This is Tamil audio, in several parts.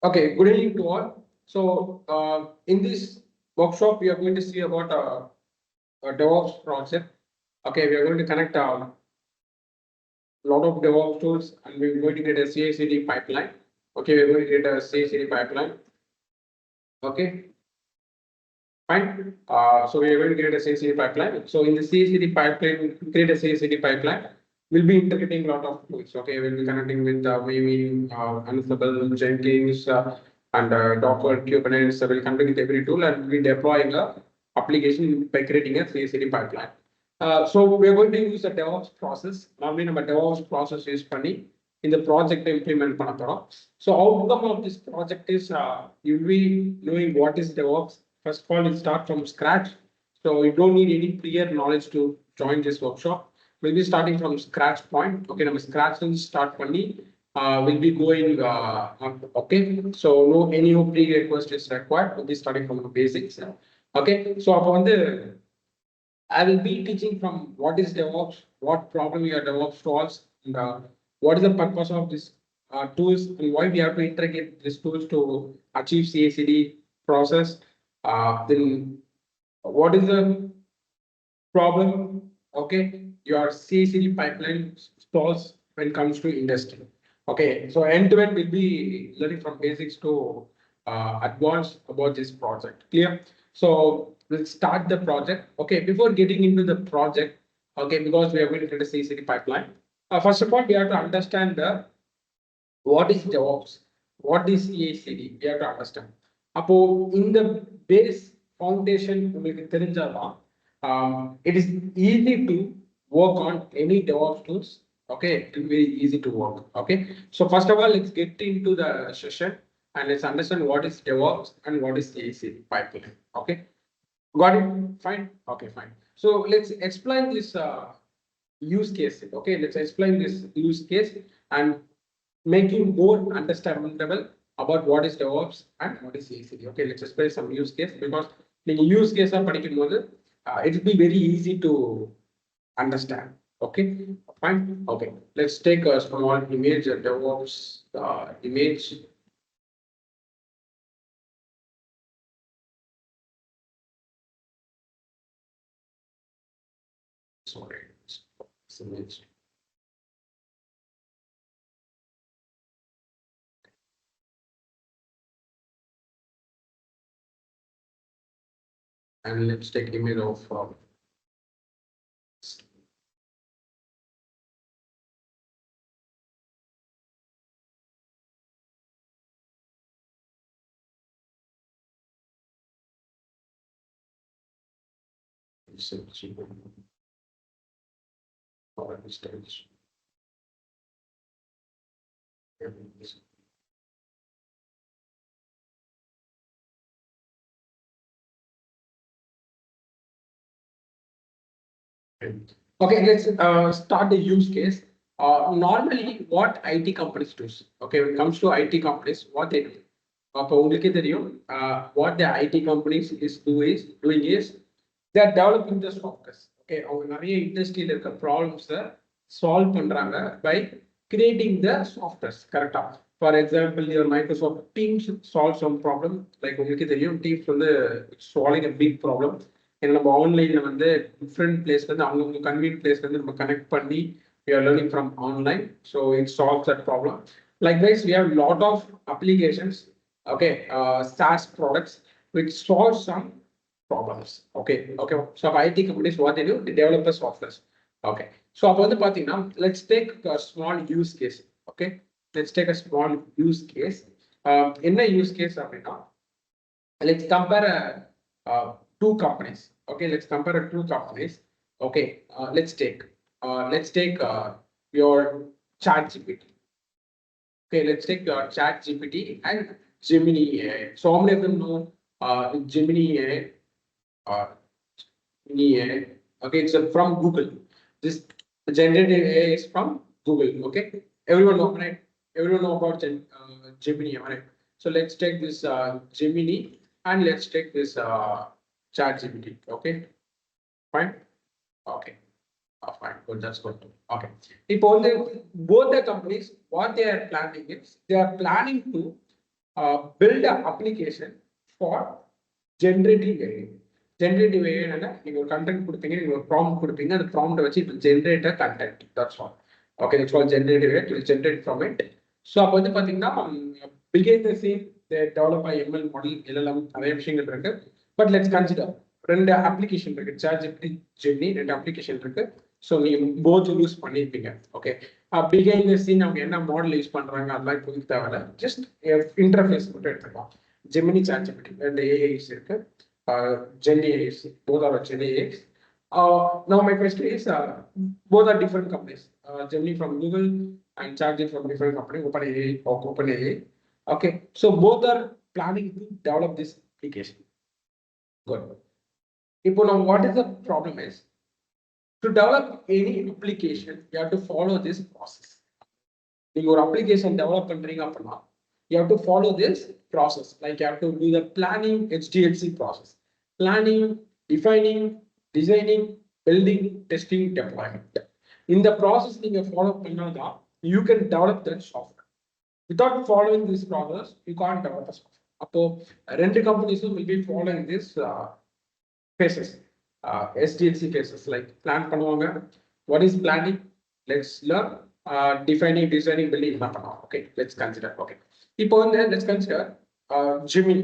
Okay, good evening to all. So, in this workshop, we are going to see about a DevOps project. Okay, we are going to connect a lot of DevOps tools and we're going to get a CI/CD pipeline. Okay, we're going to get a CI/CD pipeline. Okay, fine. So we are going to create a CI/CD pipeline. So in the CI/CD pipeline, to create a CI/CD pipeline, we'll be integrating a lot of tools. Okay, we'll be connecting with maybe Ansible, Jenkins, and Docker, Kubernetes. So we'll connect with every tool and we'll be deploying a application by creating a CI/CD pipeline. So we're going to use a DevOps process. Normally, நம்ம DevOps process use பண்ணி இந்த project implement பண்ண போறோம். So outcome of this project is you'll be knowing what is DevOps. First of all, we'll start from scratch. So you don't need any prior knowledge to join this workshop. We'll be starting from scratch point. Okay, நம்ம scratch and start பண்ணி we'll be going okay. So no any prerequisite is required. We'll be starting from the basics. Okay, so அப்போ வந்து I will be teaching from what is DevOps, what problem your DevOps solves, and what is the purpose of this tools and why we have to integrate these tools to achieve CI/CD process. Then what is the problem? Okay, your CI/CD pipeline solves when it comes to industry. Okay, so end to end will be learning from basics to advanced about this project. Clear? So we'll start the project. Okay, before getting into the project, okay, because we are going to get a CI/CD pipeline. First of all, we have to understand the what is DevOps, what is CI/CD. We have to understand. அப்போ இந்த base foundation உங்களுக்கு தெரிஞ்சாதான் it is easy to work on any DevOps tools. Okay, it will be very easy to work. Okay, so first of all, let's get into the session and let's understand what is DevOps and what is CI/CD pipeline. Okay, got it? Fine. Okay, fine. So let's explain this use case. Okay, let's explain this use case and making more understandable about what is DevOps and what is CI/CD. Okay, let's explain some use case because the use case are படிக்கும்போது it will be very easy to understand. Okay, fine. Okay, let's take a small image, a DevOps image. Sorry, this image. And let's take image of stage. Okay, let's start the use case. Normally, what IT companies do? Okay, when it comes to IT companies, what they do? அப்போ உங்களுக்கே தெரியும் what the IT companies is doing is they are developing the softwares. Okay, அவங்க நிறைய இண்டஸ்ட்ரியில இருக்க ப்ராப்ளம்ஸை சால்வ் பண்றாங்க by creating the softwares. கரெக்டா? For example, your Microsoft Teams solve some problem. Like உங்களுக்கே தெரியும் Teams வந்து solving a big problem. ஏன்னா நம்ம ஆன்லைன்ல வந்து டிஃப்ரெண்ட் பிளேஸ்ல இருந்து அவங்கவுங்க கன்வீனியன்ட் பிளேஸ்ல இருந்து நம்ம கனெக்ட் பண்ணி we are learning from online, so it solves that problem. Likewise, we have lot of applications, okay, SaaS products which solve some problems. Okay, okay. So IT companies what they do, they develop the softwares. Okay, so அப்போ வந்து பாத்தீங்கன்னா let's take a small use case. Okay, let's take a small use case. என்ன யூஸ் கேஸ் அப்படின்னா let's compare two companies. Okay, let's compare two companies. Okay, let's take your ChatGPT. Okay, let's take your ChatGPT and Gemini AI. So how many of them know Gemini AI? Gemini AI. Okay, it's from Google. This generative AI is from Google. Okay, everyone know, right? Everyone know about Gemini, right? So let's take this Gemini and let's take this ChatGPT. Okay, fine. Okay, fine. Good, that's good. Okay. If both the companies, what they are planning is they are planning to build an application for generative AI. Generative AI என்னன்னா நீங்க ஒரு கண்டென்ட் கொடுப்பீங்க, நீங்க ஒரு ப்ராம்ப்ட் கொடுப்பீங்க, அந்த ப்ராம்ப்ட் வச்சு it will generate a content. That's all. Okay, it's called generative AI. It will generate from it. So அப்போ வந்து பாத்தீங்கன்னா behind the scene they develop a ML model, LLM நிறைய விஷயங்கள் இருக்கு. But let's consider ரெண்டு அப்ளிகேஷன் இருக்கு, ChatGPT, Gemini, ரெண்டு அப்ளிகேஷன் இருக்கு. ஸோ நீங்க போத் யூஸ் பண்ணியிருப்பீங்க. ஓகே, பிகைண்ட் த சீன் அவங்க என்ன மாடல் யூஸ் பண்றாங்க அதெல்லாம் இப்போ தேவையில்ல, ஜஸ்ட் இன்டர்ஃபேஸ் மட்டும் எடுத்துக்கலாம். ஜெமினி, சாட்ஜிபிடி ரெண்டு ஏஐஸ் இருக்கு. Gemini AIs, both are Gemini AIs. Now my question is, both are different companies. Gemini from Google and ChatGPT from different company, OpenAI or OpenAI. Okay, so both are planning to develop this application. Good. Now what is the problem is, to develop any application, you have to follow this process. Your application develop you have to follow this process. Like you have to do the planning, HDLC process. Planning, defining, designing, building, testing, deployment. In the process you follow, you can develop that software. Without following this process, you can't develop a software. So, rent companies will be following this phases. SDLC phases, like plan பண்ணுவாங்க. What is planning? Let's learn. Defining, designing, building. Okay, let's consider. Okay, இப்போ வந்து let's consider Gemini.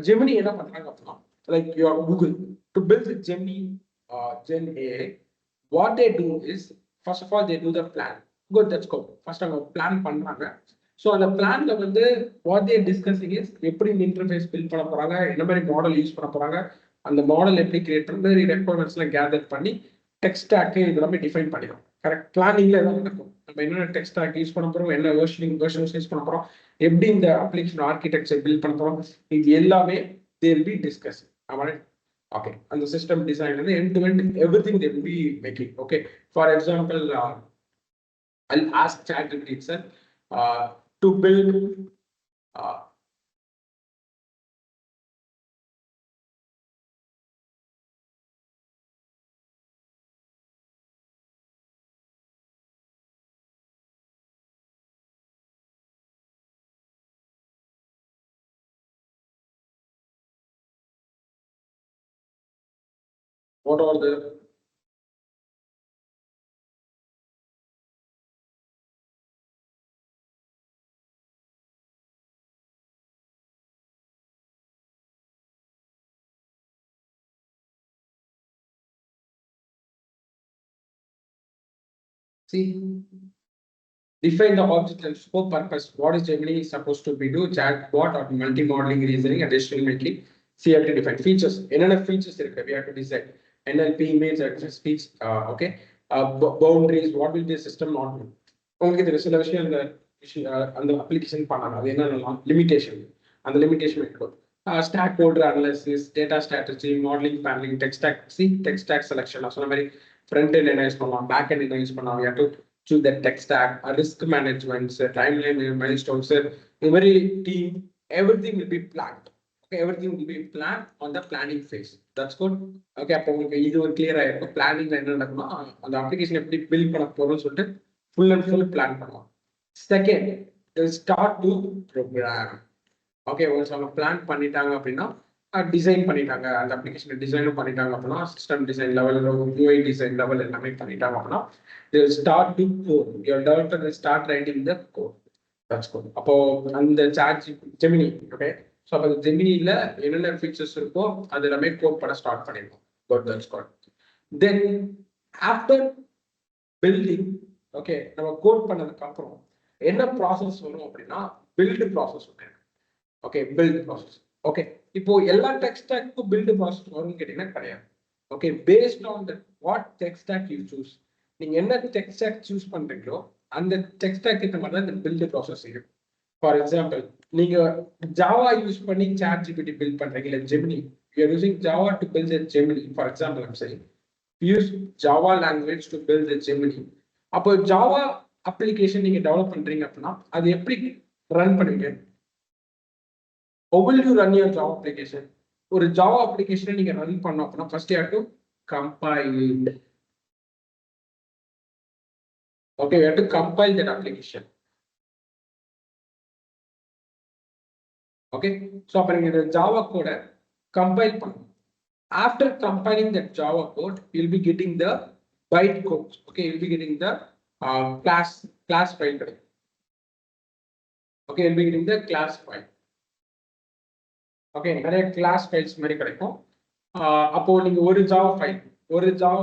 Gemini என்ன பண்றாங்க அப்படின்னா, like your Google, to build Gemini Gen AI, what they do is, first of all they do the plan. Good, that's cool. First அவங்க plan பண்றாங்க. ஸோ அந்த பிளான்ல வந்து what they are discussing is எப்படி இந்த இன்டர்ஃபேஸ் பில்ட் பண்ண போறாங்க, என்ன மாதிரி மாடல் யூஸ் பண்ண போறாங்க, அந்த மாடல் எப்படி கிரியேட் பண்ணுறது, ரெக்குவயர்மெண்ட்ஸ்லாம் கேதர் பண்ணி டெக்ஸ்ட் ஸ்டாக் இது எல்லாமே டிஃபைன் பண்ணிடும். கரெக்ட், பிளானிங்ல எதாவது நடக்கும். நம்ம என்னென்ன டெக்ஸ்ட் ஸ்டாக் யூஸ் பண்ண போறோம், என்ன வெர்ஷன்ஸ் யூஸ் பண்ண போறோம், எப்படி இந்த அப்ளிகேஷன் ஆர்கிடெக்சர் பில்ட் பண்ண போறோம், இது எல்லாமே they will be discussing. Okay, and the system design and the end-to-end everything they will be making. Okay, for example, I'll ask ChatGPT itself to build what are the see, define the object and scope purpose. What is Gemini supposed to be do? Chatbot or multi-modeling reasoning and decision making. See, you have to define features. Enough features we have to decide. NLP, image, speech. Okay. Boundaries. What will be the system not do? Only the resolution and the application part. Limitation. And the limitation. Stakeholder analysis, data strategy, modeling, paneling, tech stack. See, tech stack selection. So, front end analyze, back end analyze. We have to choose the tech stack, risk management, timeline, milestones, every team, everything will be planned. Okay, everything will be planned on the planning phase. That's good. Okay, this is clear. Planning on the application build full and full plan. Second, start to program. Okay, once அவங்க பிளான் பண்ணிட்டாங்க அப்படின்னா டிசைன் பண்ணிட்டாங்க, அந்த அப்ளிகேஷன் டிசைனும் பண்ணிட்டாங்க அப்படின்னா, system design level, UI design level எல்லாமே பண்ணிட்டாங்க அப்படின்னா, they will start to code. Your developer will start writing the code. That's good. அப்போ அந்த Gemini, okay, ஸோ அப்போ ஜெமினியில் என்னென்ன ஃபீச்சர்ஸ் இருக்கோ அது எல்லாமே கோட் பண்ண ஸ்டார்ட் பண்ணிடுவோம். Good, that's good. Then after building, okay, நம்ம கோட் பண்ணதுக்கு அப்புறம் என்ன ப்ராசஸ் வரும் அப்படின்னா, பில்டு ப்ராசஸ் வரும். Okay, build process. ஓகே, இப்போ எல்லா டெக் ஸ்டாக்கும் பில்ட் ப்ராசஸ் வரும்னு கேட்டீங்கன்னா கிடையாது. Okay, based on that what tech stack you choose, நீங்க என்ன டெக் ஸ்டாக் சூஸ் பண்றீங்களோ அந்த டெக் ஸ்டாக் ஏற்ற மாதிரி தான் இந்த பில்ட் ப்ராசஸ் இருக்கும். ஃபார் எக்ஸாம்பிள், நீங்க ஜாவா யூஸ் பண்ணி ChatGPT பில்ட் பண்றீங்க, இல்லை Gemini, you are using Java to build a Gemini. For example, I'm saying use Java language to build a Gemini. அப்போ ஜாவா அப்ளிகேஷன் நீங்க டெவலப் பண்றீங்க அப்படின்னா அது எப்படி ரன் பண்ணுவீங்க? How will you run your Java application? ஒரு Java application நீங்க ரன் பண்ணோம் அப்படின்னா first you have to compile it. Okay, you have to compile that application. Okay so அப்போ நீங்கள் இந்த ஜாவா கோடை கம்பைல் பண்ணணும். After compiling that Java code, you'll be getting the byte codes. Okay, you'll be getting the class file. Okay, you'll be getting the class file. Okay, நிறைய class files மாதிரி கிடைக்கும். அப்போ நீங்க ஒரு ஜாவா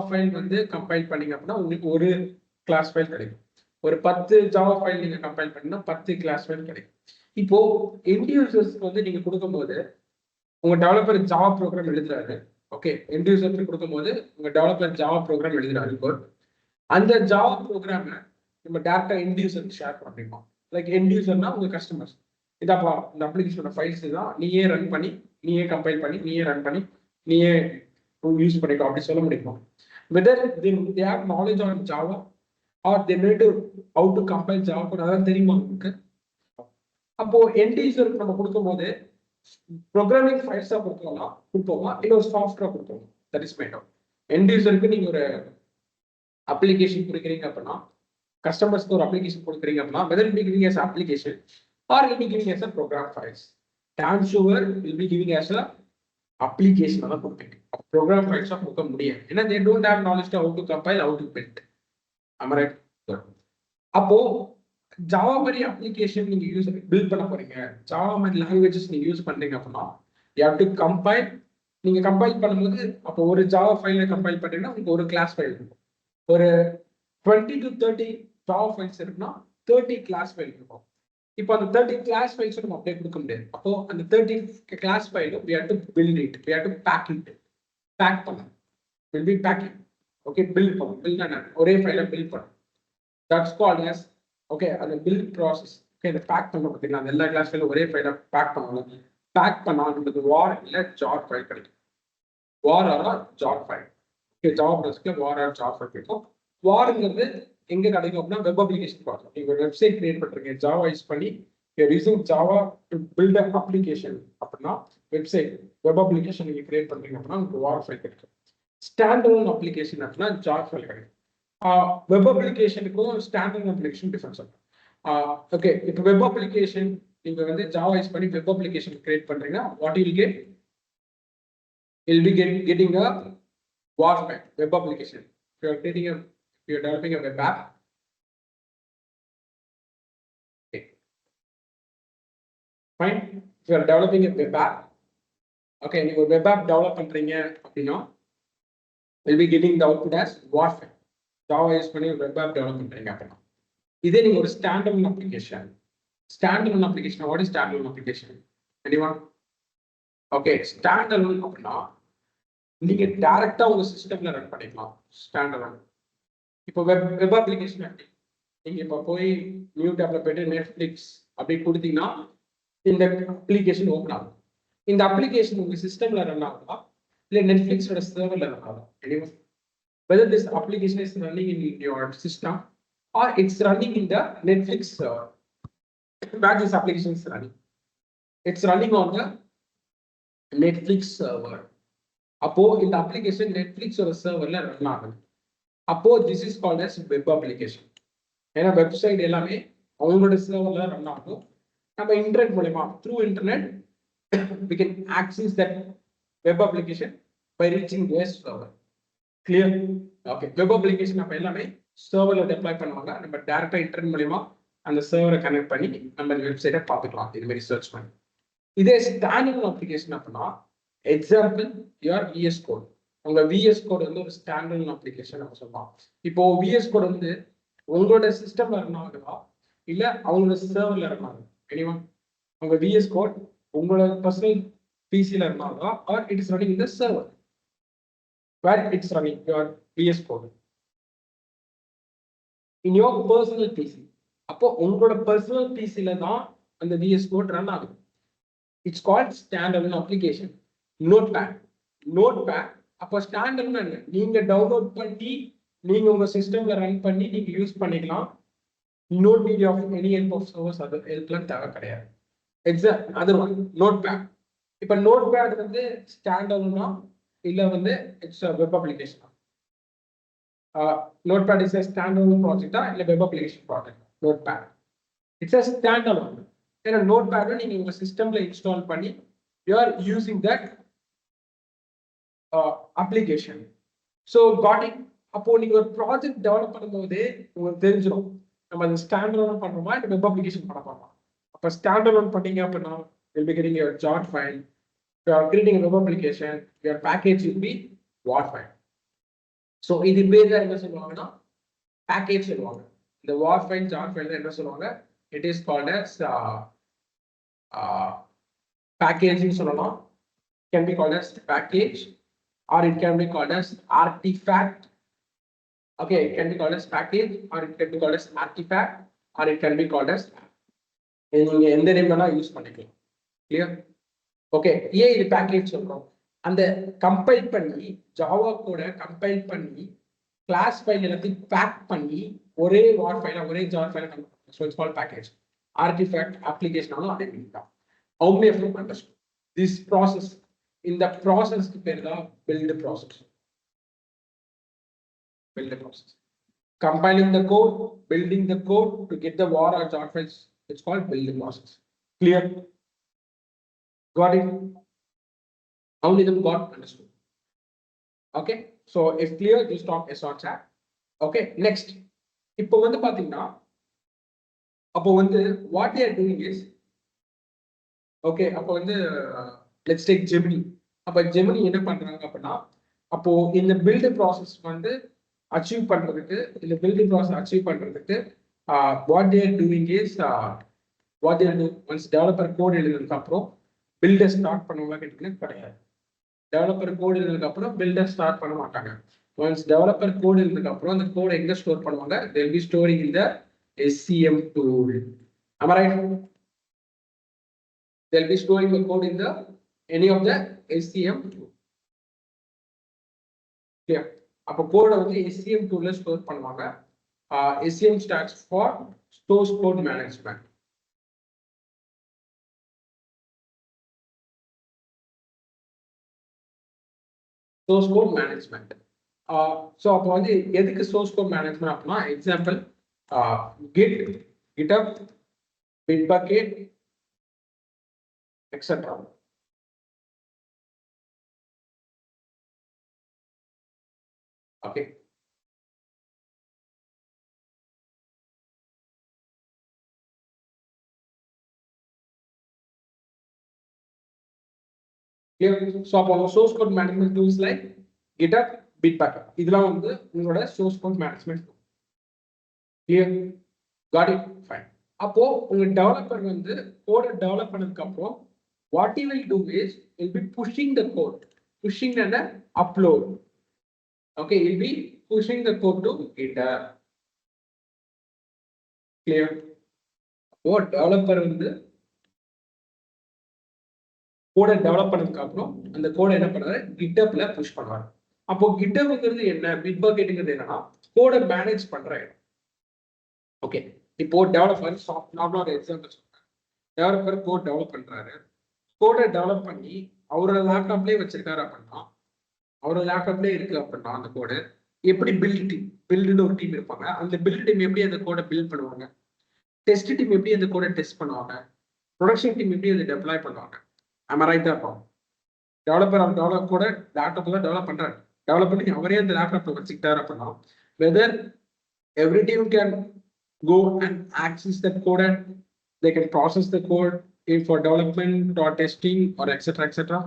ஃபைல் வந்து கம்பைல் பண்ணீங்க அப்படின்னா உங்களுக்கு ஒரு கிளாஸ் ஃபைல் கிடைக்கும். ஒரு 10 ஜாவா ஃபைல் நீங்க கம்பைல் பண்ணா 10 கிளாஸ் ஃபைல் கிடைக்கும். இப்போ எண்ட் யூசர்ஸ்க்கு வந்து நீங்க கொடுக்கும்போது உங்க டெவலப்பர் ஜாவா ப்ரோக்ராம் எழுதுறாரு. ஓகே, எண்ட் யூசருக்கு கொடுக்கும்போது உங்க டெவலப்பர் ஜாவா ப்ரோக்ராம் எழுதுறாரு. அந்த ஜாவா ப்ரோக்ராமை நம்ம டேரக்டா எண்ட் யூசருக்கு ஷேர் பண்ணிப்போம். லைக் எண்ட் யூசர்னா உங்க கஸ்டமர்ஸ், இதாப்பா இந்த அப்ளிகேஷனோட ஃபைல்ஸ் தான், நீயே ரன் பண்ணி நீயே கம்பைல் பண்ணி நீயே ரன் பண்ணி நீயே யூஸ் பண்ணிக்கோ அப்படி சொல்ல முடியுமா? whether they have knowledge on Java or they know how to compile Java code, அதான் தெரியுமா உங்களுக்கு? அப்போ எண்ட் யூசருக்கு நம்ம கொடுக்கும்போது ப்ரோக்ராமிங் ஃபைல்ஸா கொடுப்போமா இல்லை ஒரு சாஃப்ட்வேர் கொடுப்போமா? That is mind. எண்ட் யூசருக்கு நீங்க ஒரு அப்ளிகேஷன் கொடுக்குறீங்க அப்படின்னா, கஸ்டமர்ஸ்க்கு ஒரு அப்ளிகேஷன் கொடுக்குறீங்க அப்படின்னா, whether it be giving as application or it will be giving as a program files, damn sure will be giving as a application தான் கொடுப்பீங்க. ப்ரோக்ராம் ஃபைல்ஸா கொடுக்க முடியாது. ஏன்னா they don't have knowledge to how to compile, how to build. Am I right? அப்போ ஜாவா மாதிரி அப்ளிகேஷன் நீங்க யூஸ் பில்ட் பண்ண போறீங்க, ஜாவா மாதிரி லாங்குவேஜஸ் நீங்க யூஸ் பண்றீங்க அப்படின்னா you have to compile. நீங்க கம்பைல் பண்ணும்போது அப்போ ஒரு ஜாவா ஃபைலை கம்பைல் பண்றீங்கன்னா உங்களுக்கு ஒரு கிளாஸ் ஃபைல் இருக்கும். ஒரு 20 to 30 ஜாவா ஃபைல்ஸ் இருக்குன்னா 30 கிளாஸ் ஃபைல் இருக்கும். இப்போ அந்த 30 கிளாஸ் ஃபைல்ஸ் நம்ம அப்படியே கொடுக்க முடியாது. அப்போ அந்த 30 class ஃபைலும் we have to build it, we have to pack it. Pack பண்ணணும், will be packing. Okay, build பண்ணணும். பில்ட்னா ஒரே ஃபைலை பில்ட் பண்ணணும். தட்ஸ் கால்ட் as ஓகே அந்த பில்ட் ப்ராசஸ். ஓகே, இந்த பேக் பண்ண பார்த்தீங்களா, அந்த எல்லா கிளாஸ் ஃபைலும் ஒரே ஃபைலை பேக் பண்ணணும். பேக் பண்ணா நம்மளுக்கு வார் இல்லை ஜார் ஃபைல் கிடைக்கும். War or jar file. Okay, Java ப்ராசஸ்ல வார் ஆர் ஜார் ஃபைல் கிடைக்கும். வார்ங்கிறது எங்க கிடைக்கும் அப்படின்னா வெப் அப்ளிகேஷன் பார்க்கலாம். நீங்க ஒரு வெப்சைட் கிரியேட் பண்றீங்க ஜாவா யூஸ் பண்ணி, you're using Java to build a application அப்படின்னா, வெப்சைட் வெப் அப்ளிகேஷன் நீங்க கிரியேட் பண்றீங்க அப்படின்னா உங்களுக்கு வார் ஃபைல் கிடைக்கும். ஸ்டாண்டர்ட் அப்ளிகேஷன் அப்படின்னா ஜார் ஃபைல் கிடைக்கும். வெப் அப்ளிகேஷனுக்கும் ஸ்டாண்டர்ட் அப்ளிகேஷன் டிஃபரன்ஸ் இருக்கும். ஓகே, இப்போ வெப் அப்ளிகேஷன் நீங்க வந்து ஜாவா யூஸ் பண்ணி வெப் அப்ளிகேஷன் கிரியேட் பண்றீங்கன்னா what you will get, you'll be getting a war file web application. If you are developing a web app, okay, fine. If you are developing a web app, okay, you are web app develop பண்றீங்க அப்படின்னா will be getting the output as war file. Java use பண்ணி web app develop பண்றீங்க அப்படின்னா. இதே நீங்க ஒரு standard application, what is standalone application? Anyone? Okay, standard அப்படின்னா நீங்க டைரக்டா உங்க சிஸ்டம்ல ரன் பண்ணிக்கலாம். ஸ்டாண்டர்ட். இப்போ வெப் அப்ளிகேஷன் நீங்க இப்போ போய் நியூ டேப்ல போயிட்டு நெட்ஃபிளிக்ஸ் அப்படி கொடுத்தீங்கன்னா இந்த அப்ளிகேஷன் ஓப்பன் ஆகும். இந்த அப்ளிகேஷன் உங்க சிஸ்டம்ல ரன் ஆகுதா இல்லை நெட்ஃபிளிக்ஸோட சர்வர்ல ரன் ஆகுதா? Anyway, whether this application is running in your system or it's running in the Netflix server, where this application is running, it's running on the Netflix server. அப்போ இந்த அப்ளிகேஷன் நெட்ஃபிளிக்ஸோட சர்வர்ல ரன் ஆகுது. அப்போ this is called as web application. ஏன்னா வெப்சைட் எல்லாமே அவங்களோட சர்வர்ல ரன் ஆகும். நம்ம இன்டர்நெட் மூலமா through internet we can access that web application by reaching their server. Clear? Okay, web application அப்ப எல்லாமே சர்வர்ல டெப்ளாய் பண்ணுவாங்க. நம்ம டைரக்டா இன்டர்நெட் மூலமா அந்த சர்வரை கனெக்ட் பண்ணி நம்ம வெப்சைட்டை பார்த்துக்கலாம். இது மாதிரி சர்ச் பண்ணி. இதே ஸ்டாண்டர்ட் அப்ளிகேஷன் அப்படின்னா, எக்ஸாம்பிள் யுவர் VS கோட். உங்க VS கோட் வந்து ஒரு ஸ்டாண்டர்ட் அப்ளிகேஷன் நம்ம சொல்லலாம். இப்போ VS கோட் வந்து உங்களோட சிஸ்டம்ல ரன் ஆகுதா இல்ல அவங்களோட சர்வர்ல ரன் ஆகுது? எனிவன், உங்க VS கோட் உங்களோட பர்சனல் பிசில ரன் ஆகுதா R it is running in the server where it's running your VS code in your personal PC. அப்போ உங்களோட பர்சனல் பிசில தான் அந்த VS கோட் ரன் ஆகுது. It's called standard application. Notepad அப்போ ஸ்டாண்டர்ட்னா என்ன? நீங்க டவுன்லோட் பண்ணி நீங்க உங்க சிஸ்டம்ல ரன் பண்ணி நீங்க யூஸ் பண்ணிக்கலாம். No need of any help of servers, அது ஹெல்ப்லாம் தேவை கிடையாது. அது நோட்பேட். இப்போ நோட்பேட் வந்து ஸ்டாண்டர்ட்னா இல்ல வந்து it's web application. Notepad is a standalone ப்ராஜெக்டா இல்ல web application project? Notepad it's a standalone. ஏன்னா நோட்பேட் நீங்க உங்க சிஸ்டம்ல இன்ஸ்டால் பண்ணி you are using that application. So got it. அப்போ நீங்க ஒரு ப்ராஜெக்ட் டெவலப் பண்ணும்போதே உங்களுக்கு தெரிஞ்சிடும் நம்ம அந்த ஸ்டாண்டர்ட் பண்றோமா இல்லை வெப் அப்ளிகேஷன் பண்ண போறோமா. அப்போ ஸ்டாண்டர்ட் பண்ணீங்க அப்படின்னா you'll be getting your jar file. If you are creating a web application, your package will be WAR file. So இது பேர் தான் என்ன சொல்லுவாங்கன்னா பேக்கேஜ் சொல்லுவாங்க. இந்த வார் ஃபைல் ஜார் ஃபைல் என்ன சொல்லுவாங்க, it is called as packaging சொல்லலாம். Can be called as package or it can be called as artifact. Okay, it can be called as package or it can be called as artifact or it can be called as, நீங்க எந்த நேம் வேணா யூஸ் பண்ணிக்கலாம். கிளியர்? ஓகே, ஏன் இது பேக்கேஜ் சொல்றோம், அந்த கம்பைல் பண்ணி ஜாவா கூட கம்பைல் பண்ணி கிளாஸ் ஃபைல் எல்லாத்தையும் பேக் பண்ணி ஒரே வார் ஃபைல ஒரே ஜார் ஃபைல so it's called package. Artifact அப்ளிகேஷனாலும் அதே மாதிரி தான். How many of you understood this process? இந்த ப்ராசஸ்க்கு பேர் தான் build process. Build process. Compiling the code, building the code to get the war or jar files, it's called build process. Clear? Got it? How many of them got understood? Okay, so if clear, just talk yes or chat. Okay, next. இப்போ வந்து பாத்தீங்கன்னா அப்போ வந்து what they are doing is, okay, அப்போ வந்து let's take Gemini. அப்போ Gemini என்ன பண்றாங்க அப்படின்னா, அப்போ இந்த build process வந்து அச்சீவ் பண்றதுக்கு, இந்த build process அச்சீவ் பண்றதுக்கு what they are doing is, what they are doing once developer code எழுதுனதுக்கு அப்புறம் build ஸ்டார்ட் பண்ணுவாங்க கேட்டீங்கன்னா கிடையாது. டெவலப்பர் கோட் எழுதுனதுக்கு அப்புறம் பில்டர் ஸ்டார்ட் பண்ண மாட்டாங்க. ஒன்ஸ் டெவலப்பர் கோட் எழுதுனதுக்கு அப்புறம் அந்த கோட் எங்க ஸ்டோர் பண்ணுவாங்க, they will be storing in the SCM tool. Am I right? They will be storing the code in the any of the SCM tool. Clear? அப்போ கோட வந்து SCM toolல ஸ்டோர் பண்ணுவாங்க. SCM stands for source code management. Source code management. So அப்போ வந்து எதுக்கு source code management அப்படின்னா, example git, github, bitbucket, etc. Okay. Clear? So அப்போ source code management tools like github, bitbucket இதெல்லாம் வந்து உங்களோட source code management tool. Clear? Got it? Fine. அப்போ உங்க டெவலப்பர் வந்து கோட டெவலப் பண்ணதுக்கு அப்புறம் what he will do is he'll be pushing the code, pushing and upload. Okay, he'll be pushing the code to GitHub. Clear? அப்போ டெவலப்பர் வந்து கோட டெவலப் பண்ணதுக்கு அப்புறம் அந்த கோட என்ன பண்ணுவாரு, GitHubல புஷ் பண்ணுவாரு. அப்போ GitHubங்கிறது என்ன, பிட்பக்கெட்ங்கிறது என்னன்னா கோட மேனேஜ் பண்ற இடம். ஓகே, இப்போ டெவலப்பர் நார்மலா ஒரு எக்ஸாம்பிள் சொல்றேன். டெவலப்பர் கோட் டெவலப் பண்றாரு, கோடை டெவலப் பண்ணி அவரோட லேப்டாப்லயே வச்சிருக்காரு அப்படின்னா, அவரோட லேப்டாப்லயே இருக்கு அப்படின்னா அந்த கோடு எப்படி பில்டுன்னு ஒரு டீம் இருப்பாங்க, அந்த பில்ட் டீம் எப்படி அந்த கோடை பில்ட் பண்ணுவாங்க, டெஸ்ட் டீம் எப்படி அந்த கோடை டெஸ்ட் பண்ணுவாங்க, ப்ரொடக்ஷன் டீம் எப்படி அதை டெப்ளாய் பண்ணுவாங்க. நம்ம ரைட் தான் இருப்போம். டெவலப்பர் அவர் டெவலப் கூட லேப்டாப்ல டெவலப் பண்றாரு, டெவலப் பண்ணி அவரே அந்த லேப்டாப்ல வச்சுக்கிட்டாரு அப்படின்னா, whether every team can go and access that code and they can process the code for development or testing or etc.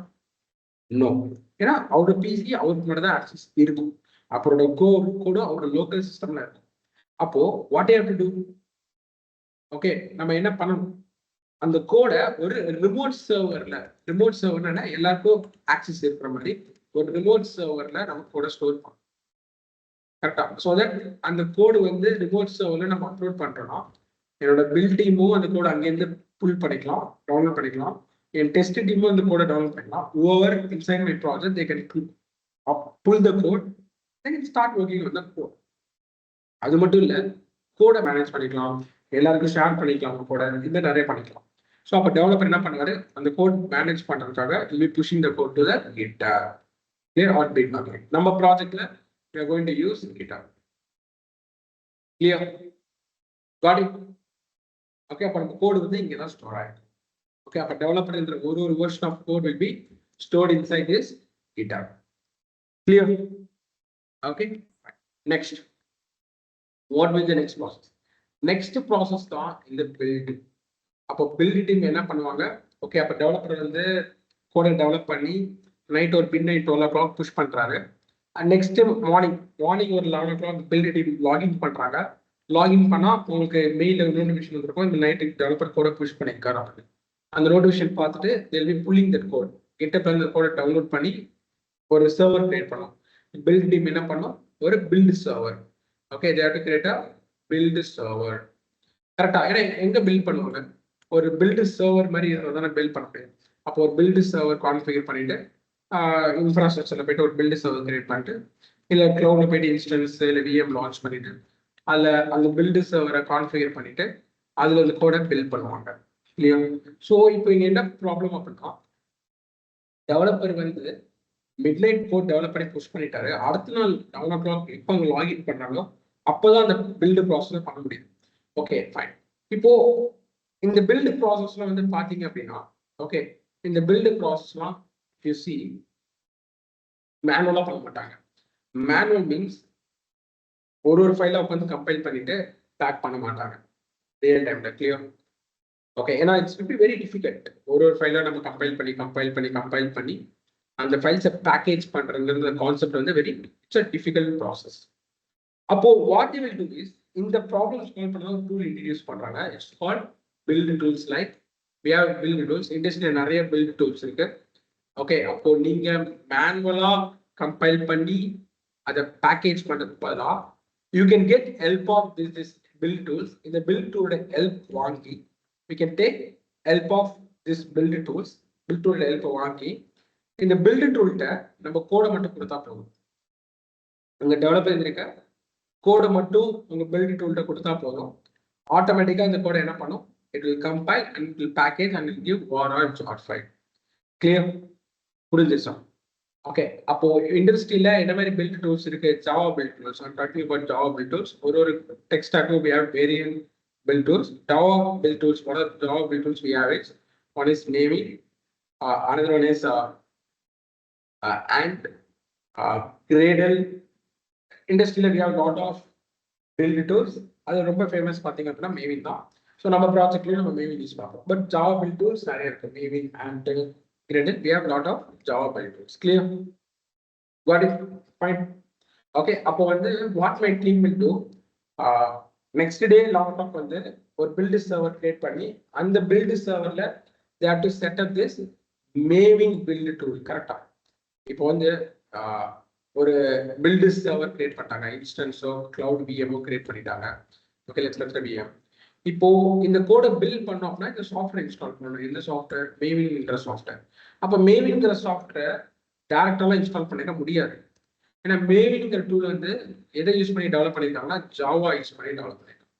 No. ஏன்னா அவரோட பிசி அவருக்கு மட்டும் தான் ஆக்சஸ் இருக்கும், அவரோட கோடு அவரோட லோக்கல் சிஸ்டம்ல இருக்கும். அப்போ what you have to to, okay, நம்ம என்ன பண்ணணும், அந்த கோடை ஒரு ரிமோட் சர்வர்னா எல்லாருக்கும் ஆக்சஸ் இருக்கிற மாதிரி ஒரு ரிமோட் சர்வர்ல நம்ம கோடை ஸ்டோர் பண்ணணும். கரெக்டா? ஸோ தட் அந்த கோடு வந்து ரிமோட் சர்வர்ல நம்ம அப்லோட் பண்றோம்னா என்னோட பில்ட் டீமும் அந்த கோடை அங்கேருந்து புல் பண்ணிக்கலாம், டவுன்லோட் பண்ணிக்கலாம். என் டெஸ்ட் டீமும் அந்த கோடை டவுன்லோட் பண்ணிக்கலாம். Over inside my project they can pull the code, they can start working on the code. அது மட்டும் இல்லை, கோடை மேனேஜ் பண்ணிக்கலாம், எல்லாருக்கும் ஷேர் பண்ணிக்கலாம், கோடை இந்த நிறைய பண்ணிக்கலாம். ஸோ அப்போ டெவலப்பர் என்ன பண்ணுவாரு, அந்த கோட் மேனேஜ் பண்றதுக்காக will pushing the code to the GitHub. Clear? Or Bitbucket. நம்ம ப்ராஜெக்ட்ல we are going to use GitHub. Clear? Got it? Okay, அப்போ நம்ம கோடு வந்து இங்கே தான் ஸ்டோர் ஆகிடும். ஓகே, அப்போ டெவலப்பர் என்ற ஒரு version of code will be stored inside this GitHub. Clear? Okay. Next, what will the next process? Next process தான் இந்த build. அப்போ build team என்ன பண்ணுவாங்க? ஓகே, அப்போ டெவலப்பர் வந்து கோடை டெவலப் பண்ணி நைட் ஒரு midnight 12 o'clock புஷ் பண்றாரு. நெக்ஸ்ட் மார்னிங் ஒரு 11 o'clock பில்ட் டீம் லாகின் பண்றாங்க. லாகின் பண்ணா உங்களுக்கு மெயில நோட்டிஃபிகேஷன் இருக்கும், இந்த நைட் டெவலப்பர் கோட புஷ் பண்ணிருக்காரு அப்படின்னு. அந்த நோட்டிஃபிகேஷன் பார்த்துட்டு they'll be pulling that code. GitHub அந்த கோடை டவுன்லோட் பண்ணி ஒரு சர்வர் கிரியேட் பண்ணலாம். பில்ட் டீம் என்ன பண்ணோம்? ஒரு build server. Okay, they have to create a build server. கரெக்டா? ஏன்னா எங்க பில்ட் பண்ணுவாங்க? ஒரு பில்ட் சர்வர் மாதிரி இருந்தால் பில்ட் பண்ண முடியும். அப்போ ஒரு பில்ட் சர்வர் கான்ஃபிகர் பண்ணிட்டு இன்ஃப்ராஸ்ட்ரக்சர்ல போயிட்டு ஒரு பில்ட் சர்வர் கிரியேட் பண்ணிட்டு இல்லை க்ளவுட்ல போயிட்டு இன்ஸ்டன்ஸ் இல்லை விஎம் லான்ச் பண்ணிட்டு அதில் அந்த பில்டு சர்வரை கான்ஃபிகர் பண்ணிட்டு அதில் அந்த கோடை பில்ட் பண்ணுவாங்க இல்லையா? ஸோ இப்போ இங்கே என்ன ப்ராப்ளம் அப்படின்னா, டெவலப்பர் வந்து மிட்நைட் கோட் டெவலப் பண்ணி புஷ் பண்ணிட்டாரு. அடுத்த நாள் 11 o'clock இப்போ அவங்க லாகின் பண்றாங்களோ அப்போதான் அந்த பில்டு ப்ராசஸ் பண்ண முடியும். Okay, fine. இப்போ இந்த பில்டு ப்ராசஸ்ல வந்து பாத்தீங்க அப்படின்னா, ஓகே, இந்த பில்டு ப்ராசஸ்லாம் யூ சி மேனுவலா பண்ண மாட்டாங்க. மேனுவல் மீன்ஸ் ஒரு ஃபைலை உட்காந்து கம்பைல் பண்ணிட்டு பேக் பண்ண மாட்டாங்க ரியல் டைம்ல. கிளியர்? ஓகே, ஏன்னா இட்ஸ் வெரி டிஃபிகல்ட். ஒரு ஃபைலை நம்ம கம்பைல் பண்ணி அந்த ஃபைல்ஸை பேக்கேஜ் பண்றதுங்கிற கான்செப்ட் வந்து இட்ஸ் அ டிஃபிகல்ட் ப்ராசஸ். அப்போ what you will do is இந்த ப்ராப்ளம் சால்வ் பண்ண ஒரு டூல் இன்ட்ரடியூஸ் பண்றாங்க. It's called build tools. Like we have build tools. இண்டஸ்ட்ரியில நிறைய பில்ட் டூல்ஸ் இருக்கு. ஓகே, அப்போ நீங்க மேனுவலா கம்பைல் பண்ணி அதை பேக்கேஜ் பண்றதுக்கு பதிலா you can get help of this build tools. இந்த பில்ட் டூலோட ஹெல்ப் வாங்கி we can take help of this build tools. Build டூலோட ஹெல்ப் வாங்கி இந்த பில்ட் டூல்கிட்ட நம்ம கோடை மட்டும் கொடுத்தா போதும். உங்க டெவலப்பர் இருக்க கோடை மட்டும் உங்க பில்ட் டூல்கிட்ட கொடுத்தா போதும். ஆட்டோமேட்டிக்கா இந்த கோடை என்ன பண்ணும்? It will compile and it will package and it will give war jar file. Clear? புரிஞ்சுச்சா? ஓகே, அப்போ இண்டஸ்ட்ரியில என்ன மாதிரி பில்ட் டூல்ஸ் இருக்கு? Java build tools. I'm talking about Java build tools. ஒரு டெக்ஸ்ட் ஸ்டாக்ல we have variant build tools. Java build tools. What are Java build tools we have is one is naming, another one is and Gradle. இண்டஸ்ட்ரியில we have lot of build tools. அது ரொம்ப ஃபேமஸ் பார்த்தீங்க அப்படின்னா Maven தான். ஸோ நம்ம ப்ராஜெக்ட்லயும் நம்ம Maven யூஸ் பார்ப்போம். பட் Java build tools நிறைய இருக்கு. Maven and Gradle. We have lot of Java build tools. Clear? Got it? Fine. Okay, அப்போ வந்து what my team will do, next day laptop வந்து ஒரு build server create பண்ணி அந்த build serverல they have to set up this Maven build tool. கரெக்டா? இப்போ வந்து ஒரு build server create பண்ணிட்டாங்க, இன்ஸ்டன்ஸோ cloud VMஓ create பண்ணிட்டாங்க. Okay, let's VM. இப்போ இந்த கோடை பில்ட் பண்ணோம் அப்படின்னா இந்த சாஃப்ட்வேர் இன்ஸ்டால் பண்ணணும். இந்த சாஃப்ட்வேர் மேவின்ங்கிற சாஃப்ட்வேர். அப்போ மேவின்ங்கிற சாஃப்ட்வேர் டேரக்டாலாம் இன்ஸ்டால் பண்ணிட முடியாது. ஏன்னா மேவின்ங்கிற டூல் வந்து எதை யூஸ் பண்ணி டெவலப் பண்ணியிருக்காங்கன்னா ஜாவா யூஸ் பண்ணி டெவலப் பண்ணியிருக்காங்க.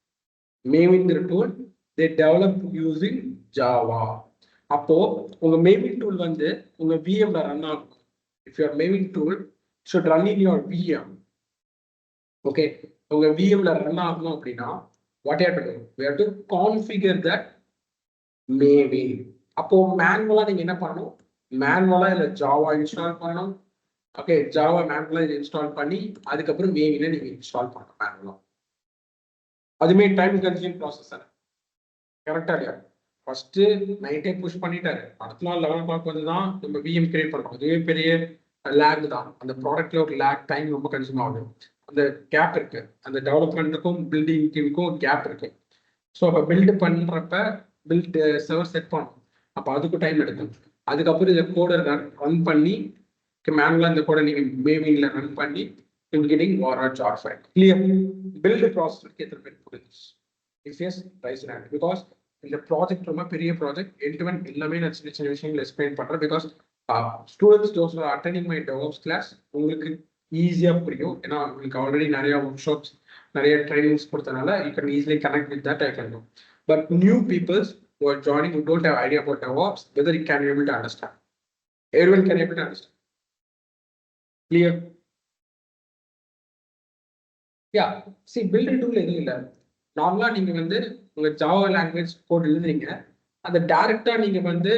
மேவின்ங்கிற tool they develop using Java. அப்போ உங்க மேவின் டூல் வந்து உங்க விஎம்ல ரன் ஆகும். If your Maven tool should run in your VM. Okay, உங்க விஎம்ல ரன் ஆகணும் அப்படின்னா what you have to do? We have to configure that Maven. அப்போ மேனுவலா நீங்க என்ன பண்ணணும்? மேனுவலா இல்ல ஜாவா இன்ஸ்டால் பண்ணணும். ஓகே, ஜாவா மேனுவலா இன்ஸ்டால் பண்ணி அதுக்கப்புறம் Maven நீங்க இன்ஸ்டால் பண்ணணும் மேனுவலா. அதுமே டைம் கன்சியூம் ப்ராசஸ் தானே. கரெக்டா இல்லையா? ஃபர்ஸ்ட் நைட்டே புஷ் பண்ணிட்டாரு, அடுத்த நாள் 11 o'clock வந்து தான் நம்ம விஎம் கிரியேட் பண்றோம். அதுவே பெரிய லேக் தான். அந்த ப்ராடக்ட்ல ஒரு லேக் டைம் ரொம்ப கன்சியூம் ஆகும். அந்த கேப் இருக்கு, அந்த டெவலப்மெண்ட்டுக்கும் பில்டிங் டீமுக்கும் கேப் இருக்கு. ஸோ அப்போ பில்டு பண்ணுறப்ப பில்ட் சர்வர் செட் பண்ணணும். அப்போ அதுக்கும் டைம் எடுக்கும். அதுக்கப்புறம் இந்த கோடை ரன் பண்ணி மேனுவலாக இந்த கோடை நீங்கள் மேவின்ல ரன் பண்ணி getting war jar file. Clear? Build ப்ராசஸ்க்கு எத்தனை பேர் புரிஞ்சுச்சு? If yes raise hand. Because இந்த ப்ராஜெக்ட் ரொம்ப பெரிய ப்ராஜெக்ட். எண்ட் டு எண்ட் எல்லாமே நான் சின்ன சின்ன விஷயங்கள் எக்ஸ்பிளைன் பண்ணுறேன். Because students those attending my DevOps class உங்களுக்கு ஈஸியா புரியும். ஏன்னா உங்களுக்கு ஆல்ரெடி நிறைய ஒர்க் ஷாப்ஸ் நிறைய ட்ரைனிங்ஸ் கொடுத்தனால you can easily connect with that. I can do. But new peoples who are joining who don't have idea about DevOps, whether you can be able to understand. Everyone can be able to understand. Clear? Yeah. See, build tool எதுவும் இல்லை. நார்மலா நீங்க வந்து உங்க ஜாவா லாங்குவேஜ் கோட் எழுதுறீங்க, அந்த டைரக்டா நீங்க வந்து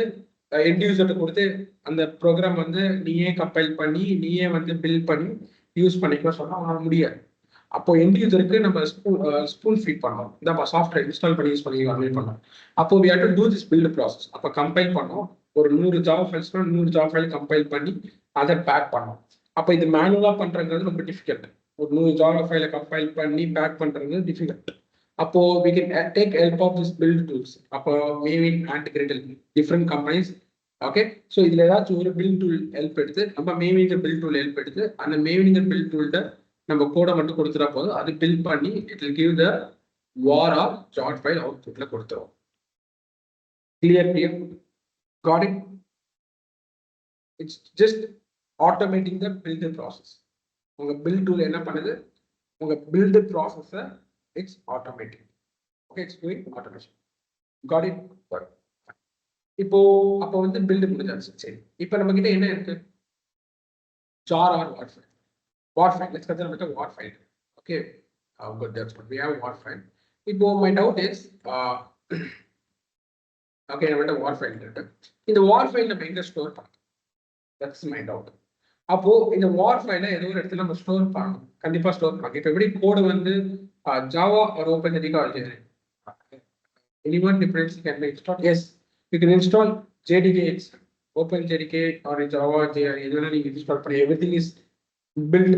எண்ட் யூசர்ட்ட கொடுத்து அந்த ப்ரோக்ராம் வந்து நீயே கம்பைல் பண்ணி நீயே வந்து பில்ட் பண்ணி யூஸ் பண்ணிக்கலாம் சொன்னா அவனால முடியாது. அப்போ எண்ட் யூசருக்கு நம்ம ஸ்பூன் ஃபீட் பண்ணோம், இந்த சாஃப்ட்வேர் இன்ஸ்டால் பண்ணி யூஸ் பண்ணி அப்ளை பண்ணோம். அப்போ we have to do this build process. அப்போ கம்பைல் பண்ணோம், ஒரு 100 ஜாவா ஃபைல்ஸ்னா 100 ஜாவா ஃபைல் கம்பைல் பண்ணி அதை பேக் பண்ணோம். அப்போ இது மேனுவலா பண்றது ரொம்ப டிஃபிகல்ட். ஒரு 100 ஜாவா ஃபைலை கம்பைல் பண்ணி பேக் பண்றது டிஃபிகல்ட். அப்போ we can take help of this build tools. அப்போ Maven and Gradle different companies. Okay, so இதுல ஏதாச்சும் ஒரு பில்ட் டூல் ஹெல்ப் எடுத்து நம்ம Maven பில்ட் டூல் ஹெல்ப் எடுத்து அந்த Maven பில்ட் டூல்ட நம்ம கோடை மட்டும் கொடுத்துட்டா போதும், அது பில்ட் பண்ணி it will give the war or jar file அவுட்புட்ல கொடுத்துரும். Clear clear, got it? It's just automating the build process. உங்க பில்ட் டூல் என்ன பண்ணுது, உங்க பில்ட் ப்ராசஸை it's automatic. Okay, it's doing automation. Got it? இப்போ அப்போ வந்து பில்டு முடிஞ்சாச்சு. சரி, இப்போ நம்ம கிட்ட என்ன இருக்கு? ஜார் ஆர் வாட் file. War file. Let's consider with a war file. Okay, good. That's what we have war file. இப்போ my doubt is, okay, நம்ம war file இருக்கு. இந்த war file நம்ம எங்க ஸ்டோர் பண்ணலாம்? That's my doubt. அப்போ இந்த war file ஏதோ ஒரு இடத்துல நம்ம ஸ்டோர் பண்ணணும், கண்டிப்பா ஸ்டோர் பண்ணலாம். இப்போ எப்படி கோடு வந்து ஜாவா ஒரு OpenJDK or anyone difference can be installed? Yes, you can install JDK, OpenJDK or Java, இதெல்லாம் நீங்க இன்ஸ்டால் பண்ணி everything is build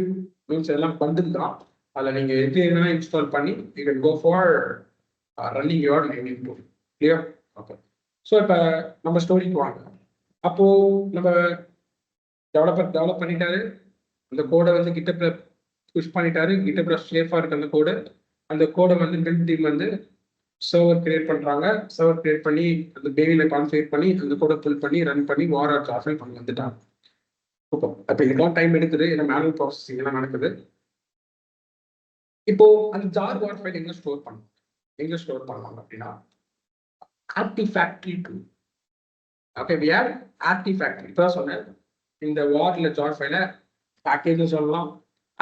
means எல்லாம் பண்டில் தான். அதில் நீங்கள் எது என்ன இன்ஸ்டால் பண்ணி you can go for running your லைனிங் டூல். கிளியர்? ஓகே, ஸோ இப்போ நம்ம ஸ்டோரிக்கு வாங்க. அப்போது நம்ம டெவலப் பண்ணிட்டாரு, அந்த கோடை வந்து கிட்டப்ல புஷ் பண்ணிட்டாரு, கிட்டப்ல சேஃபாக இருக்கு அந்த கோடு. அந்த கோடை வந்து பில்ட் டீம் வந்து சர்வர் கிரியேட் பண்ணுறாங்க. சர்வர் கிரியேட் பண்ணி அந்த பேவியில் கான்ஃபிகர் பண்ணி அந்த கோடை ஃபில் பண்ணி ரன் பண்ணி வார் ஆர் ஜாஃபை பண்ணி வந்துட்டாங்க. அப்போ இதெல்லாம் டைம் எடுக்குது, ஏன்னா மேனுவல் ப்ராசஸிங் எல்லாம் நடக்குது. இப்போ அந்த ஜார் வார் ஃபைல் எங்க ஸ்டோர் பண்ணலாம் அப்படின்னா artifactory tool. Okay, we have artifactory. இப்போ சொன்னேன், இந்த வார்ல ஜார் ஃபைல பேக்கேஜ் சொல்லலாம்,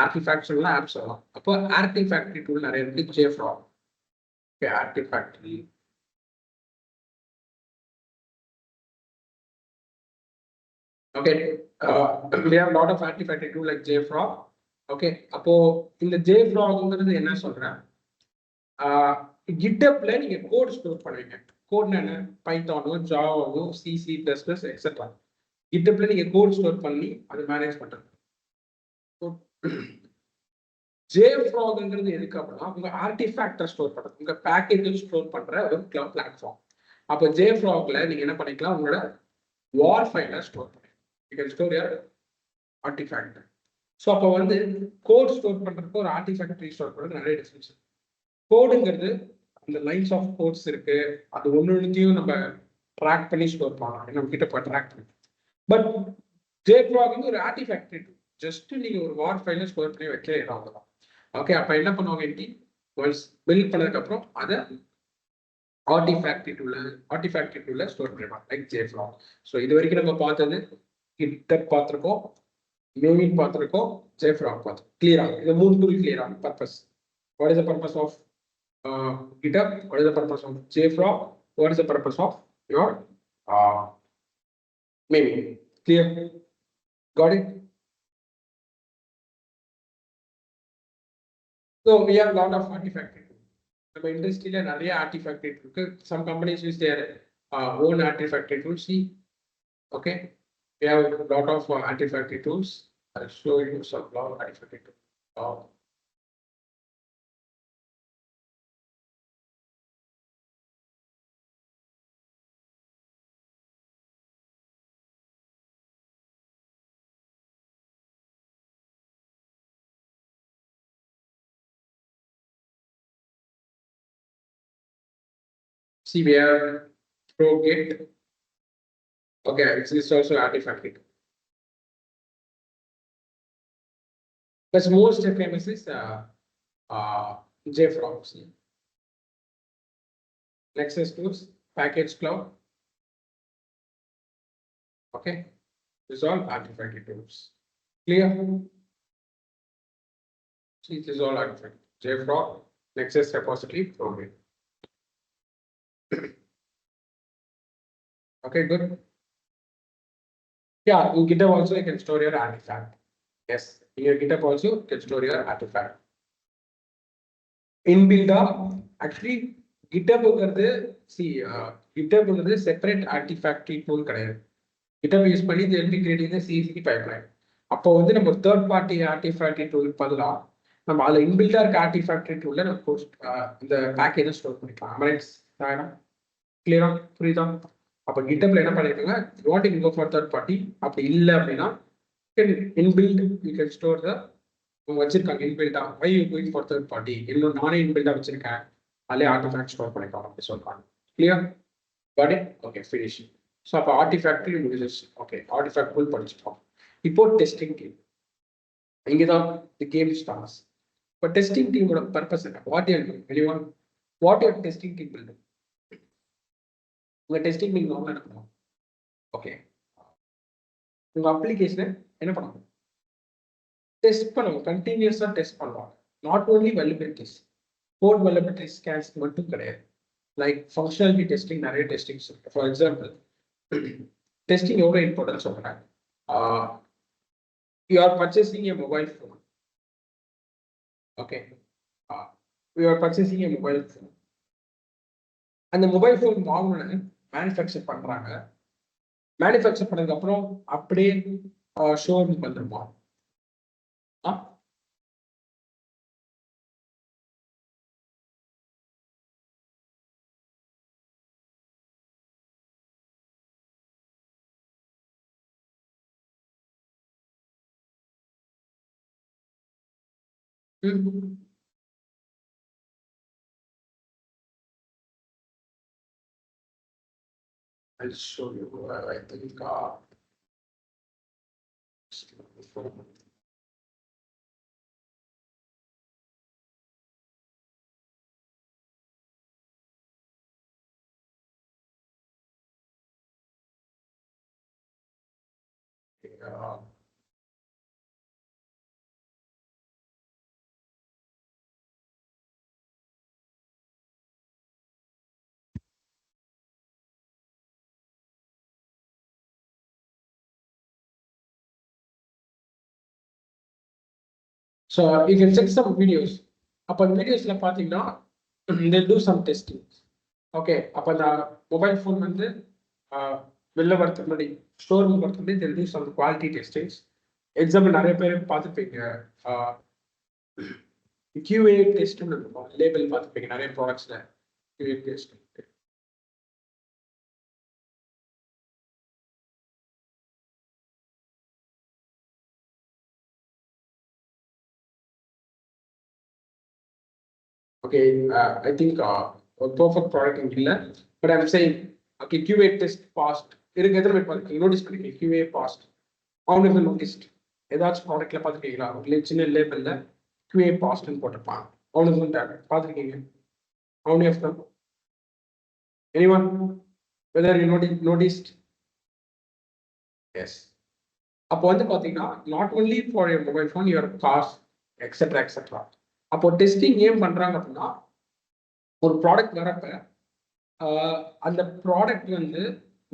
ஆர்டிஃபேக்ட் சொல்லலாம், ஆப் சொல்லலாம். அப்போ ஆர்டிஃபேக்டரி டூல் நிறைய இருக்கு. JFrog. Okay, artifactory. Okay, we have a lot of artifactory tool like JFrog. Okay, அப்போ இந்த JFrogங்கிறது என்ன சொல்றேன், GitHubல நீங்க கோட் ஸ்டோர் பண்ணுவீங்க. கோட்னா என்ன? பைத்தானோ, ஜாவாவோ, C++, எக்ஸெட்ரா. GitHubல நீங்க கோட் ஸ்டோர் பண்ணி அதை மேனேஜ் பண்றது. JFrogங்கிறது எதுக்கு அப்படின்னா உங்க ஆர்டிஃபேக்டை ஸ்டோர் பண்றது, உங்க பேக்கேஜ் ஸ்டோர் பண்ற ஒரு கிளவுட் பிளாட்ஃபார்ம். அப்போ JFrogல நீங்க என்ன பண்ணிக்கலாம், உங்களோட வார் ஃபைலை ஸ்டோர் பண்ணி you can store your artifact. So அப்போ வந்து கோட் ஸ்டோர் பண்றதுக்கு ஒரு ஆர்டிஃபேக்டரி ஸ்டோர் பண்றது நிறைய டிஃபரன்ஸ். கோடுங்கிறது அந்த லைன்ஸ் ஆஃப் கோட்ஸ் இருக்கு, அது ஒன்னொன்னுத்தையும் நம்ம ட்ராக் பண்ணி ஸ்டோர் பண்ணலாம், நம்ம கிட்ட போய் ட்ராக் பண்ணி. பட் JFrog வந்து ஒரு ஆர்டிஃபேக்டரி டூல், ஜஸ்ட் நீங்க ஒரு வார் ஃபைல ஸ்டோர் பண்ணி வைக்கிற இடம் அவ்வளோதான். ஓகே, அப்போ என்ன பண்ணுவாங்க, ஒன்ஸ் பில்ட் பண்ணதுக்கு அப்புறம் அதை ஆர்டிஃபேக்டரி டூல்ல ஸ்டோர் பண்ணிடுவாங்க லைக் JFrog. ஸோ இது வரைக்கும் நம்ம பார்த்தது GitHub பார்த்துருக்கோம், Maven பார்த்துருக்கோம், JFrog பார்த்துருக்கோம். கிளியரா? இந்த 3 டூல் கிளியரா? Purpose, what is the purpose of GitHub, what is the purpose of JFrog, what is the purpose of your Maven? Clear? Got it? So we have a lot of artifactory. நம்ம இண்டஸ்ட்ரியில நிறைய ஆர்டிஃபேக்டரி இருக்கு. Some companies use their own artifactory tools. See, okay, we have a lot of artifactory tools. I'll show you some lot of artifactory tools. See, we have ProGit. Okay, this is also artifactory. But most famous is JFrog. Nexus tools, package cloud. Okay, this is all artifactory tools. Clear? See, this is all artifactory. JFrog, Nexus repository, ProGit. Okay, good. Yeah, in GitHub also you can store your artifact. Yes, in your GitHub also you can store your artifact. Inbuilt actually GitHub see GitHub separate artifact tool கிடையாது. GitHub யூஸ் பண்ணி they will be creating the CI/CD pipeline. அப்போ வந்து நம்ம third party artifact tool பதிலா நம்ம அதுல இன்பில்டா இருக்க artifact toolல நம்ம இந்த பேக்கேஜை ஸ்டோர் பண்ணிக்கலாம். கிளியரா புரியுதா? அப்ப GitHubல என்ன பண்ணிருக்காங்க, you want to go for third party அப்படி இல்லை அப்படின்னா inbuilt you can store the வச்சிருக்காங்க இன்பில்டா. why you going for third party? இன்னும் நானே இன்பில்டா வச்சிருக்கேன், அதிலே ஆர்டிஃபேக்ட் ஸ்டோர் பண்ணிக்கலாம் அப்படி சொல்றாங்க. Clear? got it? okay finish. So அப்போ ஆர்டிஃபேக்ட் முடிஞ்சிச்சு. ஓகே, ஆர்டிஃபேக்ட் ஃபுல் படிச்சிட்டோம். இப்போ டெஸ்டிங் டீம், இங்கே தான் தி கேம் ஸ்டார்ட்ஸ். இப்போ டெஸ்டிங் டீமோட பர்பஸ் என்ன? What you anyone what your testing team will do? உங்க டெஸ்டிங் டீம் நார்மலாக என்ன பண்ணுவோம்? ஓகே, உங்க அப்ளிகேஷனை என்ன பண்ணுவோம்? டெஸ்ட் பண்ணுவோம், கண்டினியூஸாக டெஸ்ட் பண்ணுவாங்க. நாட் ஓன்லி வெலிபிலிட்டிஸ், கோட் வெலிபிலிட்டி ஸ்கேன்ஸ் மட்டும் கிடையாது. லைக் ஃபங்க்ஷனாலிட்டி டெஸ்டிங் நிறைய டெஸ்டிங்ஸ் இருக்கு. ஃபார் எக்ஸாம்பிள் டெஸ்டிங் எவ்வளோ இம்பார்ட்டன்ட் சொல்றேன். You are purchasing a mobile phone. Okay, you are purchasing a mobile phone. அந்த மொபைல் ஃபோன் வாங்கின மேனுஃபேக்சர் பண்றாங்க. மேனுஃபேக்சர் பண்ணதுக்கு அப்புறம் அப்படியே ஷோரூம் வந்துருமா? I'll show you. I think. So you can check some videos. அப்போ அந்த வீடியோஸ்ல பார்த்தீங்கன்னா they'll do some testing. Okay, அப்போ அந்த மொபைல் ஃபோன் வந்து வெளில வரதுக்கு முன்னாடி, ஸ்டோர் ரூம் வரதுக்கு முன்னாடி they'll do some quality testings. Example நிறைய பேர் பார்த்துருப்பீங்க, QA டெஸ்ட்னு இருக்கும், லேபிள் பார்த்துருப்பீங்க நிறைய ப்ராடக்ட்ஸ்ல QA test. Okay, I think a perfect product in Gilla, but I'm saying, okay, QA test passed. Notice QA passed. How many noticed? That's product label QA passed and put upon. How many of them? Anyone? Whether you noticed? Yes. Upon the not only for your mobile phone, your cars, etc. etc. அப்போ டெஸ்டிங் ஏன் பண்றாங்க அப்படின்னா, ஒரு ப்ராடக்ட் வரப்ப அந்த ப்ராடக்ட் வந்து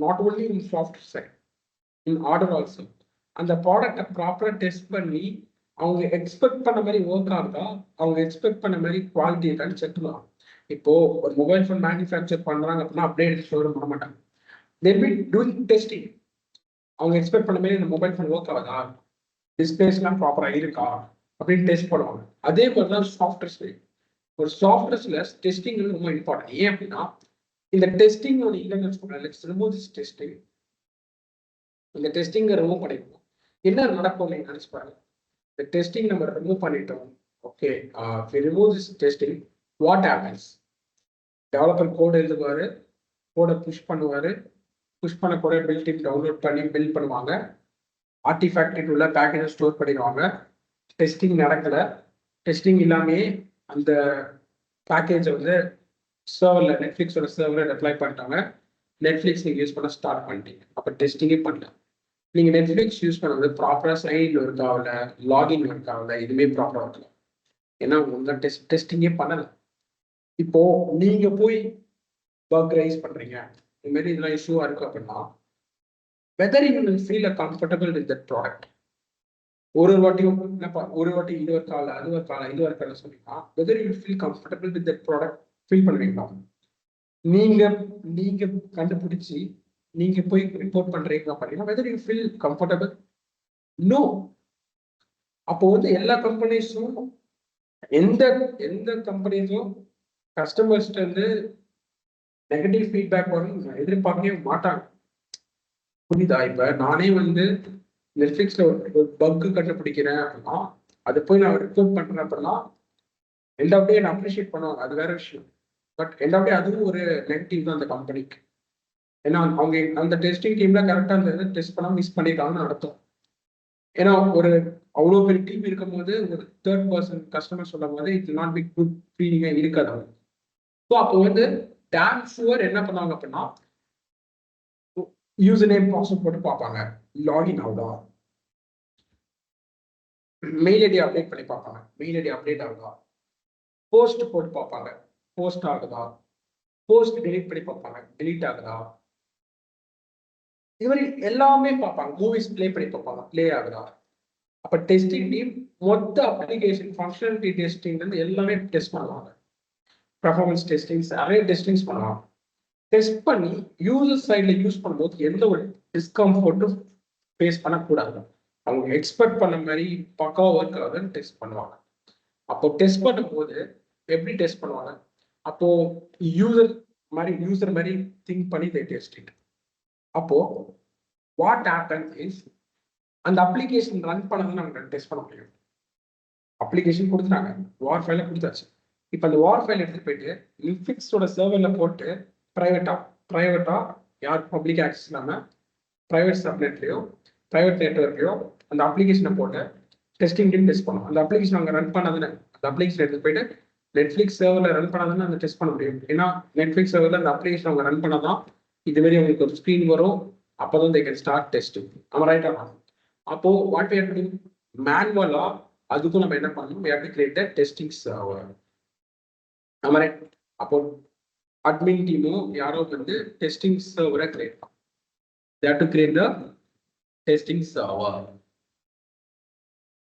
not only in software side, in order also அந்த ப்ராடக்டை ப்ராப்பராக டெஸ்ட் பண்ணி அவங்க எக்ஸ்பெக்ட் பண்ண மாதிரி ஒர்க் ஆகுதா, அவங்க எக்ஸ்பெக்ட் பண்ண மாதிரி குவாலிட்டி இருக்கான்னு செக் பண்ணுவாங்க. இப்போ ஒரு மொபைல் ஃபோன் மேனுஃபேக்சர் பண்றாங்க அப்படின்னா அப்படியே எடுத்து ஷோரூம் பண்ண மாட்டாங்க. they will be doing testing. அவங்க எக்ஸ்பெக்ட் பண்ண மாதிரி இந்த மொபைல் ஃபோன் ஒர்க் ஆகுதா, டிஸ்பிளேஸ்லாம் ப்ராப்பராக இருக்கா அப்படின்னு டெஸ்ட் பண்ணுவாங்க. அதே மாதிரி தான் சாஃப்ட்வேர்ஸ்ல, ஒரு சாஃப்ட்வேர்ஸ்ல டெஸ்டிங் ரொம்ப இம்பார்ட்டன்ட். ஏன் அப்படின்னா இந்த டெஸ்டிங் ஒன்று இல்லைன்னு சொல்றேன், லெட்ஸ் ரிமூவ் திஸ் டெஸ்டிங். இந்த டெஸ்டிங் ரிமூவ் பண்ணிடுவோம், என்ன நடக்கும் நீங்க நினைச்சு பாருங்க. இந்த டெஸ்டிங் நம்ம ரிமூவ் பண்ணிட்டோம். Okay, remove this testing, what happens? Developer code எழுதுவாரு, கோடை புஷ் பண்ணுவாரு, புஷ் பண்ண கூட பில்டின் டவுன்லோட் பண்ணி பில்ட் பண்ணுவாங்க, ஆர்டிஃபேக்ட் உள்ள பேக்கேஜை ஸ்டோர் பண்ணிடுவாங்க. டெஸ்டிங் நடக்கல, டெஸ்டிங் இல்லாமே அந்த பேக்கேஜை வந்து சர்வரில், நெட்ஃப்ளிக்ஸோட சர்வரில் டெப்ளாய் பண்ணிட்டாங்க. நெட்ஃப்ளிக்ஸ் நீங்கள் யூஸ் பண்ண ஸ்டார்ட் பண்ணிட்டீங்க, அப்போ டெஸ்டிங்கே பண்ணல. நீங்கள் நெட்ஃப்ளிக்ஸ் யூஸ் பண்ணுறது ப்ராப்பராக சைன் ஒர்க் ஆகல, லாகின் ஒர்க் ஆகல, இதுவுமே ப்ராப்பராக இருக்கல. ஏன்னா உங்க டெஸ்டிங்கே பண்ணலை. இப்போ நீங்கள் போய் பக் ரைஸ் பண்றீங்க, இந்த மாதிரி இதெல்லாம் இஷ்யூவா இருக்கு அப்படின்னா whether you will feel comfortable with that product. ஒரு வாட்டியும் என்னப்பா ஒரு வாட்டி இது ஒரு கால அது ஒரு கால இது ஒரு கால சொன்னீங்கன்னா whether you feel comfortable with that product feel பண்ணுவீங்களா? நீங்க நீங்க கண்டுபிடிச்சி நீங்க போய் ரிப்போர்ட் பண்றீங்க அப்படின்னா whether you feel comfortable? No. அப்போ வந்து எல்லா கம்பெனிஸும் எந்த எந்த கம்பெனிஸும் கஸ்டமர்ஸ்ட இருந்து நெகட்டிவ் ஃபீட்பேக் வரும் எதிர்பார்க்கவே மாட்டாங்க. புரியுதா? இப்ப நானே வந்து நெட்ஃபிளிக்ஸ்ல ஒரு பக் கண்டுபிடிக்கிறேன் அப்படின்னா அது போய் நான் ரிப்போர்ட் பண்றேன் அப்படின்னா எண்ட் ஆஃப் டே நான் அப்ரிஷியேட் பண்ணுவாங்க, அது வேற விஷயம். பட் எண்ட் ஆஃப் டே அதுவும் ஒரு நெகட்டிவ் தான் அந்த கம்பெனிக்கு. ஏன்னா அவங்க அந்த டெஸ்டிங் டீம்ல கரெக்டா அந்த டெஸ்ட் பண்ண மிஸ் பண்ணிருக்காங்கன்னு அர்த்தம். ஏன்னா ஒரு அவ்வளோ பெரிய டீம் இருக்கும் போது ஒரு தேர்ட் பர்சன் கஸ்டமர் சொல்லும் போது இட் நாட் பி குட் ஃபீலிங்கா இருக்காது அவங்க. ஸோ அப்போ வந்து டேம் ஷுவர் என்ன பண்ணாங்க அப்படின்னா யூசர் நேம் பாஸ்வேர்ட் போட்டு பார்ப்பாங்க, லாகின் ஆகுதா, மெயில் ஐடி அப்டேட் பண்ணி பார்ப்பாங்க, மெயில் ஐடி அப்டேட் ஆகுதா, போஸ்ட் போட்டு பார்ப்பாங்க, போஸ்ட் ஆகுதா, போஸ்ட் டெலிட் பண்ணி பார்ப்பாங்க, டெலிட் ஆகுதா, இது மாதிரி எல்லாமே பார்ப்பாங்க. மூவிஸ் ப்ளே பண்ணி பார்ப்பாங்க, ப்ளே ஆகுதா. அப்ப டெஸ்டிங் டீம் மொத்த அப்ளிகேஷன் ஃபங்க்ஷனாலிட்டி டெஸ்டிங் வந்து எல்லாமே டெஸ்ட் பண்ணுவாங்க. பர்ஃபார்மன்ஸ் டெஸ்டிங்ஸ் நிறைய டெஸ்டிங்ஸ் பண்ணுவாங்க. டெஸ்ட் பண்ணி யூசர் சைட்ல யூஸ் பண்ணும்போது எந்த ஒரு டிஸ்கம்ஃபர்ட்டும் ஃபேஸ் பண்ணக்கூடாது. அவங்க எக்ஸ்பெக்ட் பண்ண மாதிரி பக்கா ஒர்க் ஆகுதுன்னு டெஸ்ட் பண்ணுவாங்க. அப்போ டெஸ்ட் பண்ணும்போது எப்படி டெஸ்ட் பண்ணுவாங்க? அப்போ யூசர் மாதிரி திங்க் பண்ணி டெஸ்ட் இட். அப்போ வாட் ஹேப்பன் இஸ் அந்த அப்ளிகேஷன் ரன் பண்ணதை நம்ம டெஸ்ட் பண்ண முடியும். அப்ளிகேஷன் கொடுத்துட்டாங்க, வார் ஃபைல கொடுத்தாச்சு. இப்போ அந்த வார் ஃபைல் எடுத்துட்டு போயிட்டு லிஃபிக்ஸோட சர்வர்ல போட்டு ப்ரைவேட்டா யார் பப்ளிக் ஆக்சஸ் இல்லாம ப்ரைவேட் சப்நெட்லயோ ப்ரைவேட் நெட்ஒர்க்லயோ அந்த அப்ளிகேஷனை போட்டு டெஸ்டிங் டீம் டெஸ்ட் பண்ணும். அந்த அப்ளிகேஷன் அங்கே ரன் பண்ணாதுன்னு அந்த அப்ளிகேஷன் எடுத்துட்டு போயிட்டு நெட்ஃபிளிக்ஸ் சர்வர்ல ரன் பண்ணாதுன்னு அந்த டெஸ்ட் பண்ண முடியும். ஏன்னா நெட்ஃபிளிக்ஸ் சர்வர்ல அந்த அப்ளிகேஷன் அவங்க ரன் பண்ணாதான் இதுமாரி உங்களுக்கு ஒரு ஸ்க்ரீன் வரும். அப்போதான் they can start testing. ஆமா ரைட்டா? அப்போ what we have to do மேனுவலா அதுக்கும் நம்ம என்ன பண்ணணும்? we have to create a testing server. ஆமா ரைட்? அப்போ அட்மின் டீமும் யாரோ வந்து டெஸ்டிங் சர்வரை கிரியேட் பண்ணும். they have to create the testing server.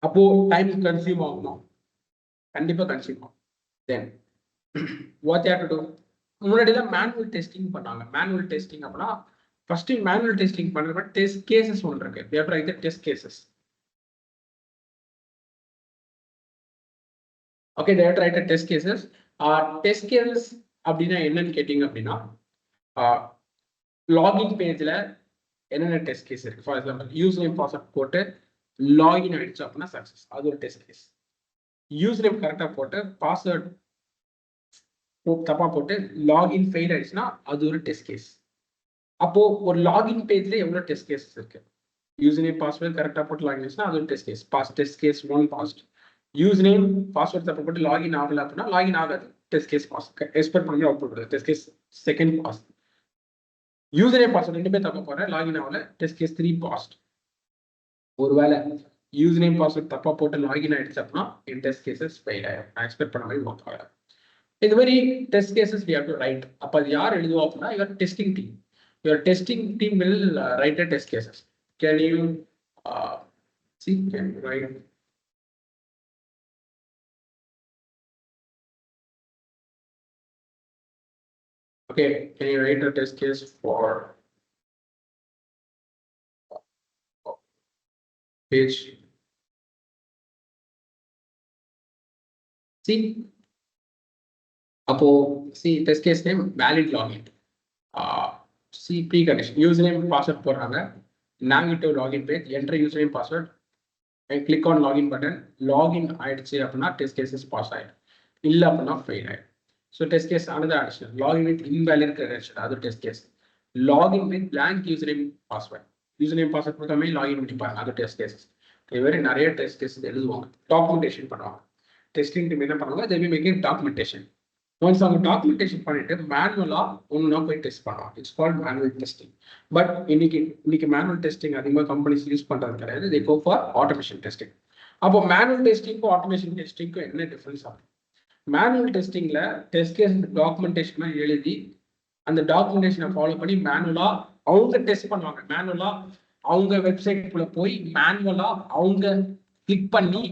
அப்போ டைம் கன்சியூம் ஆகணும், கண்டிப்பா கன்சியூம் ஆகும். Then what you have to to? முன்னாடிலாம் மேனுவல் டெஸ்டிங் பண்ணாங்க. மேனுவல் டெஸ்டிங் அப்படின்னா ஃபர்ஸ்ட் மேனுவல் டெஸ்டிங் பண்றப்ப டெஸ்ட் கேசஸ் ஒன்று இருக்கு. we have to write the test cases. okay, they have to write a test cases. Test cases அப்படின்னா என்னன்னு கேட்டீங்க அப்படின்னா லாகின் பேஜ்ல என்னென்ன டெஸ்ட் கேஸ் இருக்கு. For example use name password போட்டு லாகின் ஆயிடுச்சு அப்படின்னா சக்சஸ், அது ஒரு டெஸ்ட் கேஸ். யூஸ் நேம் கரெக்டா போட்டு பாஸ்வேர்ட் தப்பா போட்டு லாகின் ஃபெயில் ஆயிடுச்சுன்னா அது ஒரு டெஸ்ட் கேஸ். அப்போ ஒரு லாகின் பேஜ்ல எவ்வளவு டெஸ்ட் கேசஸ் இருக்கு? யூஸ் நேம் பாஸ்வேர்ட் கரெக்டா போட்டு லாகின் ஆயிடுச்சுன்னா அது ஒரு test case. Passed test case 1 passed. Username password தப்பா போட்டு லாகின் ஆகல அப்படின்னா லாகின் ஆகாது, டெஸ்ட் கேஸ் பாஸ். எக்ஸ்பெக்ட் பண்ணி output test case 2nd pass. Username password ரெண்டுமே தப்பா போறேன், லாகின் ஆகல, டெஸ்ட் கேஸ் 3 பாஸ்ட். ஒருவேளை யூஸ் நேம் பாஸ்வேர்ட் தப்பா போட்டு லாகின் ஆயிடுச்சு அப்படின்னா என் டெஸ்ட் கேசஸ் ஃபெயில் ஆயிடும். நான் எக்ஸ்பெக்ட் பண்ண மாதிரி ஒர்க் ஆகல. இது மாதிரி test cases we have to write. அப்ப அது யார் எழுதுவா அப்படின்னா your testing team. Your testing team will write a test cases. Can you see? Can you write? Okay, can you write a test case for page? See, அப்போ see test case name valid login. See precondition username password போடுறாங்க, navigate to login page, enter username password and click on login button. login ஆயிடுச்சு அப்படின்னா test cases pass ஆயிடும், இல்ல அப்படின்னா fail ஆயிடும். So test case another addition. login with invalid credential, அது test case. login with blank username password, username password கொடுக்காம login பண்ணிப்பாங்க, அது test cases. இது மாதிரி நிறைய test cases எழுதுவாங்க, டாக்குமெண்டேஷன் பண்ணுவாங்க. டெஸ்டிங் டீம் என்ன பண்ணுவாங்க? they will make a documentation. Once அவங்க டாக்குமெண்டேஷன் பண்ணிட்டு மேனுவலா ஒன்னா போய் டெஸ்ட் பண்ணுவாங்க. It's called manual testing. But இன்னைக்கு மேனுவல் டெஸ்டிங் அதிகமாக கம்பெனிஸ் யூஸ் பண்றது கிடையாது. they go for automation testing. அப்போ மேனுவல் டெஸ்டிங்க்கும் ஆட்டோமேஷன் டெஸ்டிங்க்கும் என்ன டிஃபரன்ஸ் ஆகும்? மேனுவல் டெஸ்டிங்ல டெஸ்ட் கேஸ் டாக்குமெண்டேஷன் எழுதி அந்த டாக்குமெண்டேஷனை ஃபாலோ பண்ணி மேனுவலா அவங்க டெஸ்ட் பண்ணுவாங்க. மேனுவலா அவங்க வெப்சைட்குள்ள போய் மேனுவலா அவங்க கிளிக் பண்ணி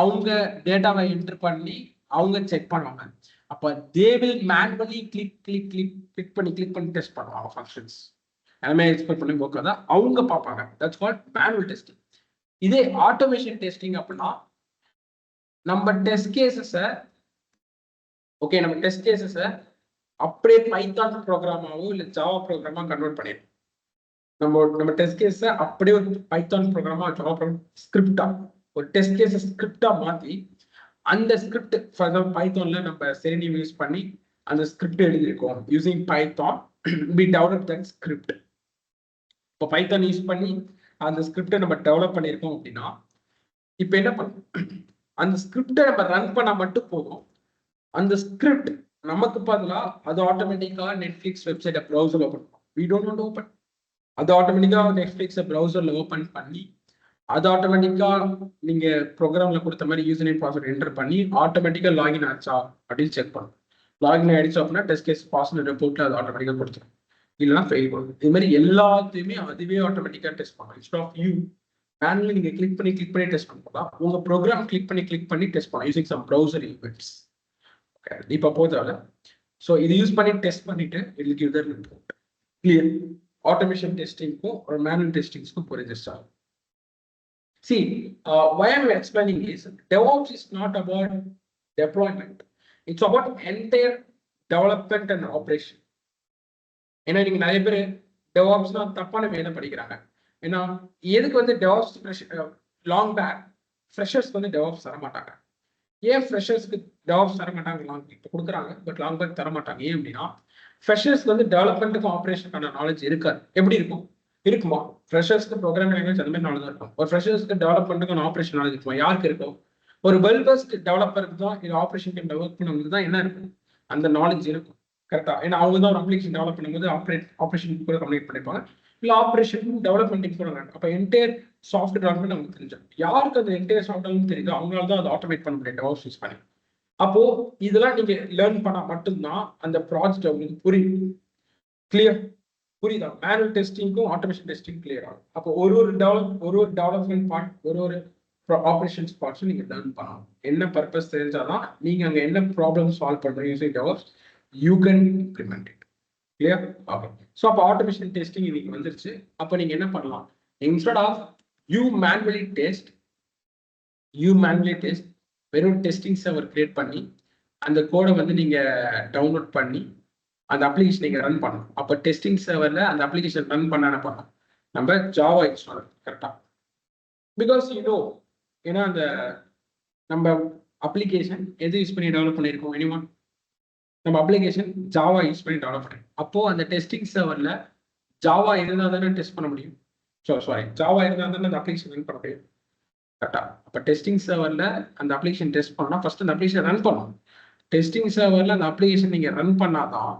அவங்க டேட்டாவை என்டர் பண்ணி அவங்க செக் பண்ணுவாங்க. அப்ப தே வில் மேனுவலி கிளிக் பண்ணி டெஸ்ட் பண்ணுவாங்க ஃபங்க்ஷன்ஸ். எல்லாமே எக்ஸ்பெக்ட் பண்ணி ஒர்க் தான் அவங்க பார்ப்பாங்க. That's called manual testing. இதே ஆட்டோமேஷன் டெஸ்டிங் அப்படின்னா நம்ம டெஸ்ட் கேசஸை அப்படியே பைத்தான் ப்ரோக்ராமாவோ இல்லை ஜாவா ப்ரோக்ராமா கன்வெர்ட் பண்ணிடும். நம்ம டெஸ்ட் கேஸை அப்படியே ஒரு பைத்தான் ப்ரோக்ராமா ஜாவா ப்ரோக்ராம் ஸ்கிரிப்டா ஒரு டெஸ்ட் கேஸை ஸ்கிரிப்டா மாற்றி அந்த ஸ்கிரிப்ட் ஃபார் எக்ஸாம்பிள் பைத்தான்ல நம்ம செரினி யூஸ் பண்ணி அந்த ஸ்கிரிப்ட் எழுதியிருக்கோம். Using Python we develop that script. இப்போ பைத்தான் யூஸ் பண்ணி அந்த ஸ்கிரிப்டை நம்ம டெவலப் பண்ணியிருக்கோம் அப்படின்னா இப்போ என்ன பண்ணும், அந்த ஸ்கிரிப்டை நம்ம ரன் பண்ணா மட்டும் போதும். அந்த ஸ்கிரிப்ட் நமக்கு பதிலாக அது ஆட்டோமேட்டிக்கா நெட்ஃபிளிக்ஸ் வெப்சைட்டை ப்ரௌசர்ல ஓப்பன் பண்ணும். we don't want to open. அது ஆட்டோமேட்டிக்கா நெட்ஃபிளிக்ஸை ப்ரௌசர்ல ஓப்பன் பண்ணி அது ஆட்டோமேட்டிக்கா நீங்க ப்ரோக்ராம்ல கொடுத்த மாதிரி யூசர் நேம் பாஸ்வேர்ட் என்டர் பண்ணி ஆட்டோமேட்டிக்கா லாகின் ஆச்சா அப்படின்னு செக் பண்ணும். லாகின் ஆயிடுச்சு அப்படின்னா டெஸ்ட் கேஸ் பாஸ்வேர்ட் ரிப்போர்ட்ல அது ஆட்டோமேட்டிக்கா கொடுத்துரும், இல்லைன்னா ஃபெயில் பண்ணும். இது மாதிரி எல்லாத்தையுமே அதுவே ஆட்டோமேட்டிக்கா டெஸ்ட் பண்ணும். இன்ஸ்டெட் ஆஃப் யூ மேனுவலி நீங்க கிளிக் பண்ணி டெஸ்ட் பண்ணலாம். உங்க ப்ரோக்ராம் கிளிக் பண்ணி டெஸ்ட் பண்ணலாம் யூசிங் சம் ப்ரௌசர் ஈவெண்ட்ஸ். இப்போ போதால ஸோ இது யூஸ் பண்ணி டெஸ்ட் பண்ணிட்டு it will give the report. Clear? Automation டெஸ்டிங்க்கும் ஒரு மேனுவல் டெஸ்டிங்ஸ்க்கும் புரிஞ்சிருச்சா? See, why I'm explaining is DevOps is not about deployment. It's about entire development and operation. ஏன்னா நீங்க நிறைய பேர் டெவாப்ஸ்னா தப்பான வேலை படிக்கிறாங்க. ஏன்னா எதுக்கு வந்து டெவாப்ஸ் லாங் பேக் ஃப்ரெஷர்ஸ்க்கு வந்து டெவாப்ஸ் தர மாட்டாங்க. ஏன் ஃப்ரெஷர்ஸ்க்கு டெவாப்ஸ் தர மாட்டாங்க? லாங் இப்போ கொடுக்குறாங்க பட் லாங் பேக் தர மாட்டாங்க. ஏன் அப்படின்னா ஃப்ரெஷர்ஸ்க்கு வந்து டெவலப்மெண்ட்டுக்கும் ஆப்ரேஷனுக்கான நாலேஜ் இருக்காது. எப்படி இருக்கும்? இருக்குமா? ஃப்ரெஷர்ஸ்க்கு ப்ரோக்ராமிங் லாங்குவேஜ் அந்த மாதிரி நாலேஜ் இருக்கும். ஒரு ஃப்ரெஷர்ஸ்க்கு டெவலப்மெண்ட்டுக்கு ஆப்ரேஷன் நாலேஜ் இருக்குமா? யாருக்கு இருக்கும்? ஒரு வெல் பெஸ்ட் டெவலப்பருக்கு தான் இது ஆப்ரேஷன் டீம் டெவலப் பண்ணும்போது தான் என்ன இருக்கும், அந்த நாலேஜ் இருக்கும். கரெக்டா? ஏன்னா அவங்க தான் ஒரு அப்ளிகேஷன் டெவலப் பண்ணும்போது ஆப்ரேஷன் கூட கம்யூனிகேட் பண்ணிப்பாங்க, இல்லை ஆப்ரேஷன் டெவலப்மெண்ட் கூட. அப்போ என்டையர் சாஃப்ட்வேர் டெவலப்மெண்ட் நமக்கு தெரிஞ்சு யாருக்கு அந்த என்டையர் சாஃப்ட்வேர் தெரியுதோ அவங்களால தான் அதை ஆட்டோமேட் பண்ண முடியும் டெவலப்ஸ் யூஸ் பண்ணி. அப்போ இதெல்லாம் நீங்க லேர்ன் பண்ணா மட்டும்தான் அந்த ப்ராஜெக்ட் உங்களுக்கு புரியும். கிளியர்? புரியுதா? மேனுவல் டெஸ்டிங்க்கும் ஆட்டோமேஷன் டெஸ்டிங் கிளியர் ஆகும். அப்போ ஒரு டெவலப்மெண்ட் பார்ட் ஒரு ஆப்ரேஷன்ஸ் பார்ட்ஸும் நீங்க லேர்ன் பண்ணணும். என்ன பர்பஸ் தெரிஞ்சாதான் நீங்க அங்க என்ன ப்ராப்ளம் சால்வ் பண்றீங்க using DevOps you can implement it. Clear? Okay. So அப்போ ஆட்டோமேஷன் டெஸ்டிங் இன்னைக்கு வந்துருச்சு. அப்போ நீங்க என்ன பண்ணலாம்? Instead of you manually test வெறும் டெஸ்டிங் சர்வர் கிரியேட் பண்ணி அந்த கோடை வந்து நீங்க டவுன்லோட் பண்ணி அந்த அப்ளிகேஷன் நீங்க ரன் பண்ணணும். அப்போ டெஸ்டிங் சர்வர்ல அந்த அப்ளிகேஷன் ரன் பண்ண பண்ணணும் நம்ம ஜாவா இன்ஸ்டால். கரெக்டா? பிகாஸ் ஏன்னா அந்த நம்ம அப்ளிகேஷன் எது யூஸ் பண்ணி டெவலப் பண்ணியிருக்கோம்? எனிவன்? நம்ம அப்ளிகேஷன் ஜாவா யூஸ் பண்ணி டெவலப் பண்ணிருக்கோம். அப்போ அந்த டெஸ்டிங் சர்வர்ல ஜாவா இருந்தால் தானே டெஸ்ட் பண்ண முடியும். ஜாவா இருந்தால் தானே அந்த அப்ளிகேஷன் ரன் பண்ண முடியும். கரெக்டா? அப்போ டெஸ்டிங் சர்வர்ல அந்த அப்ளிகேஷன் டெஸ்ட் பண்ணா ஃபர்ஸ்ட் அந்த அப்ளிகேஷன் ரன் பண்ணணும். டெஸ்டிங் சர்வர்ல அந்த அப்ளிகேஷன் நீங்க ரன் பண்ணாதான்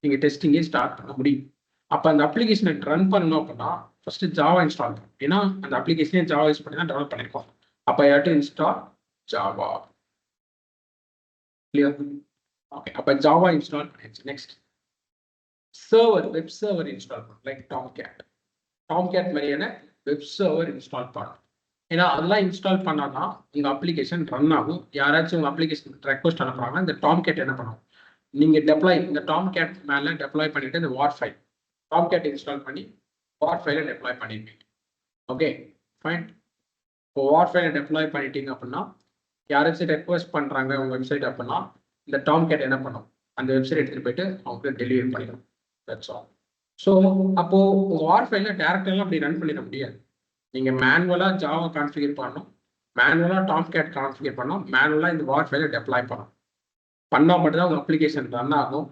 நீங்க டெஸ்டிங்கே ஸ்டார்ட் பண்ண முடியும். அப்போ அந்த அப்ளிகேஷனை ரன் பண்ணணும் அப்படின்னா ஃபர்ஸ்ட் ஜாவா இன்ஸ்டால் பண்ணணும். ஏன்னா அந்த அப்ளிகேஷனே ஜாவா யூஸ் பண்ணி தான் டெவலப் பண்ணிருக்கோம். அப்போ you have to install Java. Clear? Okay. அப்போ ஜாவா இன்ஸ்டால் பண்ணியாச்சு. நெக்ஸ்ட் வெப் சர்வர் இன்ஸ்டால் பண்ணணும். லைக் டாம்கேட் மாதிரியான வெப் சர்வர் இன்ஸ்டால் பண்ணணும். ஏன்னா அதெல்லாம் இன்ஸ்டால் பண்ணாதான் உங்க அப்ளிகேஷன் ரன் ஆகும். யாராச்சும் உங்க அப்ளிகேஷன் ரெக்வஸ்ட் அனுப்புறாங்க, இந்த டாம்கேட் என்ன பண்ணும், நீங்க இந்த டாம்கேட் மேல டெப்ளாய் பண்ணிட்டு இந்த வார் ஃபைல் டாம்கேட் இன்ஸ்டால் பண்ணி வார் ஃபைலை டெப்ளாய் பண்ணிருப்பீங்க. Okay fine. இப்போ வார் ஃபைலை டெப்ளாய் பண்ணிட்டீங்க அப்படின்னா யாராச்சும் ரெக்வஸ்ட் பண்றாங்க உங்க வெப்சைட் அப்படின்னா இந்த டாம்கேட் என்ன பண்ணும், அந்த வெப்சைட் எடுத்துட்டு போயிட்டு அவங்களுக்கு டெலிவரி பண்ணிடும். That's all. ஸோ அப்போ உங்க வார் ஃபைல டேரக்டெல்லாம் அப்படி ரன் பண்ணிட முடியாது. நீங்க மேனுவலா ஜாவா கான்ஃபிகர் பண்ணணும், மேனுவலா டாம்கேட் கான்ஃபிகர் பண்ணணும், மேனுவலா இந்த வார் ஃபைலை டெப்ளாய் பண்ணணும். பண்ணா மட்டும்தான் உங்க அப்ளிகேஷன் ரன் ஆகும்.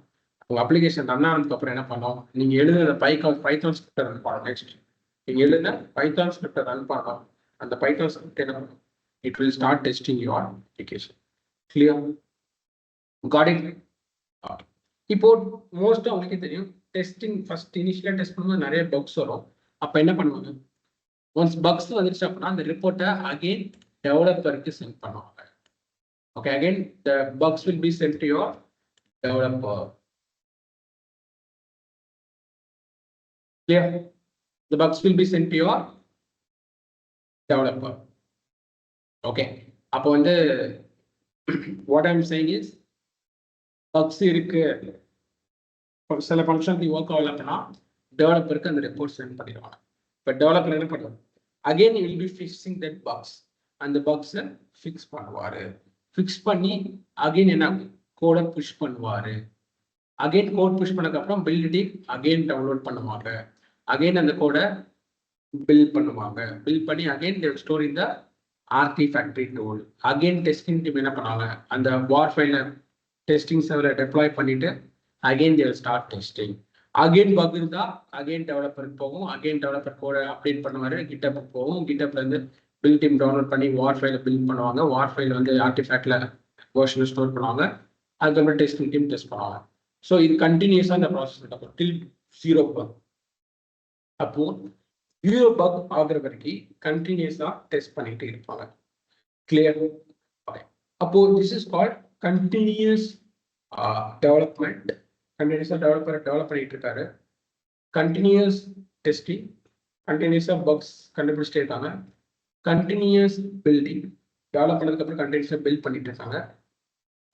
உங்க அப்ளிகேஷன் ரன் ஆனதுக்கு அப்புறம் என்ன பண்ணணும், நீங்க எழுதுன பைத்தான் ஸ்கிரிப்ட் ரன் பண்ணணும். நெக்ஸ்ட் நீங்க எழுதுன பைத்தான் ஸ்கிரிப்ட் ரன் பண்ணணும். அந்த பைத்தான் ஸ்கிரிப்ட் என்ன பண்ணும், it will start testing your application. Clear? Got it? இப்போ மோஸ்டா உங்களுக்கே தெரியும் டெஸ்டிங் ஃபர்ஸ்ட் இனிஷியலா டெஸ்ட் பண்ணும்போது நிறைய பக்ஸ் வரும். அப்ப என்ன பண்ணுவாங்க, ஒன்ஸ் பக்ஸ் வந்துருச்சு அப்படின்னா அந்த ரிப்போர்ட்டை அகைன் டெவலப்பருக்கு சென்ட் பண்ணுவாங்க. Okay, again the bugs will be sent to your developer. Clear? The bugs will be sent to your developer. Okay. அப்போ வந்து what I'm saying is bugs இருக்கு சில ஃபங்க்ஷன் ஒர்க் ஆகல அப்படின்னா டெவலப்பருக்கு அந்த ரிப்போர்ட் சென்ட் பண்ணிடுவாங்க. இப்போ டெவலப்பர் என்ன பண்ணுவாங்க, again will be fixing that bugs. அந்த பக்ஸை ஃபிக்ஸ் பண்ணுவாரு. ஃபிக்ஸ் பண்ணி அகெயின் என்ன கோடை புஷ் பண்ணுவாரு. அகெயின் கோட் புஷ் பண்ணதுக்கப்புறம் பில்ட் டீம் அகெயின் டவுன்லோட் பண்ணுவாங்க. அகெயின் அந்த கோடை பில்ட் பண்ணுவாங்க. பில்ட் பண்ணி அகெயின் தேவ் ஸ்டோர் இந்த Artifactory tool. Again testing team என்ன பண்ணுவாங்க, அந்த வார் ஃபைல டெஸ்டிங் சர்வரை டெப்ளாய் பண்ணிட்டு again they'll start testing. Again bug இருந்தா அகெயின் டெவலப்பருக்கு போகும். அகெயின் டெவலப்பர் கோடை அப்டேட் பண்ணுவாரு. கிட்டப்புக்கு போகும். கிட்டப்ல இருந்து பில்ட் டீம் டவுன்லோட் பண்ணி வார் ஃபைல பில்ட் பண்ணுவாங்க. வார் ஃபைல வந்து ஆர்டிஃபேக்ட்ல வெர்ஷனை ஸ்டோர் பண்ணுவாங்க. அதுக்கப்புறம் டெஸ்டிங் டீம் டெஸ்ட் பண்ணுவாங்க. ஸோ இது கண்டினியூஸாக இந்த ப்ராசஸ் நடக்கும் டில் 0 பக். அப்போ 0 பக் ஆகிற வரைக்கும் கண்டினியூஸாக டெஸ்ட் பண்ணிட்டு இருப்பாங்க. கிளியர்? அப்போ this is called continuous development. கண்டினியூஸாக டெவலப் பண்ணிட்டு இருக்காரு. கண்டினியூஸ் டெஸ்டிங், கண்டினியூஸாக பக்ஸ் கண்டுபிடிச்சிட்டே இருக்காங்க. கண்டினியூஸ் பில்டிங், டெவலப் பண்ணதுக்கு அப்புறம் கண்டினியூஸாக பில்ட் பண்ணிட்டு இருக்காங்க.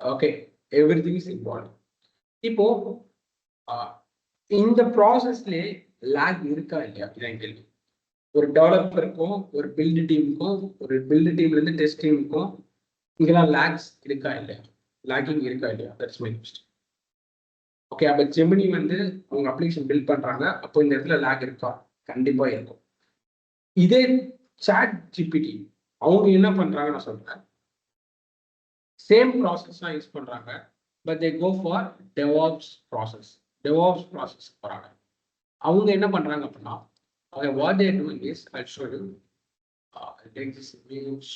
Okay, every thing is involve. இப்போ இந்த ப்ராசஸ்லேயே லேக் இருக்கா இல்லையா இதான் கேள்வி. ஒரு டெவலப்பருக்கும் ஒரு பில்டு டீமுக்கும், ஒரு பில்டு டீம்ல இருந்து டெஸ்ட் டீமுக்கும் இங்கெல்லாம் லேக்ஸ் இருக்கா இல்லையா, லேக்கிங் இருக்கா இல்லையா, தட்ஸ் மை கொஸ்டின். ஓகே, அப்போ ஜெமினி வந்து அவங்க அப்ளிகேஷன் பில்ட் பண்றாங்க, அப்போ இந்த இடத்துல லேக் இருக்கா? கண்டிப்பா இருக்கும். இதே சாட் ஜிபிடி அவங்க என்ன பண்றாங்க நான் சொல்றேன், சேம் ப்ராசஸ் தான் யூஸ் பண்றாங்க. But they go for DevOps process. DevOps process போறாங்க. அவங்க என்ன பண்றாங்க அப்படின்னா, okay, what they are doing is, I'll show you. I'll take this image.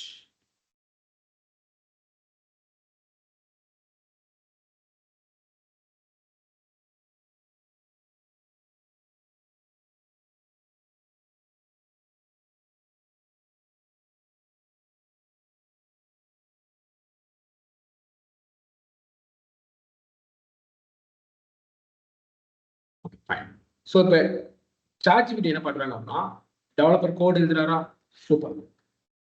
Okay, fine. So இப்போ ChatGPT என்ன பண்றாங்க அப்படின்னா, டெவலப்பர் கோட் எழுதுறாரா, சூப்பர்.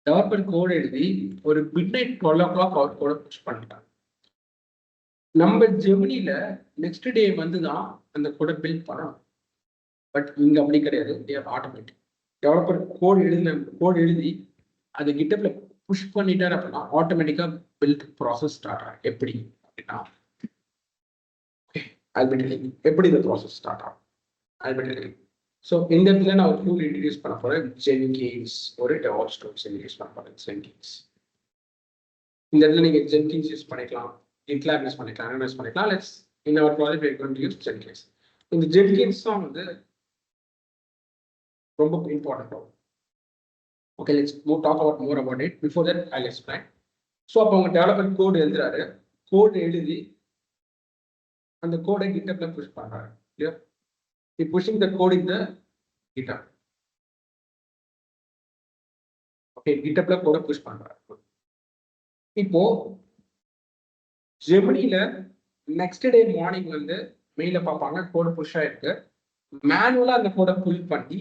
டெவலப்பர் கோட் எழுதி ஒரு மிட்நைட் 12 o'clock அவர் கோட புஷ் பண்ணிட்டாங்க. நம்ம ஜெமினில நெக்ஸ்ட் டே வந்து தான் அந்த கோடை பில்ட் பண்ணணும். பட் இங்க அப்படி கிடையாது, ஆட்டோமேட்டிக். டெவலப்பர் கோட் எழுதி அது கிட்டப்ல புஷ் பண்ணிட்டார் அப்படின்னா ஆட்டோமேட்டிக்கா பில்ட் ப்ராசஸ் ஸ்டார்ட் ஆகும். எப்படி அப்படின்னா, எப்படி இந்த ப்ராசஸ் ஸ்டார்ட் ஆகும். ஸோ இந்த இடத்துல நான் ஒரு டூல் இன்ட்ரடியூஸ் பண்ண போறேன், ஜென்கின்ஸ். ஒரு டெவாப்ஸ் டூல்ஸ் இன்ட்ரடியூஸ் பண்ண போறேன், ஜென்கின்ஸ். இந்த இடத்துல நீங்க ஜென்கின்ஸ் யூஸ் பண்ணிக்கலாம், GitLab யூஸ் பண்ணிக்கலாம், யூஸ் பண்ணிக்கலாம். Let's in our project we are going to use Jenkins. இந்த ஜென்கின்ஸ் தான் வந்து ரொம்ப important. Okay, let's talk more about it. Before that I'll explain. ஸோ அப்போ அவங்க டெவலப்பர் கோட் எழுதுறாரு. கோட் எழுதி அந்த கோடை GitHubல புஷ் பண்றாரு. Clear? He pushing the code in the GitHub. Okay, GitHubல கோடை புஷ் பண்றாரு. இப்போ ஜெமினில நெக்ஸ்ட் டே மார்னிங் வந்து மெயில பார்ப்பாங்க, கோடு புஷ் ஆயிருக்கு. மேனுவலா அந்த கோடை புல் பண்ணி,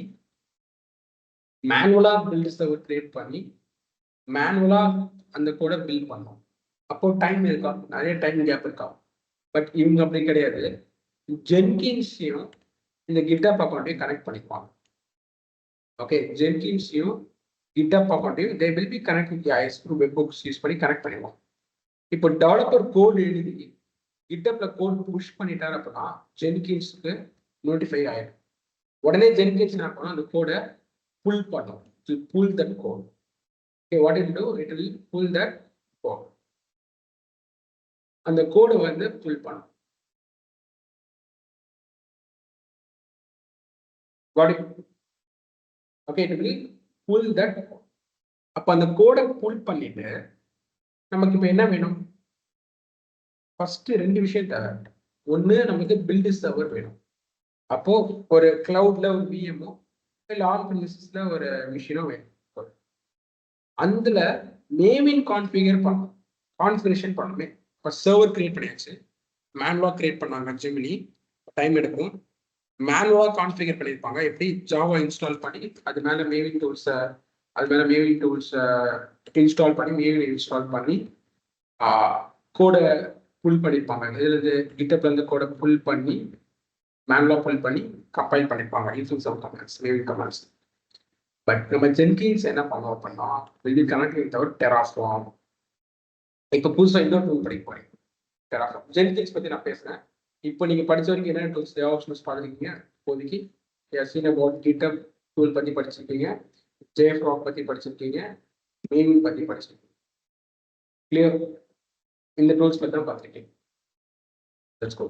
மேனுவலா பில்ட் சர்வர் கிரியேட் பண்ணி, மேனுவலா அந்த கோடை பில்ட் பண்ணும். அப்போ டைம் இருக்கா, நிறைய டைம் கேப் இருக்கா. பட் இவங்க அப்படி கிடையாது, ஜென்கின்ஸையும் இந்த GitHub அக்கௌண்ட்டையும் கனெக்ட் பண்ணிக்குவாங்க. ஓகே, ஜென்கின்ஸையும் GitHub அக்கௌண்ட்டையும் they will be connected with IIS through webhooks use பண்ணி கனெக்ட் பண்ணிடுவோம். இப்போ டெவலப்பர் கோட் எழுதி GitHubல கோட் புஷ் பண்ணிட்டார் அப்படின்னா ஜென்கின்ஸ்க்கு நோட்டிஃபை ஆயிடும். உடனே ஜென்கின்ஸ் என்ன பண்ணணும், அந்த கோடை புல் பண்ணும். Pull that code. Okay, what it do, it will pull that code. அந்த கோடை வந்து புல் பண்ணும். Okay, it will pull that. அப்ப அந்த கோடை புல் பண்ணிட்டு நமக்கு இப்ப என்ன வேணும், ஃபர்ஸ்ட் 2 விஷயம் தேவை. ஒண்ணு, நமக்கு பில்ட் சர்வர் வேணும். அப்போ ஒரு கிளவுட்ல ஒரு விஎம்ஓ இல்லை ஆன் பிரிமிசஸ்ல ஒரு மிஷினோ வேணும். அதுல நேமிங் கான்ஃபிகர் பண்ணணும், கான்ஃபிகரேஷன் பண்ணணுமே. இப்போ சர்வர் கிரியேட் பண்ணியாச்சு, மேனுவலா கிரியேட் பண்ணாங்க ஜெமினி, டைம் எடுக்கும். மேனுவலா கான்ஃபிகர் பண்ணியிருப்பாங்க. எப்படி ஜாவா இன்ஸ்டால் பண்ணி அது மேல மேவிங் டூல்ஸ் இன்ஸ்டால் பண்ணி மேவிங் இன்ஸ்டால் பண்ணி கோடை புல் பண்ணியிருப்பாங்க. இதுல இருந்து கிட்டப்ல இருந்து கோடை புல் பண்ணி மேனுவலா புல் பண்ணி கம்பைல் பண்ணியிருப்பாங்க using some commands Maven commands. But நம்ம ஜென்கின்ஸ் என்ன பண்ணோம் அப்படின்னா இது கனெக்டிங் தவிர டெராஃபார்ம். இப்போ புதுசாக இன்னொரு டூல் படிக்க போறீங்க டெராஃபார்ம். ஜென்கின்ஸ் பத்தி நான் பேசுறேன். இப்போ நீங்க படிச்ச வரைக்கும் என்ன டூல்ஸ் டெவாப்ஸ் பார்த்துருக்கீங்க. இப்போதைக்கு சீன் அபவுட் கிட்டப் டூல் பத்தி படிச்சிருக்கீங்க, ஜேஃப்ராக் பத்தி படிச்சிருக்கீங்க, மெயின் பத்தி படிச்சிருக்கீங்க. கிளியர்? இந்த டூல்ஸ் பத்தி தான் பார்த்துருக்கீங்க. Let's go.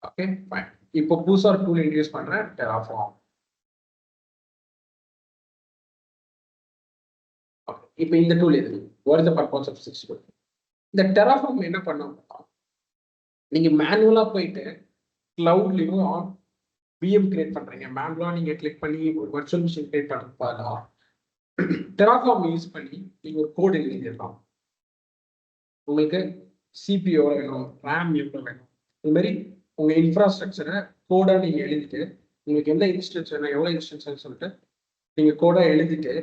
Okay fine. இப்போ புதுசா ஒரு டூல் இன்ட்ரோடியூஸ் பண்றேன், டெராஃபார்ம். ஓகே, இப்போ இந்த டூல் எது? What is the purpose of this tool? இந்த டெராஃபார்ம் என்ன பண்ணோம்? நீங்க மேனுவலா போயிட்டு கிளவுட்லயும் விஎம் கிரியேட் பண்றீங்க. மேனுவலா நீங்க கிளிக் பண்ணி ஒரு வர்ச்சுவல் மிஷின் கிரியேட் பண்றப்பா டெராஃபார்ம் யூஸ் பண்ணி நீங்க ஒரு கோட் எழுதிடலாம். உங்களுக்கு சிபியூ எவ்வளோ வேணும், ரேம் எவ்வளோ வேணும், இது மாதிரி உங்க இன்ஃப்ராஸ்ட்ரக்சரை கோடா நீங்க எழுதிட்டு உங்களுக்கு எந்த இன்ஸ்டன்ஸ் வேணும், எவ்வளோ இன்ஸ்டன்ஸ் சொல்லிட்டு நீங்க கோடா எழுதிட்டு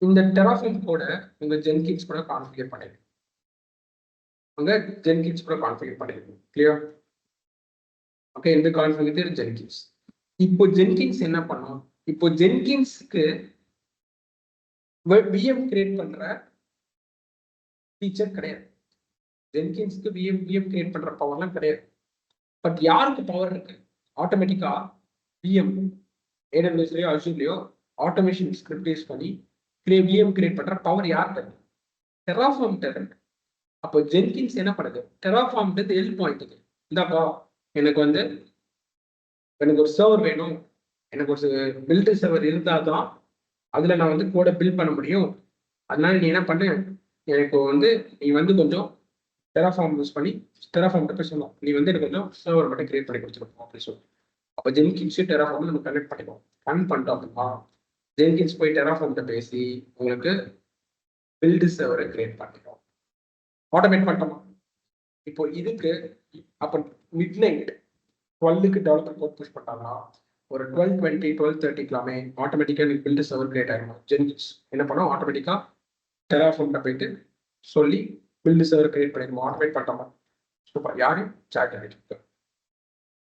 இந்த டெராஃபார்ம் கோட உங்க ஜென்கின்ஸ் கூட கான்ஃபிகர் பண்ணிடுங்க. உங்க ஜென்கின்ஸ் கூட கான்ஃபிகர் பண்ணிடுங்க. கிளியர்? ஓகே, இந்த கான்ஃபிகர் ஜென்கின்ஸ். இப்போ ஜென்கின்ஸ் என்ன பண்ணும்? இப்போ ஜென்கின்ஸ்க்கு விஎம் கிரியேட் பண்ற ஃபீச்சர் கிடையாது. ஜென்கின்ஸ்க்கு விஎம் கிரியேட் பண்ற பவர்லாம் கிடையாது. பட் யாருக்கு பவர் இருக்கு? ஆட்டோமேட்டிக்கா விஎம் ஏடபிள்யூஎஸ்லயோ அஷூர்லயோ ஆட்டோமேஷன் ஸ்கிரிப்ட் யூஸ் பண்ணி விஎம் கிரியேட் பண்ற பவர் யாருக்கு இருக்கு? டெராஃபார்ம் இருக்கு. அப்போ ஜென்கின்ஸ் என்ன பண்ணுது? டெராஃபார்ம் எல் பாயிண்ட் இந்தாப்பா, எனக்கு ஒரு சர்வர் வேணும், எனக்கு ஒரு பில்டு சர்வர் இருந்தால் தான் அதில் நான் கோடை பில்ட் பண்ண முடியும். அதனால நீ என்ன பண்ணு, எனக்கு நீ கொஞ்சம் டெராஃபார்ம் யூஸ் பண்ணி டெராஃபார்ம் போய் சொல்லலாம், நீ எனக்கு கொஞ்சம் சர்வர் மட்டும் கிரியேட் பண்ணி கொடுத்துருப்போம் அப்படின்னு சொல்லி. அப்போ ஜென்கின்ஸ் டெராஃபார்ம் நம்ம கனெக்ட் பண்ணிடுவோம். கனெக்ட் பண்ணிட்டோம் அப்படின்னா ஜென்கின்ஸ் போய் டெராஃபார்ம்கிட்ட பேசி உங்களுக்கு பில்டு சர்வரை கிரியேட் பண்ணிடுவோம். ஆட்டோமேட் பண்ணிட்டோமா? இப்போ இதுக்கு அப்போ மிட் நைட் 12க்கு டெவலப்பர் கோட் புஷ் பண்ணாங்கன்னா ஒரு 12:20 12:30 ஆட்டோமேட்டிக்காக எனக்கு பில்டு சர்வர் கிரியேட் ஆகிடும். ஜென்கின்ஸ் என்ன பண்ணோம்? ஆட்டோமேட்டிக்காக டெராஃபார்ம்கிட்ட போயிட்டு சொல்லி பில்டு சர்வர் கிரியேட் பண்ணிடுவோம். ஆட்டோமேட் பண்ணிட்டோமா? சூப்பர். யாரு? சாட்.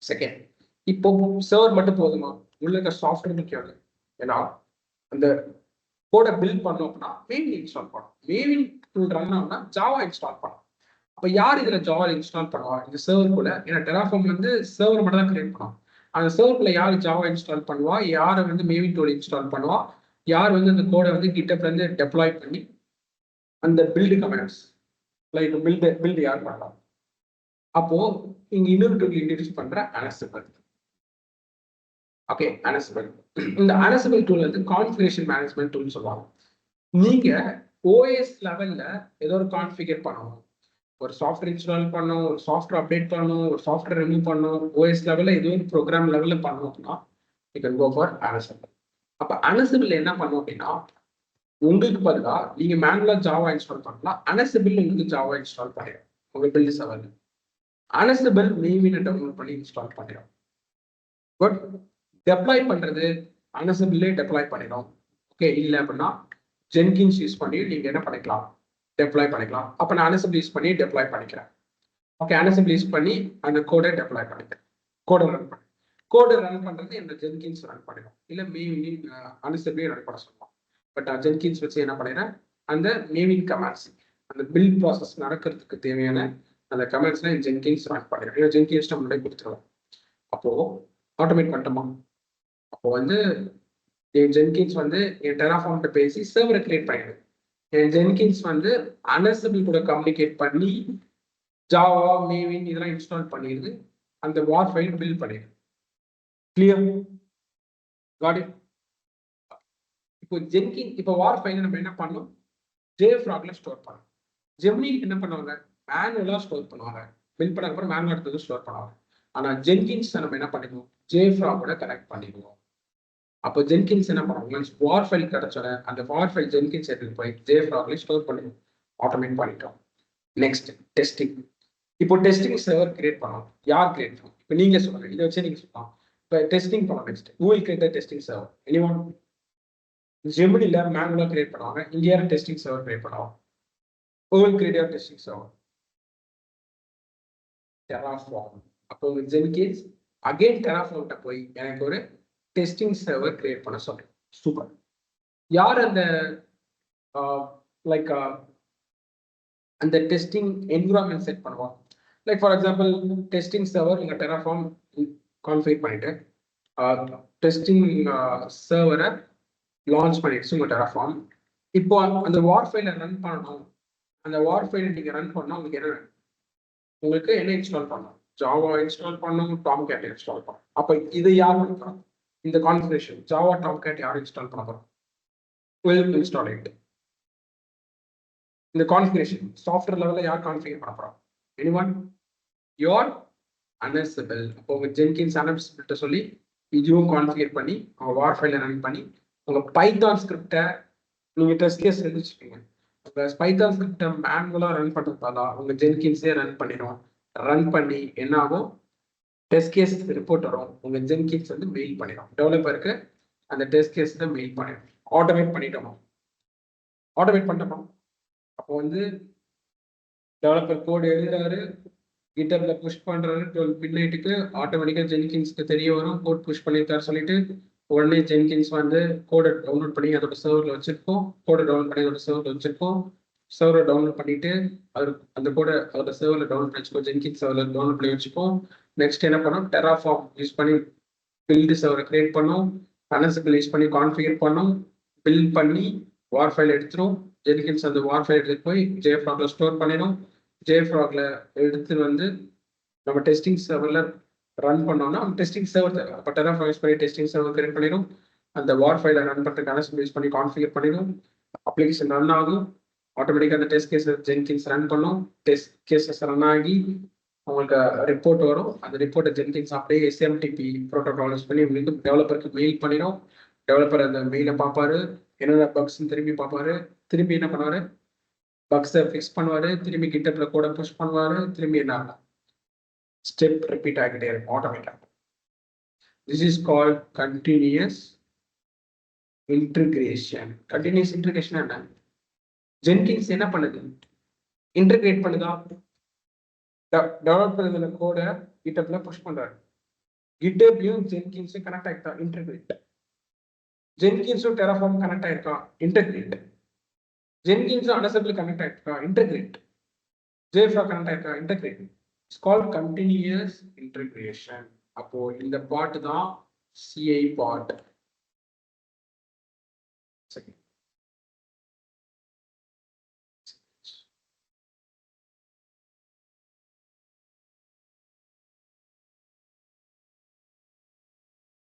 செகண்ட், இப்போ சர்வர் மட்டும் போதுமா? உள்ள இருக்க சாஃப்ட்வேர் முக்கியம் இல்லை. ஏன்னா அந்த கோடை பில்ட் பண்ணோம் அப்படின்னா மேவின் இன்ஸ்டால் பண்ணணும். மேவின் டூல் ரன் ஆகுனா ஜாவா இன்ஸ்டால் பண்ணணும். அப்போ யார் இதில் ஜாவா இன்ஸ்டால் பண்ணுவா? இந்த சர்வருக்குள்ள. ஏன்னா டெராஃபார்ம் சர்வர் மட்டும் தான் கிரியேட் பண்ணுவோம். அந்த சர்வருக்குள்ள யார் ஜாவா இன்ஸ்டால் பண்ணுவா, யாரை மேவின் டூல் இன்ஸ்டால் பண்ணுவா, யார் அந்த கோடை கிட்டப்ல டெப்ளாய் பண்ணி அந்த பில்டு கமெண்ட்ஸ் லைக் பில்டு யார் பண்ணலாம்? அப்போ இங்க இன்னொரு டூல் இன்ட்ரோடியூஸ் பண்ற அனசிபிள். ஓகே, அனசிபிள். இந்த அனசிபிள் டூல் கான்ஃபிகரேஷன் மேனேஜ்மெண்ட் டூல் சொல்லுவாங்க. நீங்க ஓஎஸ் லெவல்ல ஏதோ ஒரு கான்ஃபிகர் பண்ணணும், ஒரு சாஃப்ட்வேர் இன்ஸ்டால் பண்ணணும், ஒரு சாஃப்ட்வேர் அப்டேட் பண்ணணும், ஒரு சாஃப்ட்வேர் ரிமூவ் பண்ணணும், ஓஎஸ் லெவல்ல ஏதோ ஒரு ப்ரோக்ராம் லெவல்ல பண்ணணும் அப்படின்னா யூ கேன் கோ ஃபார் அனசிபிள். அப்ப அனசிபிள் என்ன பண்ணும் அப்படின்னா உங்களுக்கு பதிலா நீங்க மேனுவலா ஜாவா இன்ஸ்டால் பண்ணலாம், அனசிபிள் உங்களுக்கு ஜாவா இன்ஸ்டால் பண்ணிடும். உங்க பில்டு சர்வர் அனசிபிள் மேவின் டவுன்லோட் பண்ணி இன்ஸ்டால் பண்ணிடும். பட் டெப்ளாய் பண்றது அனசிபிளே டெப்ளாய் பண்ணிடும். ஓகே, இல்லை அப்படின்னா ஜென்கின்ஸ் யூஸ் பண்ணி நீங்க என்ன பண்ணிக்கலாம்? டெப்ளாய் பண்ணிக்கலாம். அப்ப நான் அனசிபிள் யூஸ் பண்ணி டெப்ளாய் பண்ணிக்கிறேன். ஓகே, அனசிபிள் யூஸ் பண்ணி அந்த கோடை டெப்ளாய் பண்ணிக்கிறேன். கோடை ரன் பண்றது என்ன ஜென்கின்ஸ் ரன் பண்ணிடும். இல்லை மேவின் அனசிபிளே ரன் பண்ண சொல்லலாம். பட் ஜென்கின்ஸ் வச்சு என்ன பண்ணிடுறேன், அந்த மேவின் கமாண்ட்ஸ் அந்த பில்ட் ப்ராசஸ் நடக்கிறதுக்கு தேவையான அந்த கமெண்ட்ஸ்ல ஜென்கின்ஸ் ரன் பண்ணிடுறேன். ஏன்னா ஜென்கின்ஸ் முன்னாடி கொடுத்துருவோம். அப்போ ஆட்டோமேட் பண்ணிட்டோமா? அப்போ என் ஜென்கின்ஸ் என் டெராஃபார்ம்கிட்ட பேசி சர்வரை கிரியேட் பண்ணிடுது. என் ஜென்கின்ஸ் அனசிபிள் கூட கம்யூனிகேட் பண்ணி ஜாவா மேவின் இதெல்லாம் இன்ஸ்டால் பண்ணிடுது. அந்த வார் ஃபைல் பில்ட் பண்ணிடுது. கிளியர்? Got it? இப்போ வார் ஃபைல் நம்ம என்ன பண்ணோம்? ஜேஃப்ராக்ல ஸ்டோர் பண்ணோம். ஜெமினி என்ன பண்ணுவாங்க? மேனுவலா ஸ்டோர் பண்ணுவாங்க. பில்ட் பண்ண அப்புறம் மேனுவலா எடுத்து ஸ்டோர் பண்ணுவாங்க. ஆனா ஜென்கின்ஸ் நம்ம என்ன பண்ணிடுவோம்? ஜேஃப்ராகோட கனெக்ட் பண்ணிடுவோம். அப்போ ஜென்கின்ஸ் என்ன பண்ணுவாங்க? வார் ஃபைல் கிடைச்சோட அந்த வார் ஃபைல் ஜென்கின்ஸ் எடுத்து போய் ஜேஃப்ராக்ல ஸ்டோர் பண்ணிடுவோம். ஆட்டோமேட் பண்ணிட்டோம். Next, testing. இப்போ டெஸ்டிங் சர்வர் கிரியேட் பண்ணோம். யார் கிரியேட் பண்ணுவோம்? இப்போ நீங்களே சொல்லுங்க, இதை வச்சு நீங்க சொல்லலாம். இப்போ டெஸ்டிங் பண்ணலாம். Next Google create testing server. Anyone? ஜெமினில மேனுவலா கிரியேட் பண்ணுவாங்க, இங்க யாரும் டெஸ்டிங் சர்வர் கிரியேட் பண்ணுவாங்க? Google create testing server Terraform. அப்போ ஜென்கின்ஸ் அகைன் டெராஃபார்ம்கிட்ட போய் எனக்கு ஒரு டெஸ்டிங் சர்வர் கிரியேட் பண்ண சொல்றேன். சூப்பர். யார் அந்த லைக் அந்த டெஸ்டிங் என்விரான்மெண்ட் செட் பண்ணுவோம்? Like for example testing server உங்க டெராஃபார்ம் கான்ஃபிகர் பண்ணிட்டு டெஸ்டிங் சர்வரை லான்ச் பண்ணிடுச்சு உங்க டெராஃபார்ம். இப்போ அந்த வார்ஃபைல ரன் பண்ணணும். அந்த வார்ஃபைல நீங்க ரன் பண்ணா உங்களுக்கு என்ன, உங்களுக்கு என்ன இன்ஸ்டால் பண்ணணும்? ஜாவா இன்ஸ்டால் பண்ணணும், டாம்கேட் இன்ஸ்டால் பண்ணணும். அப்போ இது யார் பண்ணுறோம்? இந்த கான்ஃபிகரேஷன் ஜாவா டாம்கேட் யார் இன்ஸ்டால் பண்ண போறோம்? will install it. இந்த கான்ஃபிகரேஷன் சாஃப்ட்வேர் லெவலில் யார் கான்ஃபிகர் பண்ண போறோம்? எனிஒன்? யோர் அனசிபிள். அப்போ உங்க ஜென்கின்ஸ் அனசிபிள்கிட்ட சொல்லி இதுவும் கான்ஃபிகர் பண்ணி அவங்க வார்ஃபைல ரன் பண்ணி உங்க பைத்தான் ஸ்கிரிப்டை நீங்க டெஸ்ட் கேஸ் எழுதிச்சுப்பீங்க. பைத்தான் ஸ்கிரிப்டை மேனுவலா ரன் பண்றதால உங்க ஜென்கின்ஸே ரன் பண்ணிடும். ரன் பண்ணி என்ன ஆகும்? டெஸ்ட் கேஸ் ரிப்போர்ட் வரும். உங்க ஜென்கின்ஸ் வந்து மெயில் பண்ணிடும் டெவலப்பருக்கு. அந்த டெஸ்ட் கேஸ் தான் மெயில் பண்ணிடும். ஆட்டோமேட் பண்ணிட்டோமா? ஆட்டோமேட் பண்ணிட்டோமா? அப்போ வந்து டெவலப்பர் கோடு எழுதுறாரு, கிட்டப்ல புஷ் பண்றாரு, 12 மிட்நைட்டுக்கு ஆட்டோமேட்டிக்கா ஜென்கின்ஸ்க்கு தெரிய வரும் கோட் புஷ் பண்ணியிருக்காரு சொல்லிட்டு. உடனே ஜென்கின்ஸ் வந்து கோடை டவுன்லோட் பண்ணி அதோட சர்வர்ல வச்சிருப்போம். கோடை டவுன்லோட் பண்ணி அதோட சர்வர்ல வச்சிருப்போம். சர்வரை டவுன்லோட் பண்ணிட்டு அந்த கோடை அதோட சர்வர்ல டவுன்லோட் பண்ணி வச்சுக்கோ. ஜென்கின்ஸ் சர்வர்ல டவுன்லோட் பண்ணி வச்சுப்போம். நெக்ஸ்ட் என்ன பண்ணோம்? டெராஃபார்ம் யூஸ் பண்ணி பில்டு சர்வரை கிரியேட் பண்ணோம். அனசிபிள் யூஸ் பண்ணி கான்ஃபிகர் பண்ணோம். பில்ட் பண்ணி வார் ஃபைல் எடுத்துரும். ஜென்கின்ஸ் அந்த வார் ஃபைல் எடுத்துட்டு போய் ஜேஃப்ராக்ல ஸ்டோர் பண்ணிடும். ஜேஃப்ராக்ல எடுத்து வந்து நம்ம டெஸ்டிங் சர்வர்ல ரன் பண்ணோம்னா டெஸ்டிங் சர்வர் தேவை. அப்போ டெராஃபார்ம் யூஸ் பண்ணி டெஸ்டிங் சர்வர் கிரியேட் பண்ணிடும். அந்த வார் ஃபைலை ரன் பண்ணுறதுக்கு அனசிபிள் யூஸ் பண்ணி கான்ஃபிகர் பண்ணிடும். அப்ளிகேஷன் ரன் ஆகும். ஆட்டோமேட்டிக்காக அந்த டெஸ்ட் கேஸ் ஜென்கின்ஸ் ரன் பண்ணும். டெஸ்ட் கேசஸ் ரன் ஆகி உங்களுக்கு ரிப்போர்ட் வரும். அந்த ரிப்போர்ட்டை ஜென்கின்ஸ் அப்படியே எஸ்எம்டிபி ப்ரோட்டோகால் யூஸ் பண்ணி உங்களுக்கு டெவலப்பருக்கு மெயில் பண்ணிடும். டெவலப்பர் அந்த மெயிலை பார்ப்பாரு, என்னென்ன பக்ஸ்ன்னு திரும்பி பார்ப்பாரு. திரும்பி என்ன பண்ணுவாரு? பக்ஸை ஃபிக்ஸ் பண்ணுவாரு. திரும்பி கிட்டப்ல கூட புஷ் பண்ணுவாரு. திரும்பி என்ன ஆகும்? ஸ்டெப் ரிப்பீட் ஆகிட்டே இருக்கும் ஆட்டோமேட்டிக்கா. This is called continuous integration. Continuous integration என்ன? ஜென்கின்ஸ் என்ன பண்ணுது? இன்டகிரேட் பண்ணுதா? டெவலப்பர் இதுல கோட கிட்டப்ல புஷ் பண்றாரு. கிட்டப்லயும் ஜென்கின்ஸும் கனெக்ட் ஆகிட்டா இன்டகிரேட். ஜென்கின்ஸும் டெராஃபார்ம் கனெக்ட் ஆயிருக்கா? இன்டகிரேட். ஜென்கின்ஸும் அனசிபிள் கனெக்ட் ஆயிருக்கா? இன்டகிரேட். ஜேஃப்ராக் கனெக்ட் ஆயிருக்கா? Integrate. It's called continuous integration. அப்போ இந்த பார்ட் தான் சிஐ பார்ட்.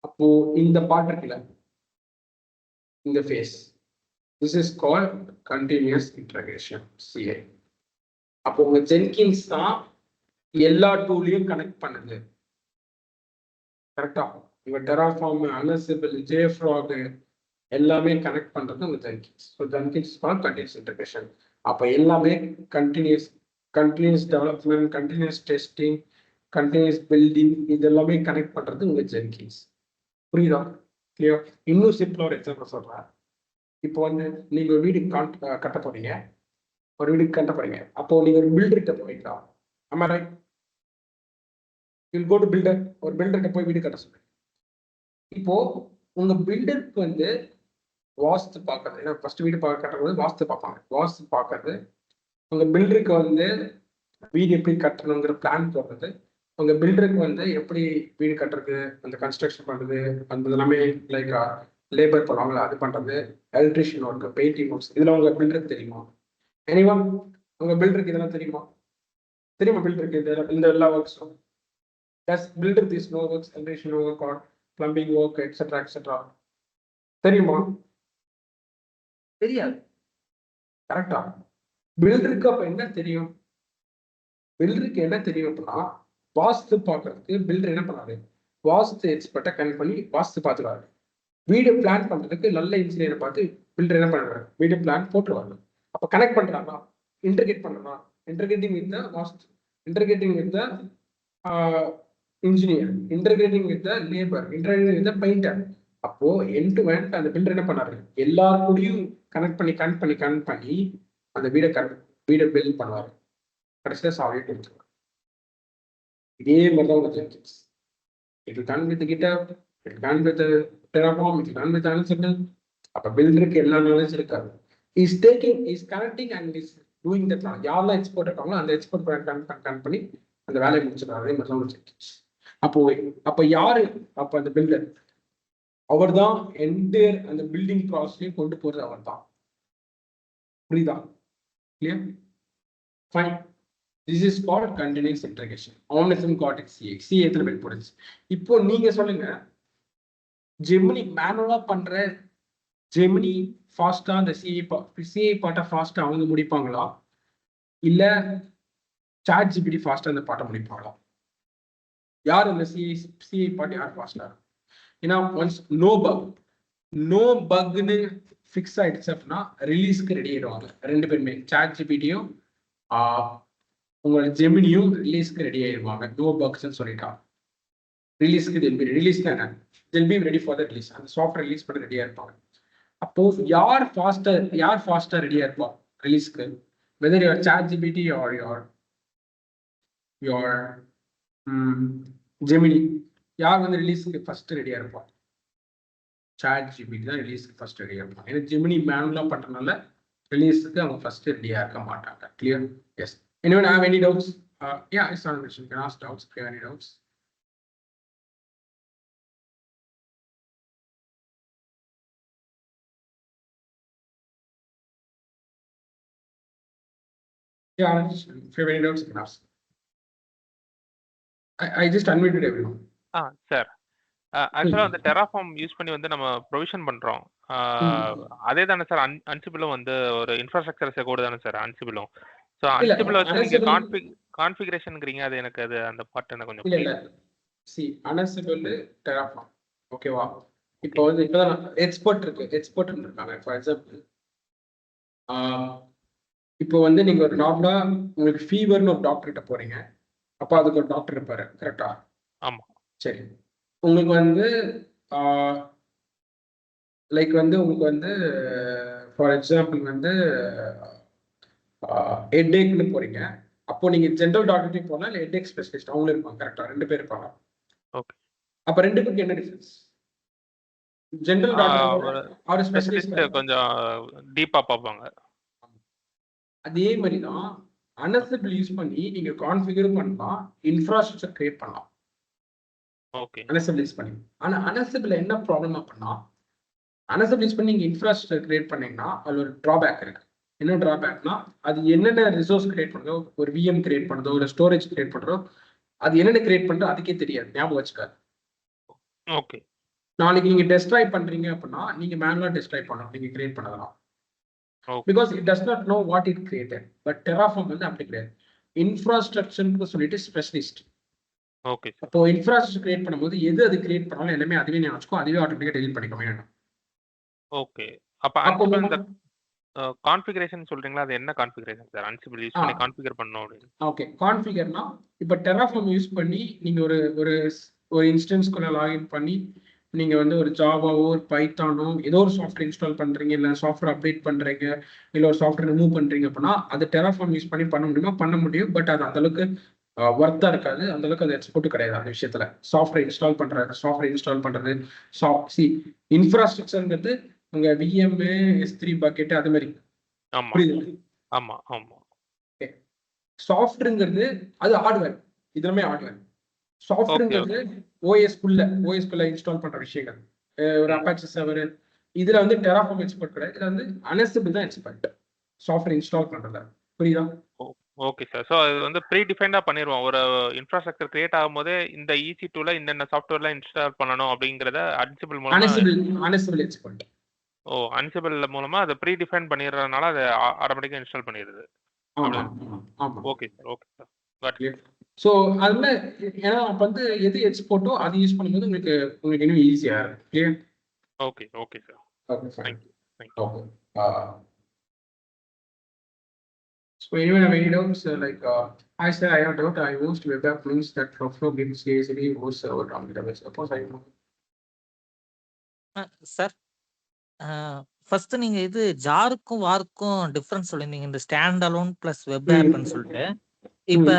அப்போ இந்த பார்ட் இருக்குல்ல, இந்த face, this is called continuous integration, CI. அப்போ உங்க ஜென்கின்ஸ் தான் எல்லா டூலையும் கனெக்ட் பண்ணுது. கரெக்டா? உங்க டெராஃபார்ம், அனசிபிள், ஜேஃப்ராக் எல்லாமே கனெக்ட் பண்றது உங்க Jenkins. So Jenkins call continuous integration. அப்போ எல்லாமே continuous development, continuous testing, continuous building, இது எல்லாமே கனெக்ட் பண்றது உங்க ஜென்கின்ஸ். புரியுதா? கிளியர்? இன்னும் சிம்பிளா ஒரு எக்ஸாம்பிள் சொல்றேன். இப்போ வந்து நீங்க ஒரு வீடு கட்ட போறீங்க. ஒரு வீடு கட்ட போறீங்க. அப்போ நீங்க ஒரு பில்டர்கிட்ட போய்ங்களா? ஆமா right. You'll go to builder. ஒரு பில்டர்கிட்ட போய் வீடு கட்ட சொல்றீங்க. இப்போ உங்க பில்டருக்கு வந்து வாஸ்து பார்க்கறது, ஏன்னா ஃபர்ஸ்ட் வீடு கட்டுறது வாஸ்து பார்ப்பாங்க. வாஸ்து பார்க்கறது, உங்க பில்டருக்கு வந்து வீடு எப்படி கட்டணுங்கிற பிளான் போடுறது, உங்க பில்டருக்கு வந்து எப்படி வீடு கட்டுறது, அந்த கன்ஸ்ட்ரக்ஷன் பண்றது, அந்த எல்லாமே லைக் லேபர் பண்ணுவாங்களா அது பண்றது, எலக்ட்ரிஷியன் ஒர்க், பெயிண்டிங் ஒர்க்ஸ், இதெல்லாம் உங்க பில்டருக்கு தெரியுமா? எனிவன்? உங்க பில்டருக்கு இதெல்லாம் தெரியுமா? தெரியுமா பில்டருக்கு இந்த எல்லா ஒர்க்ஸும்? Does builder this no works, electrician work or plumbing work etcetera etcetera? தெரியுமா? தெரியாது. கரெக்டா? பில்டருக்கு அப்ப என்ன தெரியும்? பில்டருக்கு என்ன தெரியும் அப்படின்னா, வாஸ்து பார்க்கறதுக்கு பில்டர் என்ன பண்ணாரு? வாஸ்து எக்ஸ்பர்ட்டை கனெக்ட் பண்ணி வாஸ்து பார்த்துருவாரு. வீடு பிளான் பண்றதுக்கு நல்ல இன்ஜினியரை பார்த்து பில்டர் என்ன பண்ணுறாரு? வீடு பிளான் போட்டுருவாங்க. அப்போ கனெக்ட் பண்றாங்களா? இன்டர்கேட் பண்றா? Integrating with the Vastu, integrating with the engineer, integrating with the labor, integrating with the painter. அப்போ end to end அந்த பில்டர் என்ன பண்ணாரு, எல்லா கூடயும் கனெக்ட் பண்ணி அந்த வீடை பில்ட் பண்ணுவாரு. கடைசியில சாலிட் எடுத்துருவாரு. இதே மாதிரி தான் Jenkins. It will done with GitHub, it will done with Terraform, it will done with Ansible. அப்ப பில்டருக்கு எல்லா நாலேஜ் இருக்காது. Is connecting and is doing that. யாரெல்லாம் எக்ஸ்போர்ட் இருக்காங்களோ அந்த எக்ஸ்போர்ட் கனெக்ட் பண்ணி அந்த வேலையை முடிச்சிருக்காரு. அதே மாதிரி தான் ஜென்கின்ஸ். அப்போ யாரு அப்ப அந்த பில்டர்? அவர் தான் என்டையர் அந்த பில்டிங் ப்ராசஸையும் கொண்டு போறது அவர் தான். புரியுதா? Clear? Fine. This is called continuous integration. Omnism got its CA. CA எத்தனை பேர் போடுச்சு? இப்போ நீங்க சொல்லுங்க, ஜெமினி மேனுவலா பண்ற ஜெமினி ஃபாஸ்டா அந்த சிஏ பாட்டை ஃபாஸ்டா அவங்க முடிப்பாங்களா, இல்ல சாட் ஜிபிடி ஃபாஸ்டா அந்த பாட்டை முடிப்பாங்களா? யார் அந்த சிஏ பாட்டு யார் ஃபாஸ்டா? ஏன்னா ஒன்ஸ் நோ பக்னு ஃபிக்ஸ் ஆயிடுச்சு அப்படின்னா ரிலீஸ்க்கு ரெடி ஆயிடுவாங்க ரெண்டு பேருமே. சாட் ஜிபிடியும் உங்களோட ஜெமினியும் ரிலீஸ்க்கு ரெடி ஆயிடுவாங்க. நோ பக்ஸ்ன்னு சொல்லிட்டா ரிலீஸ்க்கு ரிலீஸ் தானே, they'll be ready for the release. அந்த சாஃப்ட்வேர் ரிலீஸ் பண்ண ரெடியா இருப்பாங்க. அப்போ யார் ஃபாஸ்டா ரெடியா இருப்பா ரிலீஸ்க்கு? whether your ChatGPT or your Gemini, யார் வந்து ரிலீஸ்க்கு ஃபர்ஸ்ட் ரெடியா இருப்பா? ChatGPT தான் ரிலீஸ்க்கு ஃபர்ஸ்ட் ரெடியா இருப்பாங்க. ஏன்னா ஜெமினி மேனுவலா பண்றதுனால ரிலீஸ்க்கு அவங்க ஃபர்ஸ்ட் ரெடியா இருக்க மாட்டாங்க. Clear? Yes. Anyone have any doubts? Yeah, it's not a question. You can ask doubts if you have any doubts. Yeah, if you have any doubts, you can ask. I just unmuted everyone. Sir ஆக்சுவலாக வந்து டெராஃபார்ம் யூஸ் பண்ணி வந்து நம்ம ப்ரொவிஷன் பண்ணுறோம். அதே தானே சார் அன்சிபிளும் வந்து ஒரு இன்ஃப்ராஸ்ட்ரக்சர் கோடு தானே சார் அன்சிபிளும்? ஸோ அன்சிபிள் வச்சு நீங்கள் கான்ஃபிகரேஷனுங்கிறீங்க, அது எனக்கு அது அந்த பார்ட் எனக்கு கொஞ்சம் இல்லை அன்சிபிள் டெராஃபார்ம் ஓகேவா? இப்போ வந்து இப்போதான் எக்ஸ்போர்ட் இருக்காங்க. ஃபார் எக்ஸாம்பிள் இப்போ வந்து நீங்க ஒரு நார்மலா உங்களுக்கு ஃபீவர்னு ஒரு டாக்டர் கிட்ட போறீங்க, அப்போ அதுக்கு ஒரு டாக்டர் இருப்பாரு, கரெக்டா? ஆமா. சரி, உங்களுக்கு வந்து லைக் வந்து உங்களுக்கு வந்து ஃபார் எக்ஸாம்பிள் வந்து ஹெட்ஏக்னு போறீங்க, அப்போ நீங்க ஜென்ரல் டாக்டர்கிட்ட போனா இல்லை ஹெட்ஏக் ஸ்பெஷலிஸ்ட் அவங்களும் இருப்பாங்க, கரெக்டா? ரெண்டு பேர் இருப்பாங்க. ஓகே. அப்ப ரெண்டு பேருக்கு என்ன டிஃபரன்ஸ்? ஜெனரல் டாக்டர் அவர் ஸ்பெஷலிஸ்ட் கொஞ்சம் டீப்பா பார்ப்பாங்க. அதே மாதிரி தான் அன்சிபிள் யூஸ் பண்ணி நீங்க கான்ஃபிகர் பண்ணலாம், இன்ஃப்ராஸ்ட்ரக்சர் கிரியேட் பண்ணலாம். ஓகே. அன்சிபிள் யூஸ் பண்ணி. ஆனா அன்சிபிள் என்ன ப்ராப்ளம் அப்படின்னா, அன்சிபிள் யூஸ் பண்ணி நீங்க இன்ஃப்ராஸ்ட்ரக்சர் கிரியேட் பண்ணீங்கன்னா அது ஒரு டிராபேக் இருக்கு. என்ன டிராபேக்னா, அது என்னென்ன ரிசோர்ஸ் கிரியேட் பண்ணுறதோ, ஒரு விஎம் கிரியேட் பண்ணுறதோ, ஒரு ஸ்டோரேஜ் கிரியேட் பண்ணுறதோ, அது என்னென்ன கிரியேட் பண்ணுறோ அதுக்கே தெரியாது, ஞாபகம் வச்சுக்காது. ஓகே. நாளைக்கு நீங்க டெஸ்ட்ராய் பண்றீங்க அப்படின்னா நீங்க மேனுவலா டெஸ்ட்ராய் பண்ணணும், நீங்க கிரியேட் பண்ணலாம். Because it does not know what it created. But terraform வந்து அப்படி கிடையாது. இன்ஃப்ராஸ்ட்ரக்சர்னு சொல்லிட்டு ஸ்பெஷலிஸ்ட். ஓகே. அப்போ இன்ஃப்ராஸ்ட்ரக்சர் கிரியேட் பண்ணும்போது எது அது கிரியேட் பண்ணாலும் எல்லாமே அதுவே நான் வச்சுக்கோ, அதுவே ஆட்டோமேட்டிக்கா டெலீட் பண்ணிக்கோங்க. ஓகே. அப்ப அன்சிபிள் இந்த கான்ஃபிகரேஷன் சொல்றீங்களா, அது என்ன கான்ஃபிகரேஷன் சார்? அன்சிபிள் யூஸ் பண்ணி கான்ஃபிகர் பண்ணனும் அப்படி. ஓகே, கான்ஃபிகர்னா இப்போ டெராஃபார்ம் யூஸ் பண்ணி நீங்க ஒரு இன்ஸ்டன்ஸ்க்குள்ள லாகின் பண்ணி நீங்க வந்து ஒரு ஜாவாவோ ஒரு பைத்தானோ ஏதோ ஒரு சாஃப்ட்வேர் இன்ஸ்டால் பண்றீங்க, இல்லை சாஃப்ட்வேர் அப்டேட் பண்றீங்க, இல்லை ஒரு சாஃப்ட்வேர் ரிமூவ் பண்றீங்க அப்படின்னா அது டெராஃபார்ம் யூஸ் பண்ணி பண்ண முடியுமா? பண்ண முடியும். பட் அது அந்த அளவுக்கு ஒர்த்தா இருக்காது, அந்த அளவுக்கு அது எக்ஸ்போர்ட் கிடையாது. அந்த விஷயத்துல சாஃப்ட்வேர் இன்ஸ்டால் பண்றது இன்ஃப்ராஸ்ட்ரக்சர்ங்கிறது உங்க விஎம், S3 பக்கெட் அது மாதிரி. புரியுது? ஆமா ஆமா. சாஃப்ட்வேர்ங்கிறது அது ஹார்ட்வேர், இதுலமே ஹார்ட்வேர். சாஃப்ட்வேர்ங்கிறது ஓஎஸ்குள்ள இன்ஸ்டால் பண்ற விஷயங்கள், ஒரு அப்பாச்சி சர்வர். இதுல வந்து டெராஃபார்ம் எக்ஸ்போர்ட் கிடையாது, இதுல வந்து அன்சிபிள் தான் எக்ஸ்போர்ட் சாஃப்ட்வேர் இன்ஸ்டால் பண்றதுல. புரியுதா? Okay sir. ஸோ அது வந்து ப்ரீ டிஃபைன்டா பண்ணிடுவோம். ஒரு இன்ஃப்ராஸ்ட்ரக்சர் கிரியேட் ஆகும்போதே இந்த EC2ல இந்த சாஃப்ட்வேர்ல இன்ஸ்டால் பண்ணணும் அப்படிங்கறத அன்சிபிள் மூலமா அன்சிபிள் எக்ஸ்போர்ட். அன்சிபிள் மூலமா அதை ப்ரீ டிஃபைன் பண்ணிடுறதுனால அதை ஆட்டோமேட்டிக்கா இன்ஸ்டால் பண்ணிடுது. Okay sir. Okay sir. Got it. So அதுல ஏன்னா அப்ப வந்து எது எக்ஸ்போர்ட்டோ அது யூஸ் பண்ணும்போது உங்களுக்கு இன்னும் ஈஸியா இருக்கும். Clear? Okay okay sir. Okay fine. Thank you. Okay. So anyone have any doubts like I said I have doubt. I used web app means that flow gives CICD host server on database. Suppose I know. Sir first நீங்க இது ஜாருக்கும் வாருக்கும் டிஃபரன்ஸ் சொல்லியிருந்தீங்க இந்த ஸ்டாண்ட் அலோன் பிளஸ் வெப் ஆப்னு சொல்லிட்டு. இப்ப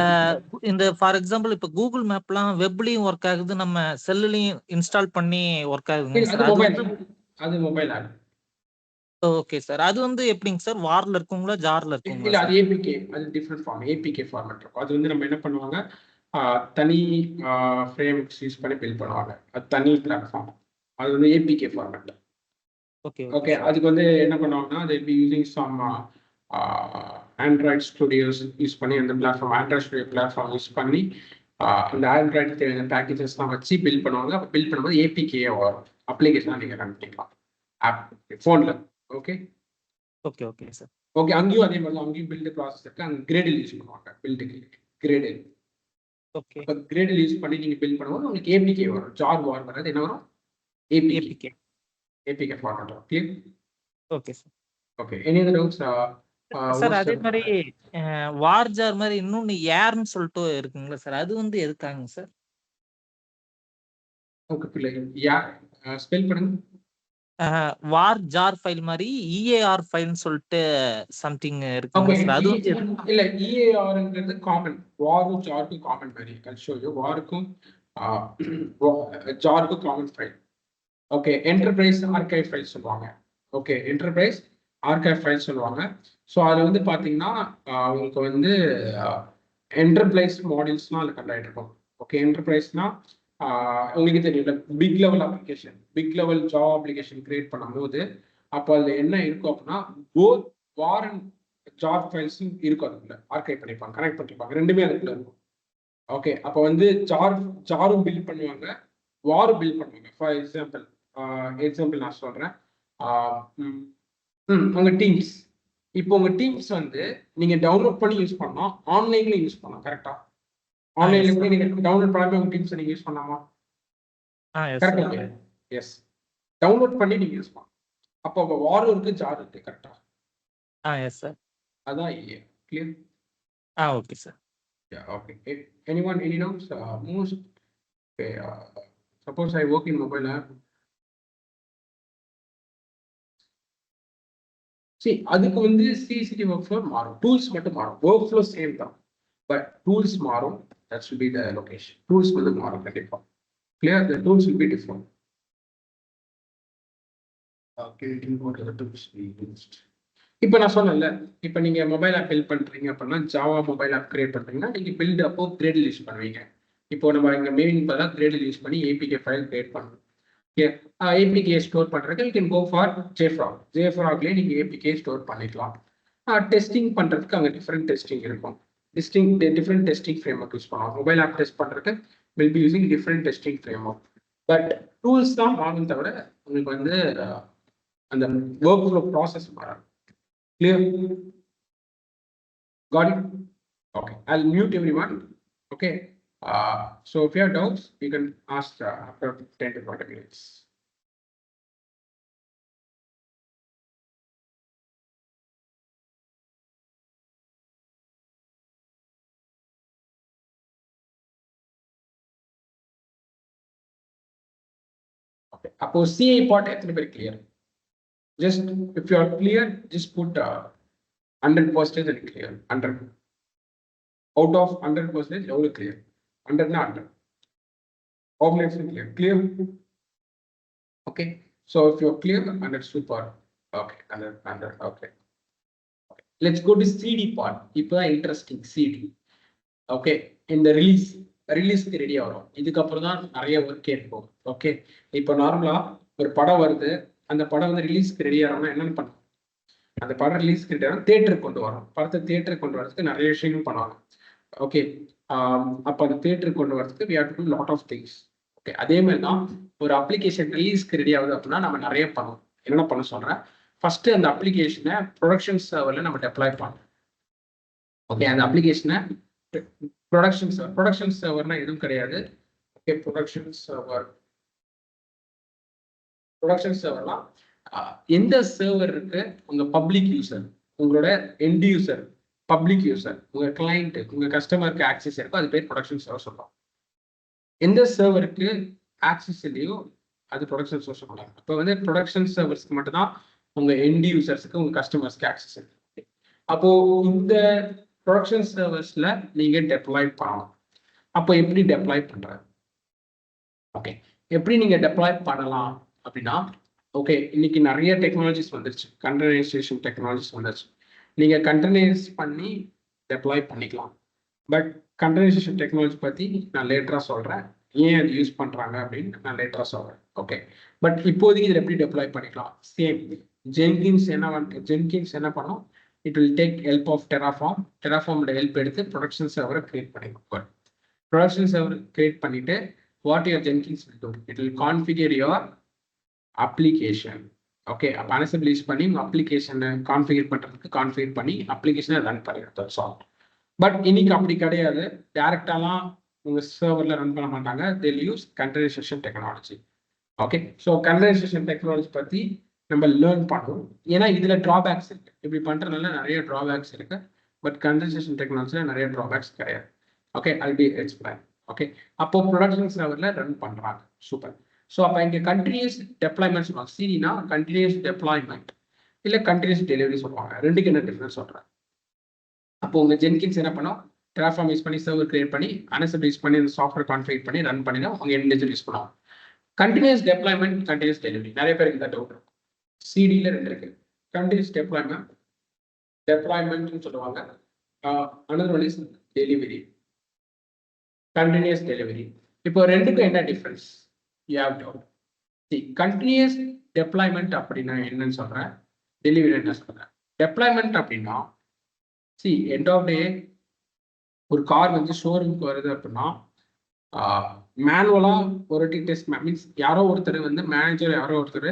இந்த ஃபார் எக்ஸாம்பிள் இப்ப கூகுள் மேப்லாம் வெப்லயும் ஒர்க் ஆகுது, நம்ம செல்லுலயும் இன்ஸ்டால் பண்ணி ஒர்க் ஆகுதுங்க அது சார். மொபைல், அது மொபைல் ஆப். Okay sir. அது வந்து எப்படிங்க சார், வார்ல இருக்குங்களா ஜார்ல இல்ல இருக்குங்களா அது ஏபிகே, அது டிஃபரெண்ட் ஃபார்ம். ஏபிகே ஃபார்மேட் இருக்கும். அது வந்து நம்ம என்ன பண்ணுவாங்க, தனி ஃப்ரேம் யூஸ் பண்ணி பில்ட் பண்ணுவாங்க. அது தனி பிளாட்ஃபார்ம். அது வந்து ஏபிகே ஃபார்மேட். ஓகே ஓகே, அதுக்கு வந்து என்ன பண்ணுவாங்கன்னா, அது be using some Android studios use பண்ணி, அந்த platform Android studio platform use பண்ணி அந்த ஆண்ட்ராய்டு தேவையான பேக்கேஜஸ்லாம் வச்சு பில்ட் பண்ணுவாங்க. அப்போ பில்ட் பண்ணும்போது ஏபிகே வரும். அப்ளிகேஷனாக நீங்கள் ரன் பண்ணிக்கலாம் ஆப் ஃபோனில். Okay okay okay sir. Okay, அங்கேயும் அதே மாதிரி தான். அங்கேயும் பில்டு ப்ராசஸ் இருக்கு. அங்கே கிரேடில் யூஸ் பண்ணுவாங்க பில்டுக்கு. கிரேடில் ஓகே. இப்போ கிரேடில் யூஸ் பண்ணி நீங்கள் பில்ட் பண்ணும்போது உங்களுக்கு ஏபிகே வரும். ஜார் வார் வராது. என்ன வரும்? APK. APK format. Okay okay sir. Okay, any other doubts? Sir அதே மாதிரி வார் ஜார் மாதிரி இன்னொன்னு ஏர்னு சொல்லிட்டு இருக்குங்களா சார், அது வந்து எதுக்காங்க சார்? ஓகே பிள்ளை, யா ஸ்பெல் பண்ணுங்க. வார் ஜார் ஃபைல் மாதிரி இஏஆர் ஃபைல்னு சொல்லிட்டு சம்திங் இருக்குங்க சார். அது வந்து இல்ல, இஏஆர்ங்கிறது காமன். வாரும் ஜாருக்கும் காமன் மாதிரி. I show you. வாருக்கும் ஜாருக்கும் common file. Okay, enterprise archive file சொல்லுவாங்க. ஓகே, என்டர்பிரைஸ் ஆர்கைவ் ஃபைல் சொல்லுவாங்க. ஸோ அது வந்து பார்த்தீங்கன்னா உங்களுக்கு வந்து என்டர்பிரைஸ் மாடியூல்ஸ்லாம் அதில் கண்டக்ட் இருக்கும். ஓகே, என்டர்பிரைஸ்னா உங்களுக்கு தெரியல, big level application, big level Java application create பண்ணும்போது அப்போ அதில் என்ன இருக்கும் அப்படின்னா, போத் வார் அண்ட் ஜார் ஃபைல்ஸும் இருக்கும். அதுக்குள்ள ஆர்கைவ் பண்ணிப்பாங்க, கனெக்ட் பண்ணிப்பாங்க. ரெண்டுமே அதுக்குள்ள இருக்கும். ஓகே, அப்போ வந்து ஜாரும் பில்ட் பண்ணுவாங்க, வாரும் பில்ட் பண்ணுவாங்க. ஃபார் எக்ஸாம்பிள் நான் சொல்கிறேன். உங்க டீம்ஸ், இப்போ உங்க டீம்ஸ் வந்து நீங்க டவுன்லோட் பண்ணி யூஸ் பண்ணலாம், ஆன்லைன்ல யூஸ் பண்ணலாம். கரெக்டா? ஆன்லைன்ல கூட நீங்க டவுன்லோட் பண்ணாம உங்க டீம்ஸ் நீங்க யூஸ் பண்ணலாமா? கரெக்டா? எஸ், டவுன்லோட் பண்ணி நீங்க யூஸ் பண்ணலாம். அப்போ வார் இருக்கு, ஜார் இருக்கு. கரெக்டா? Yes sir. அதான் clear. Okay sir. Okay, anyone any doubts? Most okay, suppose I work in mobile app. See, அதுக்கு வந்து CICD workflow மாறும், டூல்ஸ் மட்டும் மாறும். workflow சேம் தான், பட் டூல்ஸ் மாறும். that should be the location. Tools வந்து மாறும் கண்டிப்பா. clear? The tools will be different. Okay, what are the tools we used? இப்போ நான் சொன்னேன்ல, இப்போ நீங்க மொபைல் ஆப் பில்ட் பண்றீங்க அப்படின்னா, ஜாவா மொபைல் ஆப் கிரியேட் பண்றீங்கன்னா நீங்க பில்ட் அப்போ கிரேடில் யூஸ் பண்ணுவீங்க. இப்போ நம்ம இங்க மெயின் பதிலாக கிரேடில் யூஸ் பண்ணி ஏபிகே ஃபைல் கிரியேட் பண்ணணும். ஏபிகே ஸ்டோர் பண்றதுக்கு யூ கேன் கோ ஃபார் ஜேஃப்ராக். ஜேஃப்ராக்லேயே நீங்க ஏபிகே ஸ்டோர் பண்ணிக்கலாம். டெஸ்டிங் பண்றதுக்கு அங்கே டிஃப்ரெண்ட் டெஸ்டிங் இருக்கும். Different testing frame work use பண்ணுவோம். மொபைல் ஆப் டெஸ்ட் பண்றதுக்கு will be using different testing frame work. But tools தான் மாறும் தவிர உங்களுக்கு வந்து அந்த ஒர்க் ஃப்ளோ ப்ராசஸ் மாறாது. Clear? Got it? Okay, I'll mute everyone. Okay, so if you have doubts, you can ask after 10 to 20 minutes. Okay, அப்போ CI part எத்தனை பேர் clear? Just if you are clear, just put 100% and clear. 100 out of 100%, எவ்வளவு clear? 100 na 100. How many clear? Clear? Okay, so if you're clear, 100 super. Okay, 100. Okay. Let's go to CD part. இப்போ interesting CD. Okay, இந்த ரிலீஸ்க்கு ரெடி ஆகும். இதுக்கப்புறம் தான் நிறைய ஒர்க் இருக்கும். ஓகே, இப்போ நார்மலா ஒரு படம் வருது, அந்த படம் வந்து ரிலீஸ்க்கு ரெடி ஆகணும்னா என்னென்னு பண்ணுவோம்? அந்த படம் ரிலீஸ்க்கு ரெடி ஆகணும், தியேட்டருக்கு கொண்டு வரோம். படத்தை தியேட்டருக்கு கொண்டு வரதுக்கு நிறைய விஷயங்கள் பண்ணுவாங்க. ஓகே, அப்போ அந்த தியேட்டருக்கு கொண்டு வரதுக்கு we have to do lot of things. Okay, அதே மாதிரி தான் ஒரு அப்ளிகேஷன் ரிலீஸ்க்கு ரெடி ஆகுது அப்படின்னா நம்ம நிறைய பண்ணுவோம். என்னென்ன பண்ண சொல்றேன்? ஃபர்ஸ்ட் அந்த அப்ளிகேஷனை ப்ரொடக்ஷன் சர்வர்ல நம்ம டெப்ளாய் பண்ணணும். ஓகே, அந்த அப்ளிகேஷனை ப்ரொடக்ஷன் சர்வர்னா எதுவும் கிடையாது. ஓகே, ப்ரொடக்ஷன் சர்வர்லாம் எந்த சர்வர் இருக்கு? உங்க பப்ளிக் யூசர், உங்களோட எண்ட் யூசர் பப்ளிக் யூசர், உங்க கிளைண்ட், உங்க கஸ்டமருக்கு ஆக்சஸ் இருக்கோ அது பேர் ப்ரொடக்ஷன் சர்வர் சொல்லுவோம். எந்த சர்வருக்கு ஆக்சஸ் இல்லையோ அது ப்ரொடக்ஷன் சர்வர் சொல்லலாம். இப்போ வந்து ப்ரொடக்ஷன் சர்வர்ஸ்க்கு மட்டும்தான் உங்க எண்ட் யூசர்ஸ்க்கு உங்க கஸ்டமர்ஸ்க்கு ஆக்சஸ் இருக்கு. அப்போ இந்த ப்ரொடக்ஷன் சர்வர்ஸ்ல நீங்க டெப்ளாய் பண்ணலாம். அப்போ எப்படி டெப்ளாய் பண்றது? ஓகே, எப்படி நீங்க டெப்ளாய் பண்ணலாம் அப்படின்னா, ஓகே இன்னைக்கு நிறைய டெக்னாலஜிஸ் வந்துருச்சு, கண்டெய்னரைசேஷன் டெக்னாலஜிஸ் வந்துருச்சு. நீங்க கண்டெய்னரைஸ் பண்ணி டெப்ளாய் பண்ணிக்கலாம். பட் கண்டெய்னரைசேஷன் டெக்னாலஜி பத்தி நான் லேட்டரா சொல்றேன், ஏன் அது யூஸ் பண்றாங்க அப்படின்னு நான் லேட்டரா சொல்றேன். ஓகே, பட் இப்போதைக்கு இதில் எப்படி டெப்ளாய் பண்ணிக்கலாம்? சேம் ஜென்கின்ஸ் என்ன பண்ணும், it will take help of Terraform. டெராஃபார்மோட ஹெல்ப் எடுத்து ப்ரொடக்ஷன் சர்வரை கிரியேட் பண்ணிக்கலாம். ப்ரொடக்ஷன் சர்வர் கிரியேட் பண்ணிட்டு what your Jenkins will do, it will configure your application. Okay, அப்போ அனசிபிள் யூஸ் பண்ணி உங்கள் அப்ளிகேஷனை கான்ஃபிகர் பண்ணுறதுக்கு கான்ஃபிகர் பண்ணி அப்ளிகேஷனை ரன் பண்ணிடுறது. பட் இன்னைக்கு அப்படி கிடையாது, டைரக்டாலாம் உங்க சர்வர்ல ரன் பண்ண மாட்டாங்க. they'll use containerisation technology. Okay, so containerisation technology பத்தி நம்ம லேர்ன் பண்ணுவோம். ஏன்னா இதுல டிராபேக்ஸ் இருக்கு, இப்படி பண்றதுனால நிறைய டிராபேக்ஸ் இருக்கு. பட் கண்டெய்னரைசேஷன் டெக்னாலஜில நிறைய டிராபேக்ஸ் கிடையாது. Okay, I'll be explain. Okay, அப்போ ப்ரொடக்ஷன் சர்வர்ல ரன் பண்றாங்க. சூப்பர். ஸோ அப்போ இங்க கண்டினியூஸ் டெப்ளாய்மெண்ட் சொல்லுவாங்க. சிடினா கண்டினியூஸ் டெப்ளாய்மெண்ட் இல்லை கண்டினியூஸ் டெலிவரி சொல்லுவாங்க. ரெண்டுக்கு என்ன டிஃபரன்ஸ் சொல்றேன். அப்போ உங்க ஜென்கின்ஸ் என்ன பண்ணும், டெராஃபார்ம் யூஸ் பண்ணி சர்வர் கிரியேட் பண்ணி அனசிபிள் யூஸ் பண்ணி இந்த சாஃப்ட்வேர் கான்ஃபிகர் பண்ணி ரன் பண்ணினா உங்க இண்டிவிஜுவல் யூஸ் பண்ணுவாங்க. கண்டினியூஸ் டெப்ளாய்மெண்ட், கண்டினியூஸ் டெலிவரி, நிறைய பேருக்கு இந்த டவுட் இருக்கும். சிடியில் ரெண்டு இருக்கு, கண்டினியூஸ் டெப்ளாய்மெண்ட் சொல்லுவாங்க. another one is delivery, continuous delivery. இப்போ ரெண்டுக்கும் என்ன difference? You have doubt. Continuous deployment அப்படின்னா என்னன்னு சொல்றேன், டெலிவரி என்ன சொல்றேன். டெப்ளாய்மெண்ட் அப்படின்னா எண்ட் ஆஃப் டே ஒரு கார் வந்து ஷோரூமுக்கு வருது அப்படின்னா மேனுவலா ஒரு டெஸ்ட் மீன்ஸ் யாரோ ஒருத்தர் வந்து மேனேஜர் யாரோ ஒருத்தர்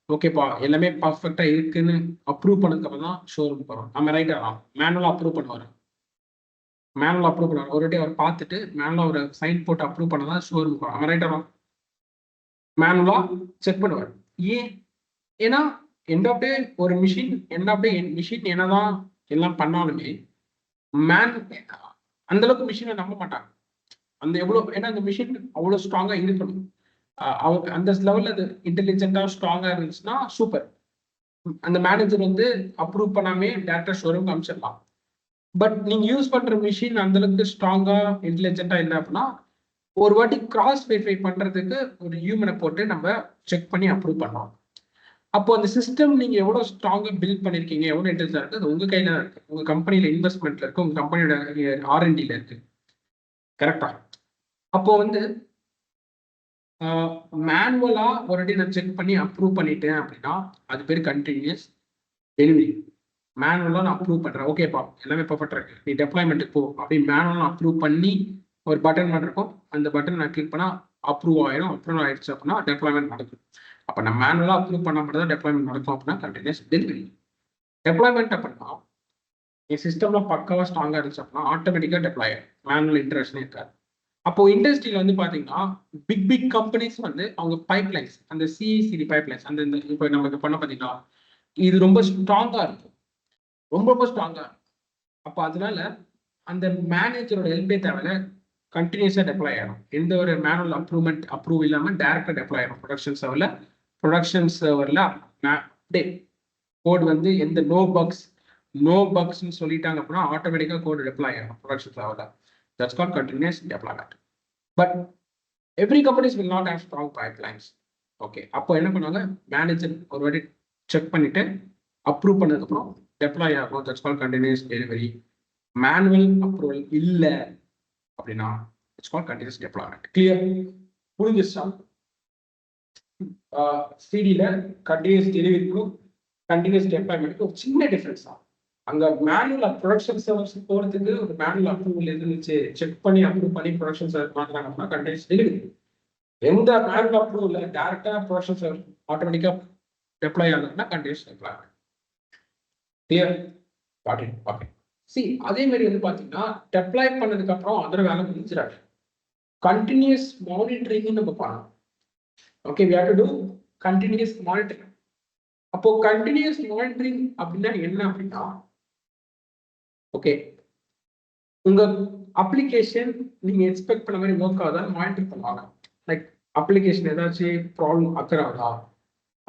ஓகேப்பா எல்லாமே பர்ஃபெக்டா இருக்குன்னு அப்ரூவ் பண்ணதுக்கு அப்புறம் தான் ஷோரூமுக்கு வரும். நம்ம ரைட்டா மேனுவலா அப்ரூவ் பண்ணுவார். ஒரு வாட்டி அவர் பார்த்துட்டு மேனுவலா ஒரு சைன் போட்டு அப்ரூவ் பண்ணதான் ஷோரூமுக்கு வரும். நம்ம ரைட்டா மேனுவலா செக் பண்ணுவார். ஏன்னா எண்ட் ஆஃப் டே ஒரு மிஷின் மிஷின் என்னதான் எல்லாம் பண்ணாலுமே அந்த அளவுக்கு மிஷினை நம்ப மாட்டாங்க. அந்த எவ்வளவு, ஏன்னா அந்த மிஷின் அவ்வளவு ஸ்ட்ராங்கா இருக்கணும். அவங்க அந்த லெவல்ல அது இன்டெலிஜென்டா ஸ்ட்ராங்கா இருந்துச்சுன்னா சூப்பர். அந்த மேனேஜர் வந்து அப்ரூவ் பண்ணாமே டேரக்டா ஷோரூம் அனுப்பிச்சிடலாம். பட் நீங்க யூஸ் பண்ற மிஷின் அந்த அளவுக்கு ஸ்ட்ராங்கா இன்டெலிஜென்டா இல்லை அப்படின்னா ஒரு வாட்டி கிராஸ் வெரிஃபை பண்றதுக்கு ஒரு ஹியூமனை போட்டு நம்ம செக் பண்ணி அப்ரூவ் பண்ணலாம். அப்போ அந்த சிஸ்டம் நீங்க எவ்வளவு ஸ்ட்ராங்கா பில்ட் பண்ணிருக்கீங்க, எவ்வளவு இன்டெலிஜென்டா இருக்கு, அது உங்க கையில இருக்கு. உங்க கம்பெனியில இன்வெஸ்ட்மெண்ட்ல இருக்கு, உங்க கம்பெனியோட R&Dல இருக்கு. கரெக்டா? அப்போ வந்து மேனுவலா ஒரு வாட்டி நான் செக் பண்ணி அப்ரூவ் பண்ணிட்டேன் அப்படின்னா அது பேர் கண்டினியூஸ் டெலிவரி. மேனுவலா நான் அப்ரூவ் பண்றேன், ஓகேப்பா எல்லாமே பர்ஃபெக்டா இருக்கு, நீ டெப்ளாய்மெண்ட்டுக்கு போ அப்படி மேனுவலா அப்ரூவ் பண்ணி ஒரு பட்டன் மட்டும் இருக்கும், அந்த பட்டன் நான் கிளிக் பண்ணா அப்ரூவ் ஆயிடும். அப்ரூவ் ஆயிடுச்சு அப்படின்னா டெப்ளாய்மெண்ட் நடக்கும். அப்போ நம்ம மேனுவலா அப்ரூவ் பண்ண மட்டும் தான் டெப்ளாய்மெண்ட் நடக்கும் அப்படின்னா கண்டினியூஸ் டெலிவரி. டெப்ளாய்மெண்ட் அப்படின்னா என் சிஸ்டம்ல பக்காவா ஸ்ட்ராங்கா இருந்துச்சு அப்படின்னா ஆட்டோமேட்டிக்கா டெப்ளாய் ஆகும், மேனுவல் இன்டரக்ஷனே இருக்காது. அப்போ இண்டஸ்ட்ரியில வந்து பாத்தீங்கன்னா பிக் கம்பெனிஸ் வந்து அவங்க பைப்லைன்ஸ், அந்த சிஇசிடி பைப்லைன்ஸ், அந்த இப்போ நமக்கு பண்ண பாத்தீங்கன்னா இது ரொம்ப ஸ்ட்ராங்கா இருக்கும், ரொம்ப ஸ்ட்ராங்கா இருக்கும். அப்போ அதனால அந்த மேனேஜரோட ஹெல்ப்பே தேவையில்ல, கண்டினியூஸா டெப்ளாய் ஆகும். எந்த ஒரு மேனுவல் அப்ரூவ் இல்லாம டைரக்டா டெப்ளாய் ஆகும் ப்ரொடக்ஷன் சர்வர்ல கோட் வந்து எந்த நோ பக்ஸ்ன்னு சொல்லிட்டாங்க அப்படின்னா ஆட்டோமேட்டிக்கா கோட் டெப்ளாய் ஆகும் production சர்வர்ல. That's called continuous deployment. But every companies will not have strong pipelines. Okay, அப்போ என்ன பண்ணுவாங்க, மேனேஜர் ஒரு வாட்டி செக் பண்ணிட்டு அப்ரூவ் பண்ணதுக்கப்புறம் டெப்ளாய் ஆகும். That's called continuous delivery. Manual approval இல்லை அப்படின்னா it's called continuous deployment. Clear? புரிஞ்சிச்சா? சிடியில் கண்டினியூஸ் டெலிவரிக்கும் கண்டினியூஸ் டெப்ளாய்மெண்ட்டுக்கும் ஒரு சின்ன டிஃபரன்ஸ் தான். அங்க மேனுவல் ப்ரொடக்ஷன் சர்வர்ஸ் போறதுக்கு ஒரு மேனுவல் அப்ரூவல் இருந்துச்சு, செக் பண்ணி அப்ரூவ் பண்ணி ப்ரொடக்ஷன் சர்வர் மாத்துறாங்க அப்படின்னா கண்டினியூஸ் டெலிவரி. எந்த மேனுவல் அப்ரூவல் டைரக்டா ப்ரொடக்ஷன் சர்வர் ஆட்டோமேட்டிக்கா டெப்ளாய் ஆகுதுன்னா கண்டினியூஸ் டெப்ளாய்மெண்ட். கிளியர்? ஓகே. அதே மாதிரி வந்து பாத்தீங்கன்னா டெப்ளாய் பண்ணதுக்கு அப்புறம் அதோட வேலை முடிஞ்சிடாது, கண்டினியூஸ் மானிட்டரிங் நம்ம பண்ணணும். Okay, we have to do continuous monitoring. அப்போ கண்டினியூஸ் மானிட்டரிங் அப்படின்னா என்ன அப்படின்னா ஓகே, உங்க அப்ளிகேஷன் நீங்க எக்ஸ்பெக்ட் பண்ண மாதிரி ஒர்க் ஆகுதான்னு மானிட்டர் பண்ணுவாங்க. லைக் அப்ளிகேஷன் ஏதாச்சும் ப்ராப்ளம் அக்கர் ஆகுதா,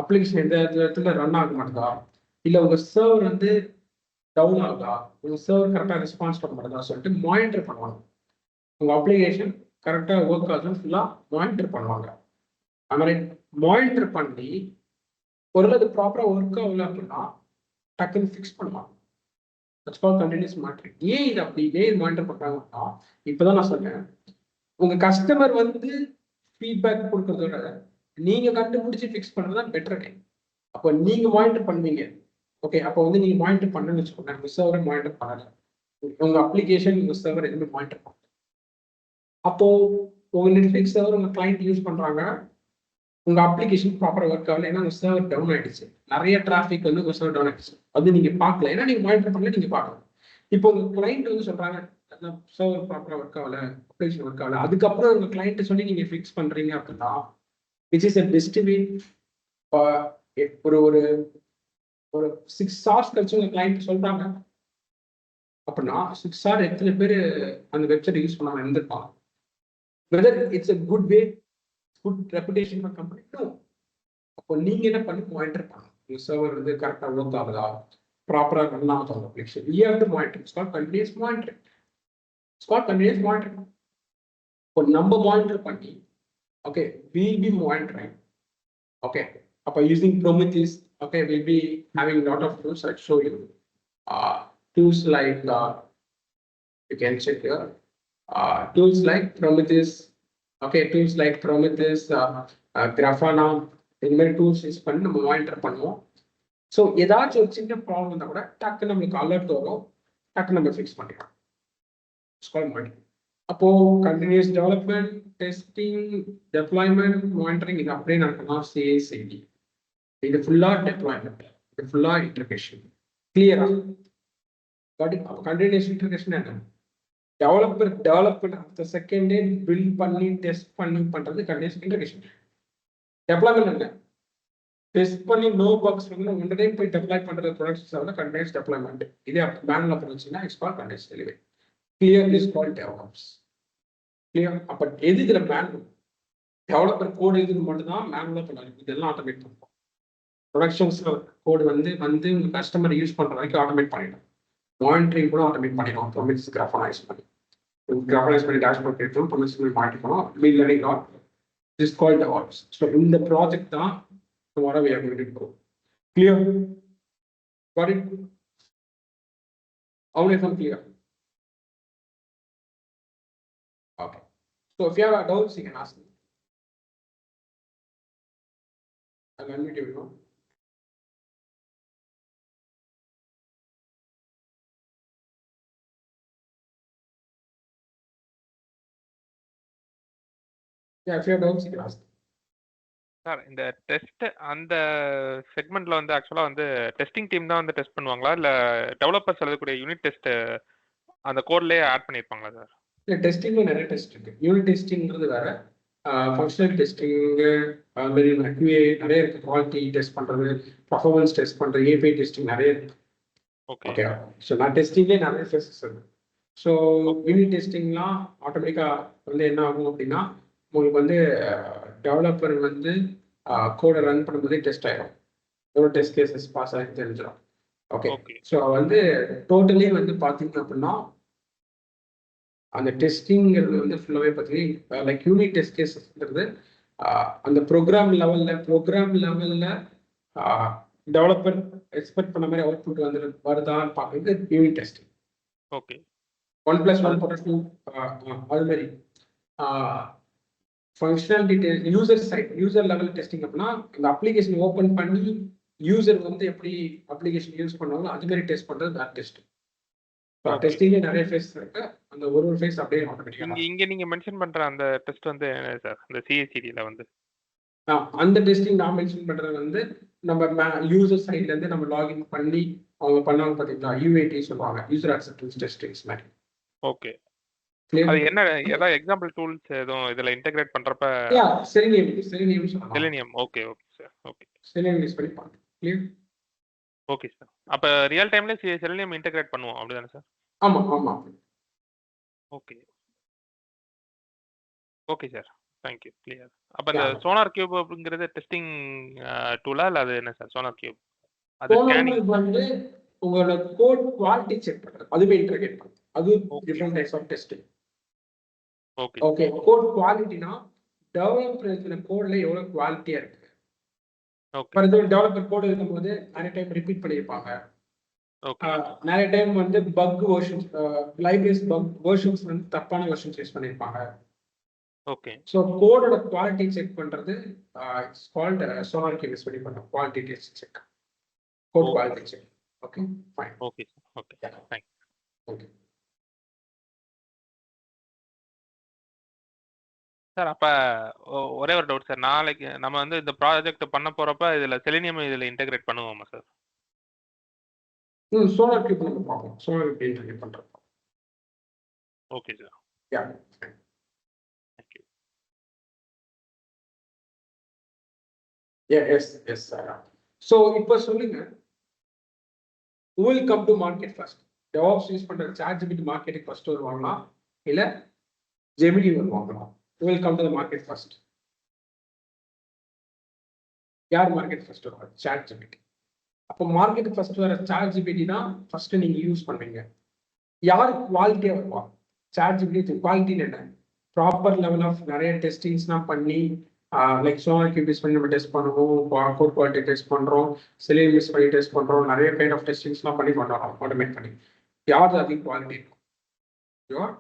அப்ளிகேஷன் எந்த இடத்துல ரன் ஆக மாட்டேதா, இல்லை உங்க சர்வர் வந்து டவுன் ஆகுதா, உங்க சர்வர் கரெக்டாக ரெஸ்பான்ஸ் பண்ண மாட்டேதா சொல்லிட்டு மானிட்டர் பண்ணுவாங்க. உங்க அப்ளிகேஷன் கரெக்டாக ஒர்க் ஆகுதுன்னு ஃபுல்லாக மானிட்டர் பண்ணுவாங்க. அது மாதிரி மானிட்டர் பண்ணி ஒரு அது ப்ராப்பராக ஒர்க் ஆகல அப்படின்னா டக்குன்னு ஃபிக்ஸ் பண்ணுவாங்க. That's called continuous monitoring. ஏன் இது அப்படி ஏன் மானிட்டர் பண்றாங்கன்னா, இப்பதான் நான் சொன்னேன், உங்க கஸ்டமர் வந்து ஃபீட்பேக் கொடுக்கறதோட நீங்க கண்டுபிடிச்சு ஃபிக்ஸ் பண்றது தான் பெட்டர் டைம். அப்போ நீங்க மானிட்டர் பண்ணுவீங்க. ஓகே, அப்போ வந்து நீங்க மானிட்டர் பண்ணணும்னு வச்சுக்கோங்க, உங்க சர்வரை மானிட்டர் பண்ணல, உங்க அப்ளிகேஷன் உங்க சர்வர் எதுவுமே மானிட்டர் பண்ணல. அப்போ உங்க நெட்ஃபிளிக்ஸ் சர்வர் உங்க கிளைண்ட் யூஸ் பண்றாங்க, உங்க அப்ளிகேஷன் ப்ராப்பராக ஒர்க் ஆகல, ஏன்னா உங்க சர்வர் டவுன் ஆயிடுச்சு, நிறைய டிராஃபிக் வந்து உங்க சர்வர் டவுன் ஆயிடுச்சு, அது நீங்க பார்க்கல, ஏன்னா நீங்க மானிட்டர் பண்ணல, நீங்க பார்க்கல. இப்போ உங்க கிளைண்ட் வந்து சொல்றாங்க சர்வர் ப்ராப்பராக ஒர்க் ஆகல, அப்ளிகேஷன் ஒர்க் ஆகல, அதுக்கப்புறம் உங்க கிளைண்ட் சொல்லி நீங்க ஃபிக்ஸ் பண்றீங்க அப்படின்னா விச் இஸ் டிஸ்ட்ரிபியூட் ஒரு ஒரு ஒரு 6 hours கழிச்சு உங்க கிளைண்ட் சொல்றாங்க அப்படின்னா 6 hours எத்தனை பேர் அந்த வெப்சைட் யூஸ் பண்ணாம இருந்திருப்பாங்க? Whether it's a good way, good reputation for company? No. அப்போ நீங்க என்ன பண்ணி மானிட்டர் பண்ணணும், உங்க சர்வர் வந்து கரெக்டாக ஒர்க் ஆகுதா, ப்ராப்பராக ரன் ஆகுது application. You have to monitor. It's called continuous monitoring. It's called continuous monitoring. இப்போ நம்ம மானிட்டர் பண்ணி, okay, will be monitoring. Okay, அப்போ using Prometheus, okay, we'll be having lot of tools. I'll show you tools like you can check here, tools like Prometheus. Okay, tools like Prometheus, Grafana, இந்த மாதிரி டூல்ஸ் யூஸ் பண்ணி நம்ம மானிட்டர் பண்ணுவோம். ஸோ ஏதாச்சும் ஒரு சின்ன ப்ராப்ளம் இருந்தால் கூட டக்கு நம்மளுக்கு அலர்ட் வரும், டக்கு நம்ம ஃபிக்ஸ் பண்ணிக்கலாம். அப்போ continuous development, testing, deployment, monitoring இது அப்படியே நடக்கலாம். CI/CD இது ஃபுல்லா டெப்ளாய்மெண்ட், இது ஃபுல்லா இன்டர்கேஷன். கிளியரா? கண்டினியூஸ் இன்டர்கேஷன் என்ன? டெவலப்மெண்ட் அடுத்த செகண்டே பில்ட் பண்ணி டெஸ்ட் பண்ணி பண்றது கண்டினியூஸ் இன்டர்கேஷன். டெப்ளாய்மெண்ட் என்ன? டெஸ்ட் பண்ணி நோ பக்ஸ் வந்து உடனே போய் டெப்ளாய் பண்றது ப்ரொடக்ஷன் கண்டினியூஸ் டெப்ளாய்மெண்ட். இதே மேனுவல் அப்ரோச்னா it's called continuous delivery. Clear is called DevOps. Clear? அப்ப எது இதுல மேனுவல்? டெவலப்பர் கோடு எதுக்கு மட்டும் தான் மேனுவலா பண்ணாங்க, இதெல்லாம் ஆட்டோமேட் பண்ணுவோம். ப்ரொடக்ஷன்ஸ்ல கோடு வந்து உங்க கஸ்டமர் யூஸ் பண்ற வரைக்கும் ஆட்டோமேட் பண்ணிடும். மானிட்டரிங் கூட ஆட்டோமேட் பண்ணிடும். ப்ரொமிஸ் கிராஃபனைஸ் பண்ணி டேஷ்போர்ட் கேட்கும், ப்ரொமிஸ் மாட்டிக்கணும். மீல் லேர்னிங் லாட் இஸ் கால்ட் டெவலப்ஸ். ஸோ இந்த ப்ராஜெக்ட் தான் tomorrow we are going to go. Clear? Got it? How many from clear? Okay. So if you have doubts, you can ask me. I'll unmute you now. Yeah, if you have doubts, you can ask. Sir இந்த டெஸ்ட் அந்த செக்மெண்ட்ல வந்து ஆக்சுவலா வந்து டெஸ்டிங் டீம் தான் வந்து டெஸ்ட் பண்ணுவாங்களா, இல்ல டெவலப்பர்ஸ் எழுதக்கூடிய யூனிட் டெஸ்ட் அந்த கோட்லயே ஆட் பண்ணிருப்பாங்களா சார்? இல்லை, டெஸ்டிங்ல நிறைய டெஸ்ட் இருக்கு. யூனிட் டெஸ்டிங்கிறது வேற, ஃபங்க்ஷனல் டெஸ்டிங் QA நிறைய இருக்கு. குவாலிட்டி டெஸ்ட் பண்றது, பர்ஃபார்மன்ஸ் டெஸ்ட் பண்றது, API டெஸ்டிங் நிறைய இருக்கு. ஓகே, ஸோ நான் டெஸ்டிங்லேயே நிறைய ஃபேஸஸ் இருக்கு. ஸோ யூனிட் டெஸ்டிங்லாம் ஆட்டோமேட்டிக்கா வந்து என்ன ஆகும் அப்படின்னா, உங்களுக்கு வந்து டெவலப்பர் வந்து கோடை ரன் பண்ணும்போதே டெஸ்ட் ஆயிடும், எவ்வளோ டெஸ்ட் கேசஸ் பாஸ் ஆகி தெரிஞ்சிடும். ஓகே, ஸோ வந்து டோட்டலி வந்து பார்த்தீங்க அப்படின்னா அந்த டெஸ்டிங்கிறது வந்து ஃபுல்லாகவே பார்த்தீங்கன்னா லைக் யூனிட் டெஸ்ட் கேசஸ்ங்கிறது அந்த ப்ரோக்ராம் லெவலில் டெவலப்பர் எக்ஸ்பெக்ட் பண்ண மாதிரி அவுட்புட் வந்து வருதான்னு பார்க்குறது யூனிட் டெஸ்டிங். ஓகே, 1+1 2 அது மாதிரி ஃபங்க்ஷனாலிட்டி யூசர் லெவல் டெஸ்டிங் அப்படின்னா இந்த அப்ளிகேஷன் ஓப்பன் பண்ணி யூசர் வந்து எப்படி அப்ளிகேஷன் யூஸ் பண்ணுவாங்களோ அது மாதிரி டெஸ்ட் பண்றது தான் டெஸ்ட். டெஸ்டிங்ல நிறைய ஃபேஸ் இருக்கு, அந்த ஒரு ஃபேஸ் அப்படியே ஆட்டோமேட்டிக்கா. இங்க நீங்க மென்ஷன் பண்ற அந்த டெஸ்ட் வந்து என்ன சார், அந்த CI/CD-ல வந்து அந்த டெஸ்டிங் நான் மென்ஷன் பண்றது வந்து நம்ம யூசர் சைட்ல இருந்து நம்ம லாகின் பண்ணி அவங்க பண்ணுவாங்க பாத்தீங்களா, UAT சொல்லுவாங்க, யூசர் அக்செப்டன்ஸ் டெஸ்டிங்ஸ் மாதிரி. ஓகே, அது என்ன ஏதாவது எக்ஸாம்பிள் டூல்ஸ் எதுவும் இதுல இன்டகிரேட் பண்றப்ப? செலினியம் சொல்லலாம். Selenium, okay okay sir, okay. Selenium use பண்ணி பாருங்க. கிளியர்? Okay sir. அப்ப ரியல் டைம்ல செலினியம் இன்டகிரேட் பண்ணுவோம் அப்படிதானே சார்? ஆமா ஆமா. Okay. Okay sir. Thank you. Clear. அப்ப இந்த சோனார் கியூப் அப்படிங்கிறது டெஸ்டிங் டூலா இல்ல அது என்ன சார் சோனார் கியூப்? அது ஸ்கேனிங் வந்து உங்களோட கோட் குவாலிட்டி செக் பண்றது. அதுவே இன்டர்கேட் பண்ணுது. அது different types of testing. Okay. Okay. Code குவாலிட்டினா டெவலப்பர் எழுதின கோட்ல எவ்வளவு குவாலிட்டியா இருக்கு. Okay. For example developer code எழுதும்போது நிறைய டைம் ரிப்பீட் பண்ணியிருப்பாங்க. ஓகே. நிறைய டைம் வந்து bug versions libraries bug versions வந்து தப்பான வெர்ஷன்ஸ் யூஸ் பண்ணியிருப்பாங்க. ஓகே. ஸோ கோடோட குவாலிட்டி செக் பண்றது it's called SonarQube use பண்ணி பண்றோம். Quality test check. Code quality check. Okay fine. Okay sir. Okay. Thank you. Okay. Sir அப்ப ஒரே ஒரு டவுட் சார். நாளைக்கு நம்ம வந்து இந்த ப்ராஜெக்ட் பண்ண போறப்ப இதுல செலினியம் இதுல இன்டகிரேட் பண்ணுவோமா சார்? சோனார் கியூப் நம்ம பார்ப்போம். சோனார் கியூப் இன்டர்கேட் பண்றோம். Okay sir. Yeah. Thank you. Yes yes sir. So இப்போ சொல்லுங்க, who will come to market first? DevOps use பண்ற ChatGPT மார்க்கெட்டுக்கு ஃபர்ஸ்ட் வருவாங்களா இல்ல ஜெமினி வருவாங்களா? who will come to the market first? யார் மார்க்கெட் ஃபர்ஸ்ட் வருவாங்க? ChatGPT. அப்போ மார்க்கெட் ஃபர்ஸ்ட் வர ChatGPT தான் ஃபர்ஸ்ட் நீங்க யூஸ் பண்ணுவீங்க. யார் குவாலிட்டியா வருவாங்க? ChatGPT குவாலிட்டின்னு என்ன? ப்ராப்பர் லெவல் ஆஃப் நிறைய டெஸ்டிங்ஸ்லாம் பண்ணி லைக் சோனார் கியூப் யூஸ் பண்ணி நம்ம டெஸ்ட் பண்ணுவோம், கோட் குவாலிட்டி டெஸ்ட் பண்றோம், செலினியம் யூஸ் பண்ணி டெஸ்ட் பண்றோம், நிறைய கைண்ட் ஆஃப் டெஸ்டிங்ஸ்லாம் பண்ணி பண்றோம் ஆட்டோமேட் பண்ணி. யார் அதிக குவாலிட்டி இருக்கும்? யோர்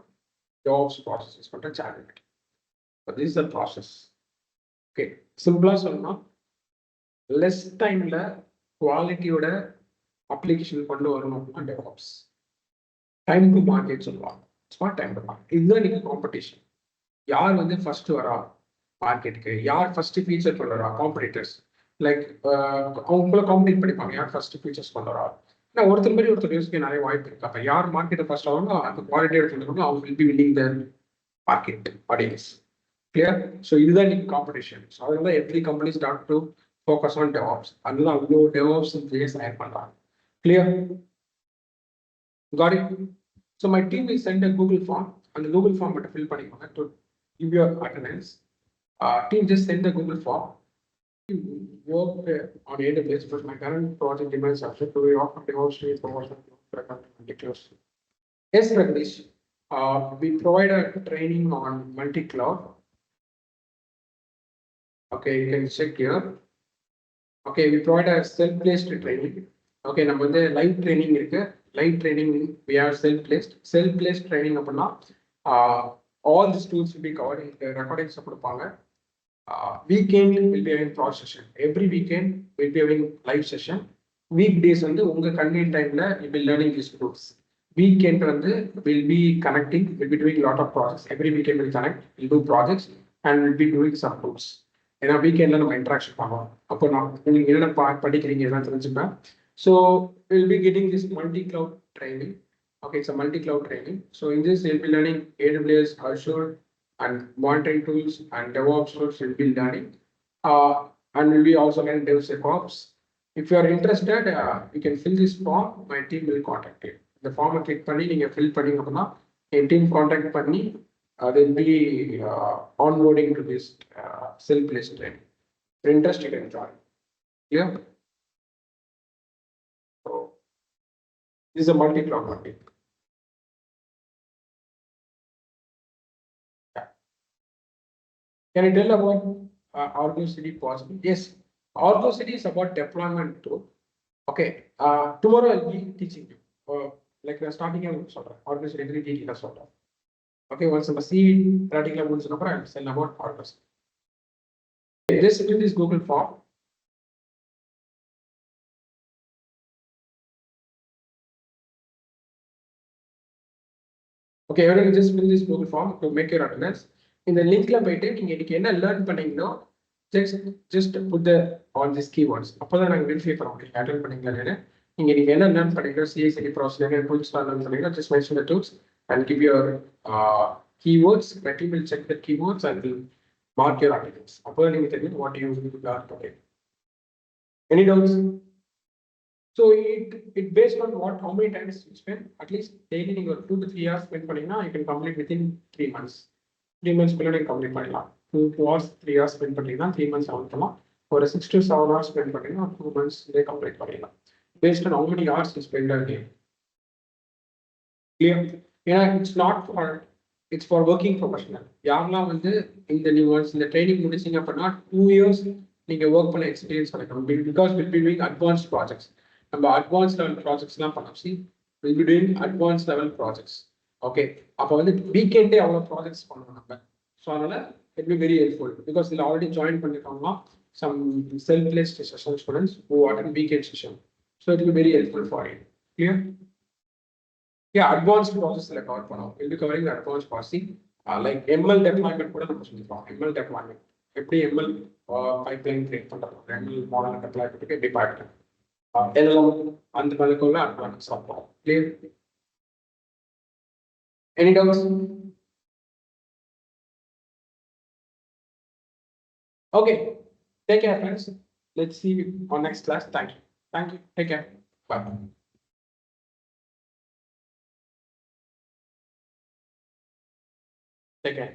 ஜாப்ஸ் ப்ராசஸ் யூஸ் பண்ற ChatGPT. This is the process. Okay, சிம்பிளா சொல்லணும்னா லெஸ் டைம்ல குவாலிட்டியோட அப்ளிகேஷன் கொண்டு வரணும் DevOps. டைம் டு மார்க்கெட் சொல்லுவாங்க. Smart time to market. இதுதான் இன்னைக்கு காம்படிஷன். யார் வந்து ஃபர்ஸ்ட் வரா மார்க்கெட்டுக்கு, யார் ஃபர்ஸ்ட் ஃபீச்சர் கொண்டு வரா, காம்படிட்டர்ஸ் லைக் அவங்கள காம்படிட் பண்ணிப்பாங்க. யார் ஃபர்ஸ்ட் ஃபீச்சர்ஸ் கொண்டு வரா, ஏன்னா ஒருத்தர் மாதிரி ஒருத்தர் யூஸ்க்கு நிறைய வாய்ப்பு இருக்கு. அப்போ யார் மார்க்கெட்டை ஃபர்ஸ்ட் ஆகணும், அந்த குவாலிட்டி எடுத்துக்கணும், அவங்க will be winning the market audience. Clear? So இதுதான் இன்னைக்கு காம்படிஷன். ஸோ அதுதான் every company start to focus on DevOps. அதுதான் அவ்வளோ DevOps ஹையர் பண்றாங்க. Clear? Got it? So my team will send a Google form, and the Google form but fill பண்ணிக்கோங்க to give your attendance. Team just send the Google form. Work on AWS, but my current project demands subject to be offered DevOps with promotion. Yes, Prakash. We provide a training on multi-cloud. Okay, you can check here. Okay, we provide a self-placed training. Okay, நம்ம வந்து லைவ் ட்ரைனிங் இருக்கு. Live training we have self-placed training அப்படின்னா all these tools will be covered. Recordings கொடுப்பாங்க. Weekend will be having pro session. Every weekend we'll be having live session. Weekdays வந்து உங்க convenient timeல you'll be learning these tools. Weekend வந்து will be connecting, will be doing a lot of projects. Every weekend we'll connect, we'll do projects and we'll be doing some tools. ஏன்னா வீக்கெண்ட்ல நம்ம இன்ட்ராக்ஷன் பண்ணுவோம். அப்போ நான் நீங்க என்னென்ன படிக்கிறீங்க எல்லாம் தெரிஞ்சுப்பேன். So will be getting this multi cloud training. Okay, it's multi cloud training. So in this will be learning AWS, Azure and monitoring tools and DevOps tools will be learning. And will be also learning DevSecOps. If you are interested, you can fill this form. My team will contact you. இந்த ஃபார்மை கிளிக் பண்ணி நீங்கள் ஃபில் பண்ணிங்க அப்படின்னா என் டீம் கான்டாக்ட் பண்ணி they will be onboarding to this self-placed training. If you're interested, you can join. Yeah. So this is a multi-cloud market. Yeah. Can you tell about Argo City possible? Yes, Argo City is about deployment too. Okay. Tomorrow I'll be teaching you. Like starting Argo City details sort of. Okay, once I see practical ones, I will send about Argos. Just fill this Google form. Okay, everyone just fill this Google form to make your attendance. In the link la poite neenga idikku enna learn panningno just put the all these keywords. அப்பதான் நாங்க வெரிஃபை பண்ணுவோம் நீங்க அட்டெண்ட் பண்ணீங்களா இல்லையா. நீங்க என்ன லேர்ன் பண்ணீங்களோ CI/CD ப்ராசஸ் டூல்ஸ் லேர்ன் பண்ணீங்களோ just mention the tools and give your keywords. My team will check the keywords and will mark your attendance. அப்பதான் நீங்க தெரியும் what you learn today. Any doubts? So it based on how many times you spend, at least daily நீங்க ஒரு 2 to 3 hours spend பண்ணீங்கன்னா you can complete within 3 months. 3 months குள்ள நீங்க complete பண்ணலாம். 2 hours 3 hours spend பண்ணீங்கன்னா 3 months ஆகலாம். ஒரு 6 to 7 hours spend பண்ணீங்கன்னா 2 months லே complete பண்ணிடலாம். Based on how many hours you spend a day. Clear? ஏன்னா it's for working professional. யாரெல்லாம் வந்து இந்த நீங்க once இந்த ட்ரைனிங் முடிச்சீங்க அப்படின்னா 2 years நீங்க ஒர்க் பண்ண எக்ஸ்பீரியன்ஸ் கிடைக்கும். Because we'll be doing advanced projects. நம்ம advanced level projects எல்லாம் பண்ணோம். See, we'll be doing advanced level projects. Okay. அப்போ வந்து வீக்கெண்டே அவ்வளோ ப்ராஜெக்ட்ஸ் பண்ணுவோம் நம்ம. ஸோ அதனால it be very helpful. Because இதில் ஆல்ரெடி ஜாயின் பண்ணிருக்காங்கன்னா some self-placed session students who attend weekend session. So it will be very helpful for you. Clear? Yeah, advanced process like cover pannom. We'll be covering the advanced processing, like ML deployment கூட நம்ம சொல்லிருக்கோம். ML deployment எப்படி ML pipeline create பண்றோம், ML model deploy பண்ணிட்டு எப்படி பார்க்கலாம், LLM அந்த மாதிரிக்குள்ள advanced பார்ப்போம். Clear? Any doubts? Okay, take care friends. Let's see you on next class. Thank you. Thank you. Take care. Bye. Take care.